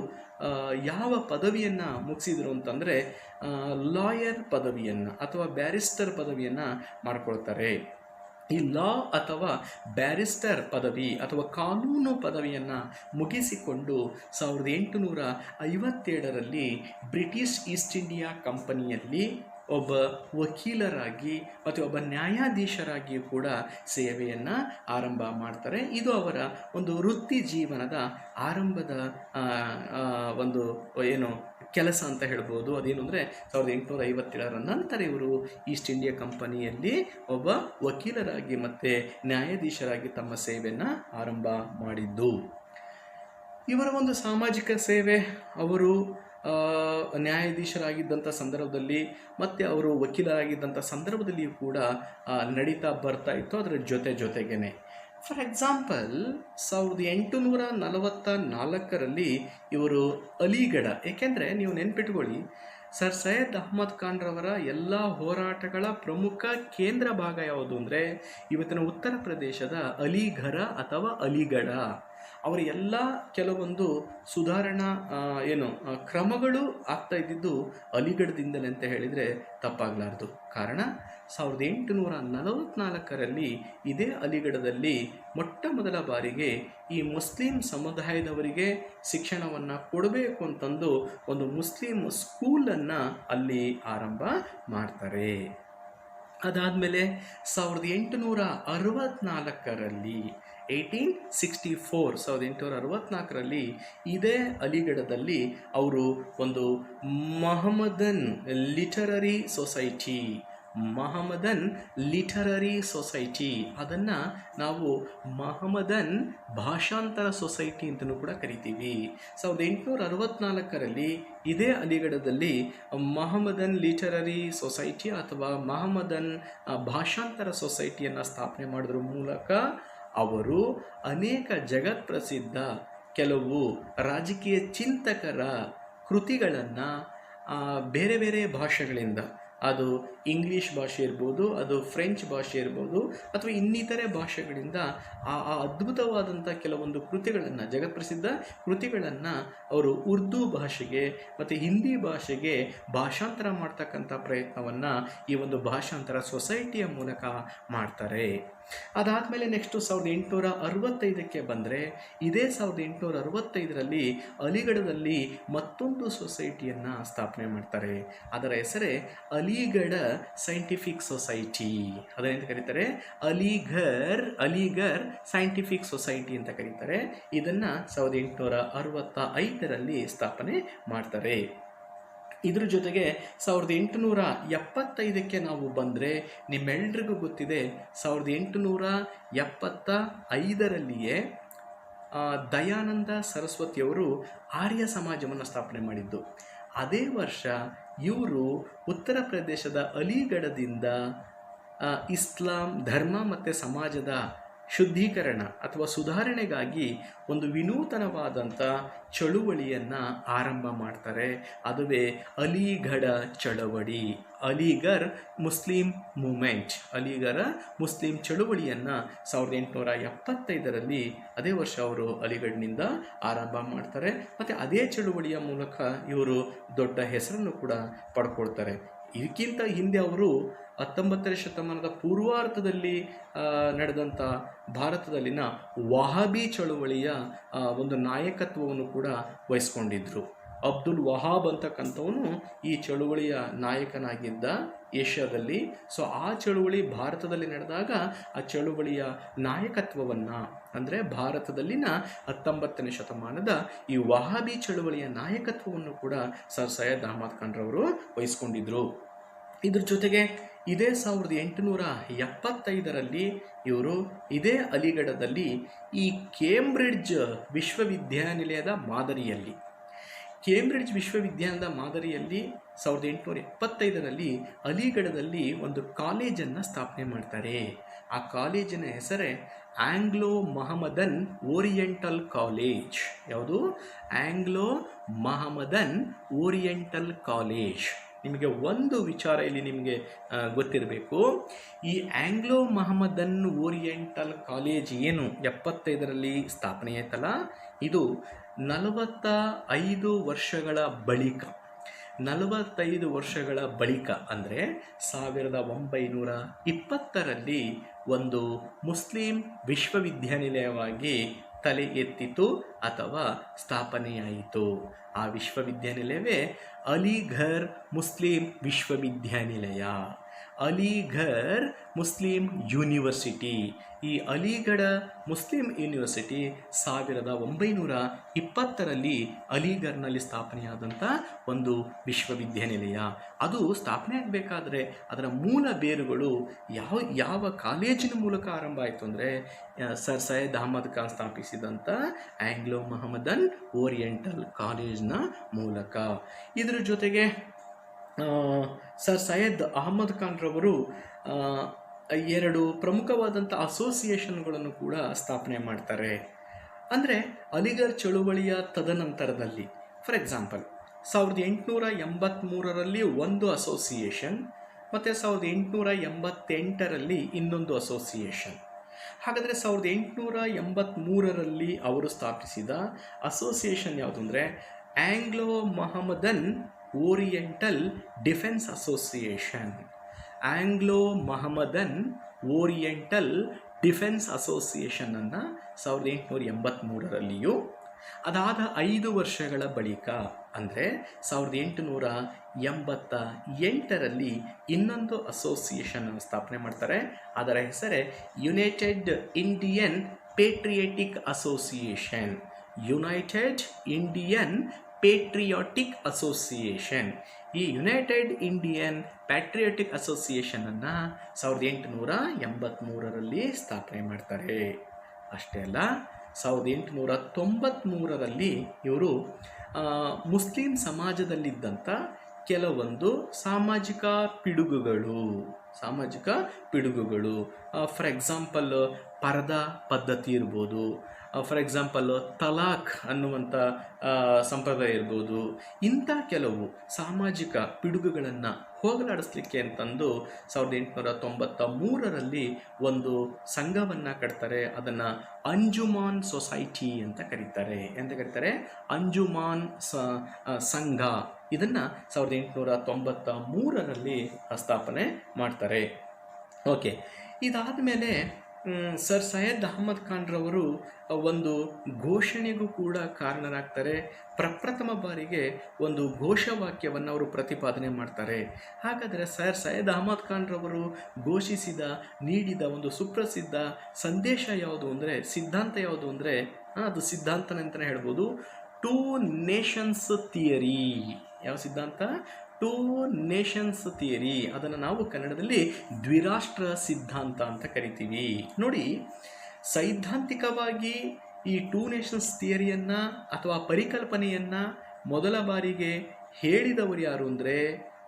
ಯಾವ ಪದವಿಯನ್ನು ಮುಗಿಸಿದರು ಅಂತಂದರೆ ಲಾಯರ್ ಪದವಿಯನ್ನು ಅಥವಾ ಬ್ಯಾರಿಸ್ಟರ್ ಪದವಿಯನ್ನು ಮಾಡ್ಕೊಳ್ತಾರೆ. ಈ ಲಾ ಅಥವಾ ಬ್ಯಾರಿಸ್ಟರ್ ಪದವಿ ಅಥವಾ ಕಾನೂನು ಪದವಿಯನ್ನು ಮುಗಿಸಿಕೊಂಡು 1857ರಲ್ಲಿ ಬ್ರಿಟಿಷ್ ಈಸ್ಟ್ ಇಂಡಿಯಾ ಕಂಪನಿಯಲ್ಲಿ ಒಬ್ಬ ವಕೀಲರಾಗಿ ಮತ್ತು ಒಬ್ಬ ನ್ಯಾಯಾಧೀಶರಾಗಿಯೂ ಕೂಡ ಸೇವೆಯನ್ನು ಆರಂಭ ಮಾಡ್ತಾರೆ. ಇದು ಅವರ ಒಂದು ವೃತ್ತಿ ಜೀವನದ ಆರಂಭದ ಒಂದು ಏನು ಕೆಲಸ ಅಂತ ಹೇಳ್ಬೋದು. ಅದೇನು ಅಂದರೆ 1857ರ ನಂತರ ಇವರು ಈಸ್ಟ್ ಇಂಡಿಯಾ ಕಂಪನಿಯಲ್ಲಿ ಒಬ್ಬ ವಕೀಲರಾಗಿ ಮತ್ತು ನ್ಯಾಯಾಧೀಶರಾಗಿ ತಮ್ಮ ಸೇವೆಯನ್ನು ಆರಂಭ ಮಾಡಿದ್ದು. ಇವರ ಒಂದು ಸಾಮಾಜಿಕ ಸೇವೆ ಅವರು ನ್ಯಾಯಾಧೀಶರಾಗಿದ್ದಂಥ ಸಂದರ್ಭದಲ್ಲಿ ಮತ್ತು ಅವರು ವಕೀಲರಾಗಿದ್ದಂಥ ಸಂದರ್ಭದಲ್ಲಿಯೂ ಕೂಡ ನಡೀತಾ ಬರ್ತಾ ಇತ್ತು. ಅದರ ಜೊತೆಗೇನೆ ಫಾರ್ ಎಕ್ಸಾಂಪಲ್ 1844ರಲ್ಲಿ ಇವರು ಅಲಿಗಢ, ಏಕೆಂದರೆ ನೀವು ನೆನ್ಪಿಟ್ಕೊಳ್ಳಿ, ಸರ್ ಸೈಯದ್ ಅಹ್ಮದ್ ಖಾನ್ರವರ ಎಲ್ಲ ಹೋರಾಟಗಳ ಪ್ರಮುಖ ಕೇಂದ್ರ ಭಾಗ ಯಾವುದು ಅಂದರೆ ಇವತ್ತಿನ ಉತ್ತರ ಪ್ರದೇಶದ ಅಲಿಘರ ಅಥವಾ ಅಲಿಗಢ. ಅವರ ಎಲ್ಲ ಕೆಲವೊಂದು ಸುಧಾರಣಾ ಕ್ರಮಗಳು ಆಗ್ತಾ ಇದ್ದಿದ್ದು ಅಲಿಗಢದಿಂದಲೇ ಅಂತ ಹೇಳಿದರೆ ತಪ್ಪಾಗಲಾರ್ದು. ಕಾರಣ 1844ರಲ್ಲಿ ಇದೇ ಅಲಿಗಢದಲ್ಲಿ ಮೊಟ್ಟ ಮೊದಲ ಬಾರಿಗೆ ಈ ಮುಸ್ಲಿಂ ಸಮುದಾಯದವರಿಗೆ ಶಿಕ್ಷಣವನ್ನು ಕೊಡಬೇಕು ಅಂತಂದು ಒಂದು ಮುಸ್ಲಿಂ ಸ್ಕೂಲನ್ನು ಅಲ್ಲಿ ಆರಂಭ ಮಾಡ್ತಾರೆ. ಅದಾದಮೇಲೆ 1864ರಲ್ಲಿ 1864ರಲ್ಲಿ ಇದೇ ಅಲಿಗಢದಲ್ಲಿ ಅವರು ಒಂದು ಮಹಮ್ಮದನ್ ಲಿಟರರಿ ಸೊಸೈಟಿ ಅದನ್ನು ನಾವು ಮಹಮ್ಮದನ್ ಭಾಷಾಂತರ ಸೊಸೈಟಿ ಅಂತಲೂ ಕೂಡ ಕರಿತೀವಿ. 1864ರಲ್ಲಿ ಇದೇ ಅಲಿಗಢದಲ್ಲಿ ಮಹಮ್ಮದನ್ ಲಿಟರರಿ ಸೊಸೈಟಿ ಅಥವಾ ಮಹಮ್ಮದನ್ ಭಾಷಾಂತರ ಸೊಸೈಟಿಯನ್ನು ಸ್ಥಾಪನೆ ಮಾಡೋದ್ರ ಮೂಲಕ ಅವರು ಅನೇಕ ಜಗತ್ಪ್ರಸಿದ್ಧ ಕೆಲವು ರಾಜಕೀಯ ಚಿಂತಕರ ಕೃತಿಗಳನ್ನು ಬೇರೆ ಬೇರೆ ಭಾಷೆಗಳಿಂದ, ಅದು ಇಂಗ್ಲೀಷ್ ಭಾಷೆ ಇರ್ಬೋದು, ಅದು ಫ್ರೆಂಚ್ ಭಾಷೆ ಇರ್ಬೋದು, ಅಥವಾ ಇನ್ನಿತರೆ ಭಾಷೆಗಳಿಂದ ಆ ಅದ್ಭುತವಾದಂಥ ಕೆಲವೊಂದು ಕೃತಿಗಳನ್ನು, ಜಗತ್ಪ್ರಸಿದ್ಧ ಕೃತಿಗಳನ್ನು ಅವರು ಉರ್ದು ಭಾಷೆಗೆ ಮತ್ತು ಹಿಂದಿ ಭಾಷೆಗೆ ಭಾಷಾಂತರ ಮಾಡ್ತಕ್ಕಂಥ ಪ್ರಯತ್ನವನ್ನು ಈ ಒಂದು ಭಾಷಾಂತರ ಸೊಸೈಟಿಯ ಮೂಲಕ ಮಾಡ್ತಾರೆ. ಅದಾದಮೇಲೆ ನೆಕ್ಸ್ಟು 1865ಕ್ಕೆ ಬಂದರೆ ಇದೇ 1865ರಲ್ಲಿ ಅಲಿಗಢದಲ್ಲಿ ಮತ್ತೊಂದು ಸೊಸೈಟಿಯನ್ನು ಸ್ಥಾಪನೆ ಮಾಡ್ತಾರೆ. ಅದರ ಹೆಸರೇ ಅಲಿಗಢ ಸೈಂಟಿಫಿಕ್ ಸೊಸೈಟಿ. ಅದನ್ನೆಂತ ಕರೀತಾರೆ? ಅಲಿಗರ್ ಸೈಂಟಿಫಿಕ್ ಸೊಸೈಟಿ ಅಂತ ಕರೀತಾರೆ. ಇದನ್ನು 1865ರಲ್ಲಿ ಸ್ಥಾಪನೆ ಮಾಡ್ತಾರೆ. ಇದ್ರ ಜೊತೆಗೆ 1875ಕ್ಕೆ ನಾವು ಬಂದರೆ ನಿಮ್ಮೆಲ್ರಿಗೂ ಗೊತ್ತಿದೆ, 1875ರಲ್ಲಿಯೇ ದಯಾನಂದ ಸರಸ್ವತಿಯವರು ಆರ್ಯ ಸಮಾಜವನ್ನು ಸ್ಥಾಪನೆ ಮಾಡಿದ್ದು. ಅದೇ ವರ್ಷ ಇವರು ಉತ್ತರ ಪ್ರದೇಶದ ಅಲಿಗಢದಿಂದ ಇಸ್ಲಾಂ ಧರ್ಮ ಮತ್ತು ಸಮಾಜದ ಶುದ್ಧೀಕರಣ ಅಥವಾ ಸುಧಾರಣೆಗಾಗಿ ಒಂದು ವಿನೂತನವಾದಂಥ ಚಳುವಳಿಯನ್ನು ಆರಂಭ ಮಾಡ್ತಾರೆ. ಅದುವೇ ಅಲಿಗಢ ಚಳವಳಿ, ಅಲಿಗರ್ ಮುಸ್ಲಿಂ ಮೂಮೆಂಟ್, ಅಲಿಗರ ಮುಸ್ಲಿಂ ಚಳುವಳಿಯನ್ನು 1875ರಲ್ಲಿ ಅದೇ ವರ್ಷ ಅವರು ಅಲಿಗಢನಿಂದ ಆರಂಭ ಮಾಡ್ತಾರೆ. ಮತ್ತು ಅದೇ ಚಳುವಳಿಯ ಮೂಲಕ ಇವರು ದೊಡ್ಡ ಹೆಸರನ್ನು ಕೂಡ ಪಡ್ಕೊಳ್ತಾರೆ. ಇದಕ್ಕಿಂತ ಹಿಂದೆ ಅವರು 19ನೇ ಶತಮಾನದ ಪೂರ್ವಾರ್ಧದಲ್ಲಿ ನಡೆದಂಥ ಭಾರತದಲ್ಲಿನ ವಹಾಬಿ ಚಳುವಳಿಯ ಒಂದು ನಾಯಕತ್ವವನ್ನು ಕೂಡ ವಹಿಸ್ಕೊಂಡಿದ್ದರು. ಅಬ್ದುಲ್ ವಹಾಬ್ ಅಂತಕ್ಕಂಥವನು ಈ ಚಳುವಳಿಯ ನಾಯಕನಾಗಿದ್ದ ಏಷ್ಯಾದಲ್ಲಿ. ಸೊ ಆ ಚಳುವಳಿ ಭಾರತದಲ್ಲಿ ನಡೆದಾಗ ಆ ಚಳುವಳಿಯ ನಾಯಕತ್ವವನ್ನು, ಅಂದರೆ ಭಾರತದಲ್ಲಿನ 19ನೇ ಶತಮಾನದ ಈ ವಹಾಬಿ ಚಳುವಳಿಯ ನಾಯಕತ್ವವನ್ನು ಕೂಡ ಸರ್ ಸೈಯದ್ ಅಹ್ಮದ್ ಖಾನ್ರವರು ವಹಿಸ್ಕೊಂಡಿದ್ದರು. ಇದ್ರ ಜೊತೆಗೆ ಇದೇ 1875ರಲ್ಲಿ ಇವರು ಇದೇ ಅಲಿಗಢದಲ್ಲಿ ಈ ಕೇಂಬ್ರಿಡ್ಜ್ ವಿಶ್ವವಿದ್ಯಾನಿಲಯದ ಮಾದರಿಯಲ್ಲಿ 1875ರಲ್ಲಿ ಅಲಿಗಢದಲ್ಲಿ ಒಂದು ಕಾಲೇಜನ್ನು ಸ್ಥಾಪನೆ ಮಾಡ್ತಾರೆ. ಆ ಕಾಲೇಜಿನ ಹೆಸರೇ ಆಂಗ್ಲೋ ಮಹಮ್ಮದನ್ ಓರಿಯೆಂಟಲ್ ಕಾಲೇಜ್. ಯಾವುದು? Anglo Mohammedan Oriental College. ನಿಮಗೆ ಒಂದು ವಿಚಾರ ಇಲ್ಲಿ ನಿಮಗೆ ಗೊತ್ತಿರಬೇಕು. ಈ ಆಂಗ್ಲೋ ಮಹಮ್ಮದನ್ ಓರಿಯೆಂಟಲ್ ಕಾಲೇಜ್ ಏನು 75ರಲ್ಲಿ ಸ್ಥಾಪನೆ ಆಯ್ತಲ್ಲ, ಇದು 45 ವರ್ಷಗಳ ಬಳಿಕ, 45 ವರ್ಷಗಳ ಬಳಿಕ ಅಂದರೆ 1920ರಲ್ಲಿ ಒಂದು ಮುಸ್ಲಿಂ ವಿಶ್ವವಿದ್ಯಾನಿಲಯವಾಗಿ ತಲೆ ಎತ್ತಿತು ಅಥವಾ ಸ್ಥಾಪನೆಯಾಯಿತು. ಆ ವಿಶ್ವವಿದ್ಯಾನಿಲಯವೇ ಅಲಿಘರ್ ಮುಸ್ಲಿಂ ವಿಶ್ವವಿದ್ಯಾನಿಲಯ, ಅಲಿಘರ್ ಮುಸ್ಲಿಂ ಯೂನಿವರ್ಸಿಟಿ. ಈ ಅಲಿಗಢ ಮುಸ್ಲಿಂ ಯೂನಿವರ್ಸಿಟಿ 1920ರಲ್ಲಿ ಅಲಿಘರ್ನಲ್ಲಿ ಸ್ಥಾಪನೆಯಾದಂಥ ಒಂದು ವಿಶ್ವವಿದ್ಯಾನಿಲಯ. ಅದು ಸ್ಥಾಪನೆ ಆಗಬೇಕಾದ್ರೆ ಅದರ ಮೂಲ ಬೇರುಗಳು ಯಾವ ಕಾಲೇಜಿನ ಮೂಲಕ ಆರಂಭ ಆಯಿತು ಅಂದರೆ ಸರ್ ಸೈಯದ್ ಅಹಮದ್ ಖಾನ್ ಸ್ಥಾಪಿಸಿದಂಥ ಆಂಗ್ಲೋ ಮೊಹಮ್ಮದನ್ ಓರಿಯೆಂಟಲ್ ಕಾಲೇಜ್ನ ಮೂಲಕ. ಇದರ ಜೊತೆಗೆ ಸರ್ ಸೈಯದ್ ಅಹಮದ್ ಖಾನ್ರವರು 2 ಪ್ರಮುಖವಾದಂಥ ಅಸೋಸಿಯೇಷನ್ಗಳನ್ನು ಕೂಡ ಸ್ಥಾಪನೆ ಮಾಡ್ತಾರೆ. ಅಂದರೆ ಅಲಿಘರ್ ಚಳುವಳಿಯ ತದನಂತರದಲ್ಲಿ, ಫಾರ್ ಎಕ್ಸಾಂಪಲ್ 1883ರಲ್ಲಿ ಒಂದು ಅಸೋಸಿಯೇಷನ್ ಮತ್ತು 1888ರಲ್ಲಿ ಇನ್ನೊಂದು ಅಸೋಸಿಯೇಷನ್. ಹಾಗಾದರೆ 1883ರಲ್ಲಿ ಅವರು ಸ್ಥಾಪಿಸಿದ ಅಸೋಸಿಯೇಷನ್ ಯಾವುದು ಅಂದರೆ Anglo Mohammedan Oriental Defence Association. Anglo Mohammedan Oriental Defence ಅಸೋಸಿಯೇಷನನ್ನು 1883ರಲ್ಲಿಯೂ, ಅದಾದ 5 ವರ್ಷಗಳ ಬಳಿಕ ಅಂದರೆ 1888ರಲ್ಲಿ ಇನ್ನೊಂದು ಅಸೋಸಿಯೇಷನನ್ನು ಸ್ಥಾಪನೆ ಮಾಡ್ತಾರೆ. ಅದರ ಹೆಸರೇ United Indian patriotic association. United Indian patriotic association. ಈ ಯುನೈಟೆಡ್ ಇಂಡಿಯನ್ ಪ್ಯಾಟ್ರಿಯಾಟಿಕ್ ಅಸೋಸಿಯೇಷನನ್ನು 1883ರಲ್ಲಿ ಸ್ಥಾಪನೆ ಮಾಡ್ತಾರೆ. ಅಷ್ಟೇ ಅಲ್ಲ, 1893ರಲ್ಲಿ ಇವರು ಮುಸ್ಲಿಂ ಸಮಾಜದಲ್ಲಿದ್ದಂಥ ಕೆಲವೊಂದು ಸಾಮಾಜಿಕ ಪಿಡುಗುಗಳು, ಫಾರ್ ಎಕ್ಸಾಂಪಲ್ ಪರ್ದಾ ಪದ್ಧತಿ ಇರ್ಬೋದು, ಫಾರ್ ಎಕ್ಸಾಂಪಲ್ ತಲಾಖ್ ಅನ್ನುವಂಥ ಸಂಪ್ರದಾಯ ಇರ್ಬೋದು. ಇಂಥ ಕೆಲವು ಸಾಮಾಜಿಕ ಪಿಡುಗುಗಳನ್ನು ಹೋಗಲಾಡಿಸ್ಲಿಕ್ಕೆ ಅಂತಂದು 1893ರಲ್ಲಿ ಒಂದು ಸಂಘವನ್ನು ಕಟ್ತಾರೆ. ಅದನ್ನು ಅಂಜುಮಾನ್ ಸೊಸೈಟಿ ಅಂತ ಕರೀತಾರೆ. ಅಂಜುಮಾನ್ ಸಂಘ. ಇದನ್ನು 1893ರಲ್ಲಿ ಸ್ಥಾಪನೆ ಮಾಡ್ತಾರೆ. ಓಕೆ, ಇದಾದ ಮೇಲೆ ಸರ್ ಸೈಯದ್ ಅಹಮದ್ ಖಾನ್ರವರು ಒಂದು ಘೋಷಣೆಗೂ ಕೂಡ ಕಾರಣರಾಗ್ತಾರೆ. ಪ್ರಪ್ರಥಮ ಬಾರಿಗೆ ಒಂದು ಘೋಷವಾಕ್ಯವನ್ನು ಅವರು ಪ್ರತಿಪಾದನೆ ಮಾಡ್ತಾರೆ. ಹಾಗಾದರೆ ಸರ್ ಸೈಯದ್ ಅಹಮದ್ ಖಾನ್ರವರು ನೀಡಿದ ಒಂದು ಸುಪ್ರಸಿದ್ಧ ಸಂದೇಶ ಯಾವುದು ಅಂದರೆ, ಸಿದ್ಧಾಂತ ಯಾವುದು ಅಂದರೆ, ಅದು ಸಿದ್ಧಾಂತ ಅಂತಲೇ ಹೇಳ್ಬೋದು. 2 ನೇಷನ್ಸ್ ಥಿಯರಿ. ಯಾವ ಸಿದ್ಧಾಂತ? 2 ನೇಷನ್ಸ್ ಥಿಯರಿ. ಅದನ್ನು ನಾವು ಕನ್ನಡದಲ್ಲಿ ದ್ವಿರಾಷ್ಟ್ರ ಸಿದ್ಧಾಂತ ಅಂತ ಕರಿತೀವಿ. ನೋಡಿ, ಸೈದ್ಧಾಂತಿಕವಾಗಿ ಈ 2 ನೇಷನ್ಸ್ ಥಿಯರಿಯನ್ನು ಅಥವಾ ಪರಿಕಲ್ಪನೆಯನ್ನು ಮೊದಲ ಬಾರಿಗೆ ಹೇಳಿದವರು ಯಾರು ಅಂದರೆ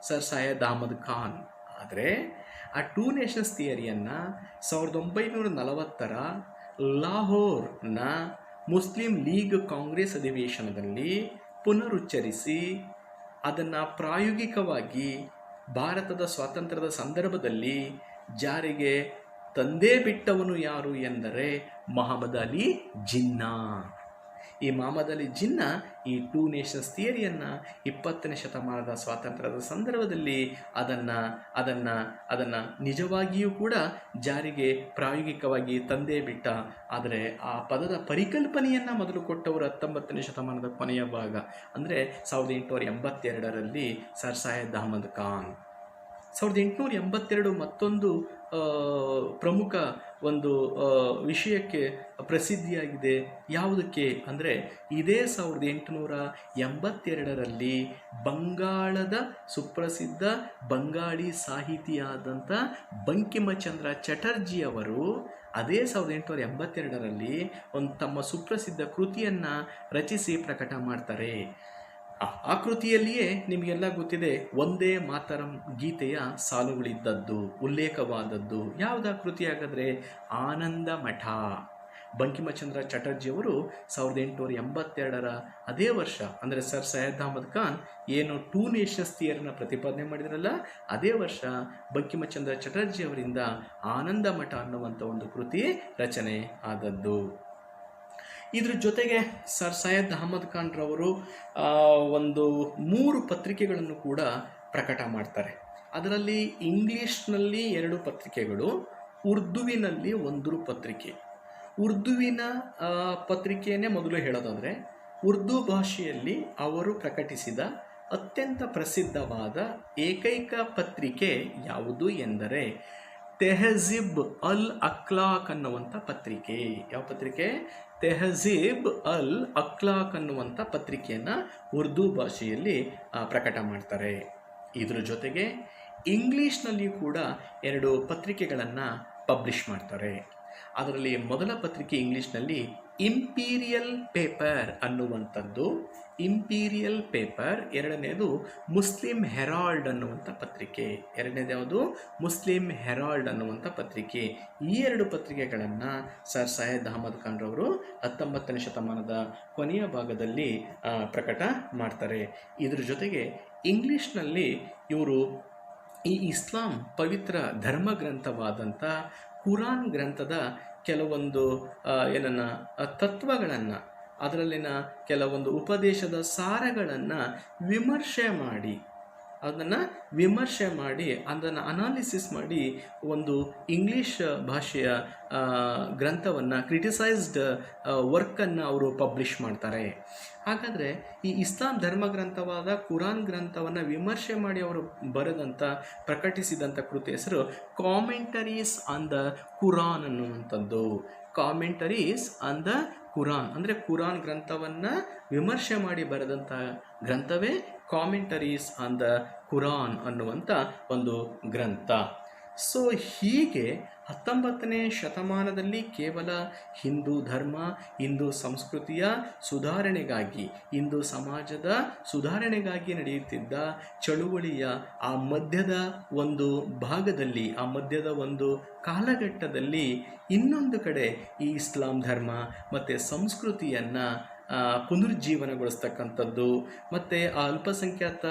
ಸರ್ ಸೈಯದ್ ಅಹಮದ್ ಖಾನ್. ಆದರೆ ಆ 2 ನೇಷನ್ಸ್ ಥಿಯರಿಯನ್ನು 1940ರ ಲಾಹೋರ್ನ ಮುಸ್ಲಿಂ ಲೀಗ್ ಕಾಂಗ್ರೆಸ್ ಅಧಿವೇಶನದಲ್ಲಿ ಪುನರುಚ್ಚರಿಸಿ ಅದನ್ನು ಪ್ರಾಯೋಗಿಕವಾಗಿ ಭಾರತದ ಸ್ವಾತಂತ್ರ್ಯದ ಸಂದರ್ಭದಲ್ಲಿ ಜಾರಿಗೆ ತಂದೇ ಬಿಟ್ಟವನು ಯಾರು ಎಂದರೆ ಮಹಮ್ಮದ್ ಅಲಿ ಜಿನ್ನಾ. ಈ ಮಹಮ್ಮದ್ ಅಲಿ ಜಿನ್ನಾ ಈ 2 ನೇಷನ್ಸ್ ಥಿಯರಿಯನ್ನು 20ನೇ ಶತಮಾನದ ಸ್ವಾತಂತ್ರ್ಯದ ಸಂದರ್ಭದಲ್ಲಿ ಅದನ್ನು ನಿಜವಾಗಿಯೂ ಕೂಡ ಜಾರಿಗೆ ಪ್ರಾಯೋಗಿಕವಾಗಿ ತಂದೇ ಬಿಟ್ಟ. ಆದರೆ ಆ ಪದದ ಪರಿಕಲ್ಪನೆಯನ್ನು ಮೊದಲು ಕೊಟ್ಟವರು 19ನೇ ಶತಮಾನದ ಕೊನೆಯ ಭಾಗ ಅಂದರೆ 1882ರಲ್ಲಿ ಸರ್ ಸೈಯದ್ ಅಹಮದ್ ಖಾನ್. 1882 ಮತ್ತೊಂದು ಪ್ರಮುಖ ಒಂದು ವಿಷಯಕ್ಕೆ ಪ್ರಸಿದ್ಧಿಯಾಗಿದೆ. ಯಾವುದಕ್ಕೆ ಅಂದರೆ ಇದೇ 1882ರಲ್ಲಿ ಬಂಗಾಳದ ಸುಪ್ರಸಿದ್ಧ ಬಂಗಾಳಿ ಸಾಹಿತಿಯಾದಂಥ ಬಂಕಿಮಚಂದ್ರ ಚಟರ್ಜಿಯವರು ಅದೇ 1882ರಲ್ಲಿ ಒಂದು ತಮ್ಮ ಸುಪ್ರಸಿದ್ಧ ಕೃತಿಯನ್ನು ರಚಿಸಿ ಪ್ರಕಟ ಮಾಡ್ತಾರೆ. ಆ ಕೃತಿಯಲ್ಲಿಯೇ ನಿಮಗೆಲ್ಲ ಗೊತ್ತಿದೆ, ಒಂದೇ ಮಾತರಂ ಗೀತೆಯ ಸಾಲುಗಳಿದ್ದದ್ದು, ಉಲ್ಲೇಖವಾದದ್ದು. ಯಾವುದಾ ಕೃತಿ ಹಾಗಾದರೆ? ಆನಂದ ಮಠ. ಬಂಕಿಮಚಂದ್ರ ಚಟರ್ಜಿಯವರು 1882ರ ಅದೇ ವರ್ಷ ಅಂದರೆ ಸರ್ ಸೈಯದ್ ಅಹಮದ್ ಖಾನ್ ಏನು 2 ನೇಷನ್ಸ್ ಥಿಯರಿನ ಪ್ರತಿಪಾದನೆ ಮಾಡಿದ್ರಲ್ಲ, ಅದೇ ವರ್ಷ ಬಂಕಿಮಚಂದ್ರ ಚಟರ್ಜಿ ಅವರಿಂದ ಆನಂದ ಮಠ ಅನ್ನುವಂಥ ಒಂದು ಕೃತಿ ರಚನೆ ಆದದ್ದು. ಇದ್ರ ಜೊತೆಗೆ ಸರ್ ಸೈಯದ್ ಅಹಮದ್ ಖಾನ್ರವರು ಒಂದು 3 ಪತ್ರಿಕೆಗಳನ್ನು ಕೂಡ ಪ್ರಕಟ ಮಾಡ್ತಾರೆ. ಅದರಲ್ಲಿ ಇಂಗ್ಲೀಷ್ನಲ್ಲಿ 2 ಪತ್ರಿಕೆಗಳು ಉರ್ದುವಿನಲ್ಲಿ ಒಂದು ಪತ್ರಿಕೆ. ಉರ್ದುವಿನ ಪತ್ರಿಕೆಯನ್ನೇ ಮೊದಲು ಹೇಳೋದಾದರೆ, ಉರ್ದು ಭಾಷೆಯಲ್ಲಿ ಅವರು ಪ್ರಕಟಿಸಿದ ಅತ್ಯಂತ ಪ್ರಸಿದ್ಧವಾದ ಏಕೈಕ ಪತ್ರಿಕೆ ಯಾವುದು ಎಂದರೆ ತೆಹಜೀಬ್ ಅಲ್ ಅಖ್ಲಾಕ್ ಅನ್ನುವಂಥ ಪತ್ರಿಕೆ. ಯಾವ ಪತ್ರಿಕೆ? ತೆಹಜೀಬ್ ಅಲ್ ಅಖ್ಲಾಕ್ ಅನ್ನುವಂಥ ಪತ್ರಿಕೆಯನ್ನು ಉರ್ದು ಭಾಷೆಯಲ್ಲಿ ಪ್ರಕಟ ಮಾಡ್ತಾರೆ. ಇದ್ರ ಜೊತೆಗೆ ಇಂಗ್ಲೀಷ್ನಲ್ಲಿ ಕೂಡ 2 ಪತ್ರಿಕೆಗಳನ್ನು ಪಬ್ಲಿಷ್ ಮಾಡ್ತಾರೆ. ಅದರಲ್ಲಿ ಮೊದಲ ಪತ್ರಿಕೆ ಇಂಗ್ಲೀಷ್ನಲ್ಲಿ ಇಂಪೀರಿಯಲ್ ಪೇಪರ್ ಅನ್ನುವಂಥದ್ದು, ಇಂಪೀರಿಯಲ್ ಪೇಪರ್. ಎರಡನೇದು ಮುಸ್ಲಿಂ ಹೆರಾಲ್ಡ್ ಅನ್ನುವಂಥ ಪತ್ರಿಕೆ. ಎರಡನೇದು ಯಾವುದು? ಮುಸ್ಲಿಂ ಹೆರಾಲ್ಡ್ ಅನ್ನುವಂಥ ಪತ್ರಿಕೆ. ಈ 2 ಪತ್ರಿಕೆಗಳನ್ನು ಸರ್ ಸೈಯದ್ ಅಹಮದ್ ಖಾನ್ ರವರು 19ನೇ ಶತಮಾನದ ಕೊನೆಯ ಭಾಗದಲ್ಲಿ ಪ್ರಕಟ ಮಾಡ್ತಾರೆ. ಇದ್ರ ಜೊತೆಗೆ ಇಂಗ್ಲೀಷ್ನಲ್ಲಿ ಇವರು ಈ ಇಸ್ಲಾಂ ಪವಿತ್ರ ಧರ್ಮ ಗ್ರಂಥವಾದಂಥ ಕುರಾನ್ ಗ್ರಂಥದ ಕೆಲವೊಂದು ತತ್ವಗಳನ್ನು, ಅದರಲ್ಲಿನ ಕೆಲವೊಂದು ಉಪದೇಶದ ಸಾರಗಳನ್ನು ವಿಮರ್ಶೆ ಮಾಡಿ ಅದನ್ನು ಅನಾಲಿಸಿಸ್ ಮಾಡಿ ಒಂದು ಇಂಗ್ಲೀಷ್ ಭಾಷೆಯ ಗ್ರಂಥವನ್ನು, ಕ್ರಿಟಿಸೈಸ್ಡ್ ವರ್ಕನ್ನು ಅವರು ಪಬ್ಲಿಷ್ ಮಾಡ್ತಾರೆ. ಹಾಗಾದರೆ ಈ ಇಸ್ಲಾಂ ಧರ್ಮ ಗ್ರಂಥವಾದ ಕುರಾನ್ ಗ್ರಂಥವನ್ನು ವಿಮರ್ಶೆ ಮಾಡಿ ಅವರು ಪ್ರಕಟಿಸಿದಂಥ ಕೃತಿ ಹೆಸರು ಕಾಮೆಂಟರೀಸ್ ಆನ್ ದ ಕುರಾನ್ ಅನ್ನುವಂಥದ್ದು. ಕಾಮೆಂಟರೀಸ್ ಆನ್ ದ ಕುರಾನ್ ಅಂದರೆ ಕುರಾನ್ ಗ್ರಂಥವನ್ನು ವಿಮರ್ಶೆ ಮಾಡಿ ಬರೆದಂಥ ಗ್ರಂಥವೇ ಕಾಮೆಂಟರೀಸ್ ಆನ್ ದ ಕುರಾನ್ ಅನ್ನುವಂಥ ಒಂದು ಗ್ರಂಥ. ಸೊ ಹೀಗೆ 19ನೇ ಶತಮಾನದಲ್ಲಿ ಕೇವಲ ಹಿಂದೂ ಧರ್ಮ, ಹಿಂದೂ ಸಂಸ್ಕೃತಿಯ ಸುಧಾರಣೆಗಾಗಿ, ಹಿಂದೂ ಸಮಾಜದ ಸುಧಾರಣೆಗಾಗಿ ನಡೆಯುತ್ತಿದ್ದ ಚಳುವಳಿಯ ಆ ಮಧ್ಯದ ಒಂದು ಭಾಗದಲ್ಲಿ, ಆ ಮಧ್ಯದ ಒಂದು ಕಾಲಘಟ್ಟದಲ್ಲಿ ಇನ್ನೊಂದು ಕಡೆ ಈ ಇಸ್ಲಾಂ ಧರ್ಮ ಮತ್ತು ಸಂಸ್ಕೃತಿಯನ್ನು ಪುನರುಜ್ಜೀವನಗೊಳಿಸ್ತಕ್ಕಂಥದ್ದು ಮತ್ತು ಆ ಅಲ್ಪಸಂಖ್ಯಾತ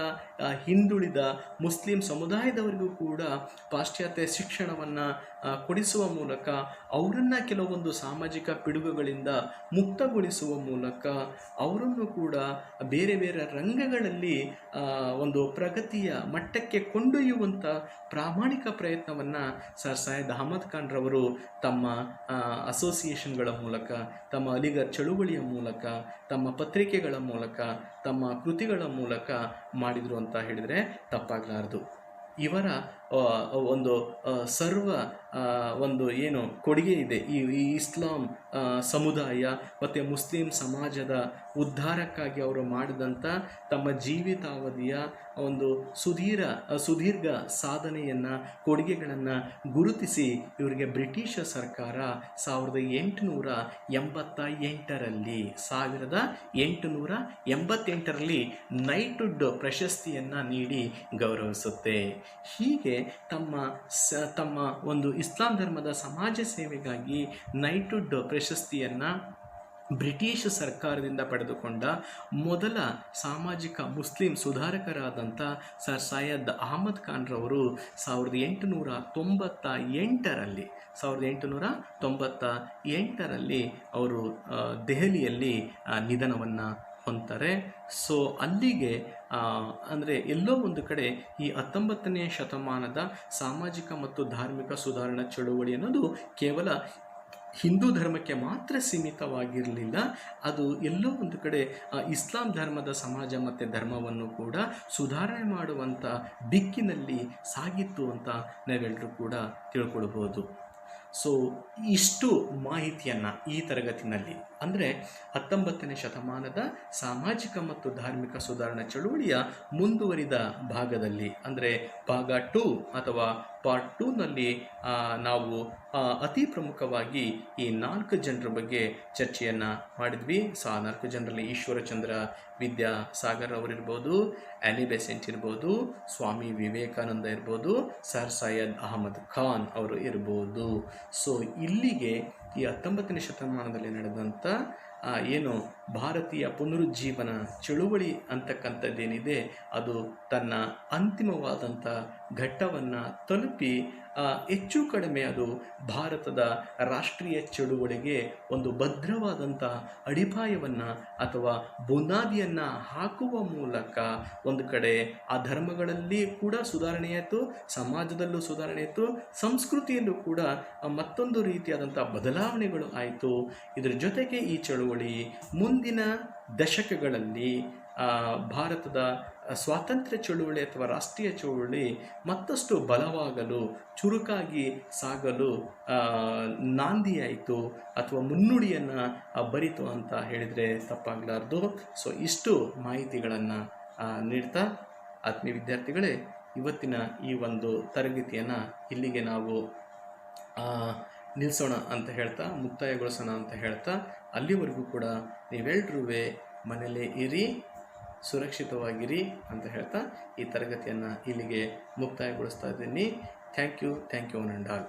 ಹಿಂದುಳಿದ ಮುಸ್ಲಿಂ ಸಮುದಾಯದವರಿಗೂ ಕೂಡ ಪಾಶ್ಚಾತ್ಯ ಶಿಕ್ಷಣವನ್ನು ಕೊಡಿಸುವ ಮೂಲಕ ಅವರನ್ನು ಕೆಲವೊಂದು ಸಾಮಾಜಿಕ ಪಿಡುಗುಗಳಿಂದ ಮುಕ್ತಗೊಳಿಸುವ ಮೂಲಕ ಅವರನ್ನು ಕೂಡ ಬೇರೆ ಬೇರೆ ರಂಗಗಳಲ್ಲಿ ಒಂದು ಪ್ರಗತಿಯ ಮಟ್ಟಕ್ಕೆ ಕೊಂಡೊಯ್ಯುವಂಥ ಪ್ರಾಮಾಣಿಕ ಪ್ರಯತ್ನವನ್ನು ಸರ್ ಸೈಯದ್ ಅಹಮದ್ ಖಾನ್ ರವರು ತಮ್ಮ ಅಸೋಸಿಯೇಷನ್ಗಳ ಮೂಲಕ, ತಮ್ಮ ಅಲಿಗರ್ ಚಳುವಳಿಯ ಮೂಲಕ, ತಮ್ಮ ಪತ್ರಿಕೆಗಳ ಮೂಲಕ, ತಮ್ಮ ಕೃತಿಗಳ ಮೂಲಕ ಮಾಡಿದರು ಅಂತ ಹೇಳಿದರೆ ತಪ್ಪಾಗಲಾರದು. ಇವರ ಒಂದು ಒಂದು ಏನು ಕೊಡುಗೆ ಇದೆ ಈ ಇಸ್ಲಾಂ ಸಮುದಾಯ ಮತ್ತು ಮುಸ್ಲಿಂ ಸಮಾಜದ ಉದ್ಧಾರಕ್ಕಾಗಿ ಅವರು ಮಾಡಿದಂಥ ತಮ್ಮ ಜೀವಿತಾವಧಿಯ ಒಂದು ಸುದೀರ್ಘ ಸಾಧನೆಯನ್ನು, ಕೊಡುಗೆಗಳನ್ನು ಗುರುತಿಸಿ ಇವರಿಗೆ ಬ್ರಿಟಿಷ್ ಸರ್ಕಾರ 1888ರಲ್ಲಿ ನೈಟ್ಹುಡ್ ಪ್ರಶಸ್ತಿಯನ್ನು ನೀಡಿ ಗೌರವಿಸುತ್ತೆ. ಹೀಗೆ ತಮ್ಮ ಒಂದು ಇಸ್ಲಾಂ ಧರ್ಮದ ಸಮಾಜ ಸೇವೆಗಾಗಿ ನೈಟ್ಹುಡ್ ಪ್ರಶಸ್ತಿಯನ್ನು ಬ್ರಿಟಿಷ್ ಸರ್ಕಾರದಿಂದ ಪಡೆದುಕೊಂಡ ಮೊದಲ ಸಾಮಾಜಿಕ ಮುಸ್ಲಿಂ ಸುಧಾರಕರಾದಂಥ ಸರ್ ಸೈಯದ್ ಅಹಮದ್ ಖಾನ್ ರವರು 1898ರಲ್ಲಿ ಅವರು ದೆಹಲಿಯಲ್ಲಿ ನಿಧನವನ್ನು ಹೊಂದ್ತಾರೆ. ಸೊ ಅಲ್ಲಿಗೆ ಅಂದರೆ ಎಲ್ಲೋ ಒಂದು ಕಡೆ ಈ 19ನೇ ಶತಮಾನದ ಸಾಮಾಜಿಕ ಮತ್ತು ಧಾರ್ಮಿಕ ಸುಧಾರಣಾ ಚಳುವಳಿ ಅನ್ನೋದು ಕೇವಲ ಹಿಂದೂ ಧರ್ಮಕ್ಕೆ ಮಾತ್ರ ಸೀಮಿತವಾಗಿರಲಿಲ್ಲ. ಅದು ಎಲ್ಲೋ ಒಂದು ಕಡೆ ಇಸ್ಲಾಂ ಧರ್ಮದ ಸಮಾಜ ಮತ್ತು ಧರ್ಮವನ್ನು ಕೂಡ ಸುಧಾರಣೆ ಮಾಡುವಂಥ ದಿಕ್ಕಿನಲ್ಲಿ ಸಾಗಿತ್ತು ಅಂತ ನಾವೆಲ್ಲರೂ ಕೂಡ ತಿಳ್ಕೊಳ್ಬೋದು. ಸೊ ಇಷ್ಟು ಮಾಹಿತಿಯನ್ನು ಈ ತರಗತಿನಲ್ಲಿ, ಅಂದರೆ 19ನೇ ಶತಮಾನದ ಸಾಮಾಜಿಕ ಮತ್ತು ಧಾರ್ಮಿಕ ಸುಧಾರಣಾ ಚಳುವಳಿಯ ಮುಂದುವರಿದ ಭಾಗದಲ್ಲಿ, ಅಂದರೆ ಭಾಗ 2 ಅಥವಾ ಪಾರ್ಟ್ 2ನಲ್ಲಿ ನಾವು ಅತಿ ಪ್ರಮುಖವಾಗಿ ಈ 4 ಜನರ ಬಗ್ಗೆ ಚರ್ಚೆಯನ್ನು ಮಾಡಿದ್ವಿ. ಸೊ ಆ 4 ಜನರಲ್ಲಿ ಈಶ್ವರಚಂದ್ರ ವಿದ್ಯಾಸಾಗರ್ ಅವರಿರ್ಬೋದು, ಆ್ಯನಿ ಬೆಸೆಂಟ್ ಇರ್ಬೋದು, ಸ್ವಾಮಿ ವಿವೇಕಾನಂದ ಇರ್ಬೋದು, ಸರ್ ಸೈಯದ್ ಅಹಮದ್ ಖಾನ್ ಅವರು ಇರ್ಬೋದು. ಸೊ ಇಲ್ಲಿಗೆ ಈ 19ನೇ ಶತಮಾನದಲ್ಲಿ ನಡೆದಂಥ ಏನು ಭಾರತೀಯ ಪುನರುಜ್ಜೀವನ ಚಳುವಳಿ ಅಂತಕ್ಕಂಥದ್ದೇನಿದೆ ಅದು ತನ್ನ ಅಂತಿಮವಾದಂಥ ಘಟ್ಟವನ್ನು ತಲುಪಿ ಹೆಚ್ಚು ಕಡಿಮೆ ಅದು ಭಾರತದ ರಾಷ್ಟ್ರೀಯ ಚಳುವಳಿಗೆ ಒಂದು ಭದ್ರವಾದಂಥ ಅಡಿಪಾಯವನ್ನು ಅಥವಾ ಬುನಾದಿಯನ್ನು ಹಾಕುವ ಮೂಲಕ ಒಂದು ಕಡೆ ಆ ಧರ್ಮಗಳಲ್ಲಿ ಕೂಡ ಸುಧಾರಣೆಯಾಯಿತು, ಸಮಾಜದಲ್ಲೂ ಸುಧಾರಣೆಯಾಯಿತು, ಸಂಸ್ಕೃತಿಯಲ್ಲೂ ಕೂಡ ಮತ್ತೊಂದು ರೀತಿಯಾದಂಥ ಬದಲಾವಣೆಗಳು ಆಯಿತು. ಇದರ ಜೊತೆಗೆ ಈ ಚಳುವಳಿ ಮುಂದಿನ ದಶಕಗಳಲ್ಲಿ ಭಾರತದ ಸ್ವಾತಂತ್ರ್ಯ ಚಳುವಳಿ ಅಥವಾ ರಾಷ್ಟ್ರೀಯ ಚಳುವಳಿ ಮತ್ತಷ್ಟು ಬಲವಾಗಲು, ಚುರುಕಾಗಿ ಸಾಗಲು ನಾಂದಿಯಾಯಿತು ಅಥವಾ ಮುನ್ನುಡಿಯನ್ನು ಬರಿತು ಅಂತ ಹೇಳಿದರೆ ತಪ್ಪಾಗಲಾರ್ದು. ಸೊ ಇಷ್ಟು ಮಾಹಿತಿಗಳನ್ನು ನೀಡ್ತಾ ಆತ್ಮೀಯ ವಿದ್ಯಾರ್ಥಿಗಳೇ, ಇವತ್ತಿನ ಈ ಒಂದು ತರಗತಿಯನ್ನು ಇಲ್ಲಿಗೆ ನಾವು ನಿಲ್ಲಿಸೋಣ ಅಂತ ಹೇಳ್ತಾ, ಮುಕ್ತಾಯಗೊಳಿಸೋಣ ಅಂತ ಹೇಳ್ತಾ, ಅಲ್ಲಿವರೆಗೂ ಕೂಡ ನೀವೆಲ್ಲರೂ ಮನೆಯಲ್ಲೇ ಇರಿ, ಸುರಕ್ಷಿತವಾಗಿರಿ ಅಂತ ಹೇಳ್ತಾ ಈ ತರಗತಿಯನ್ನು ಇಲ್ಲಿಗೆ ಮುಕ್ತಾಯಗೊಳಿಸ್ತಾ ಇದ್ದೀನಿ. Thank you one and all.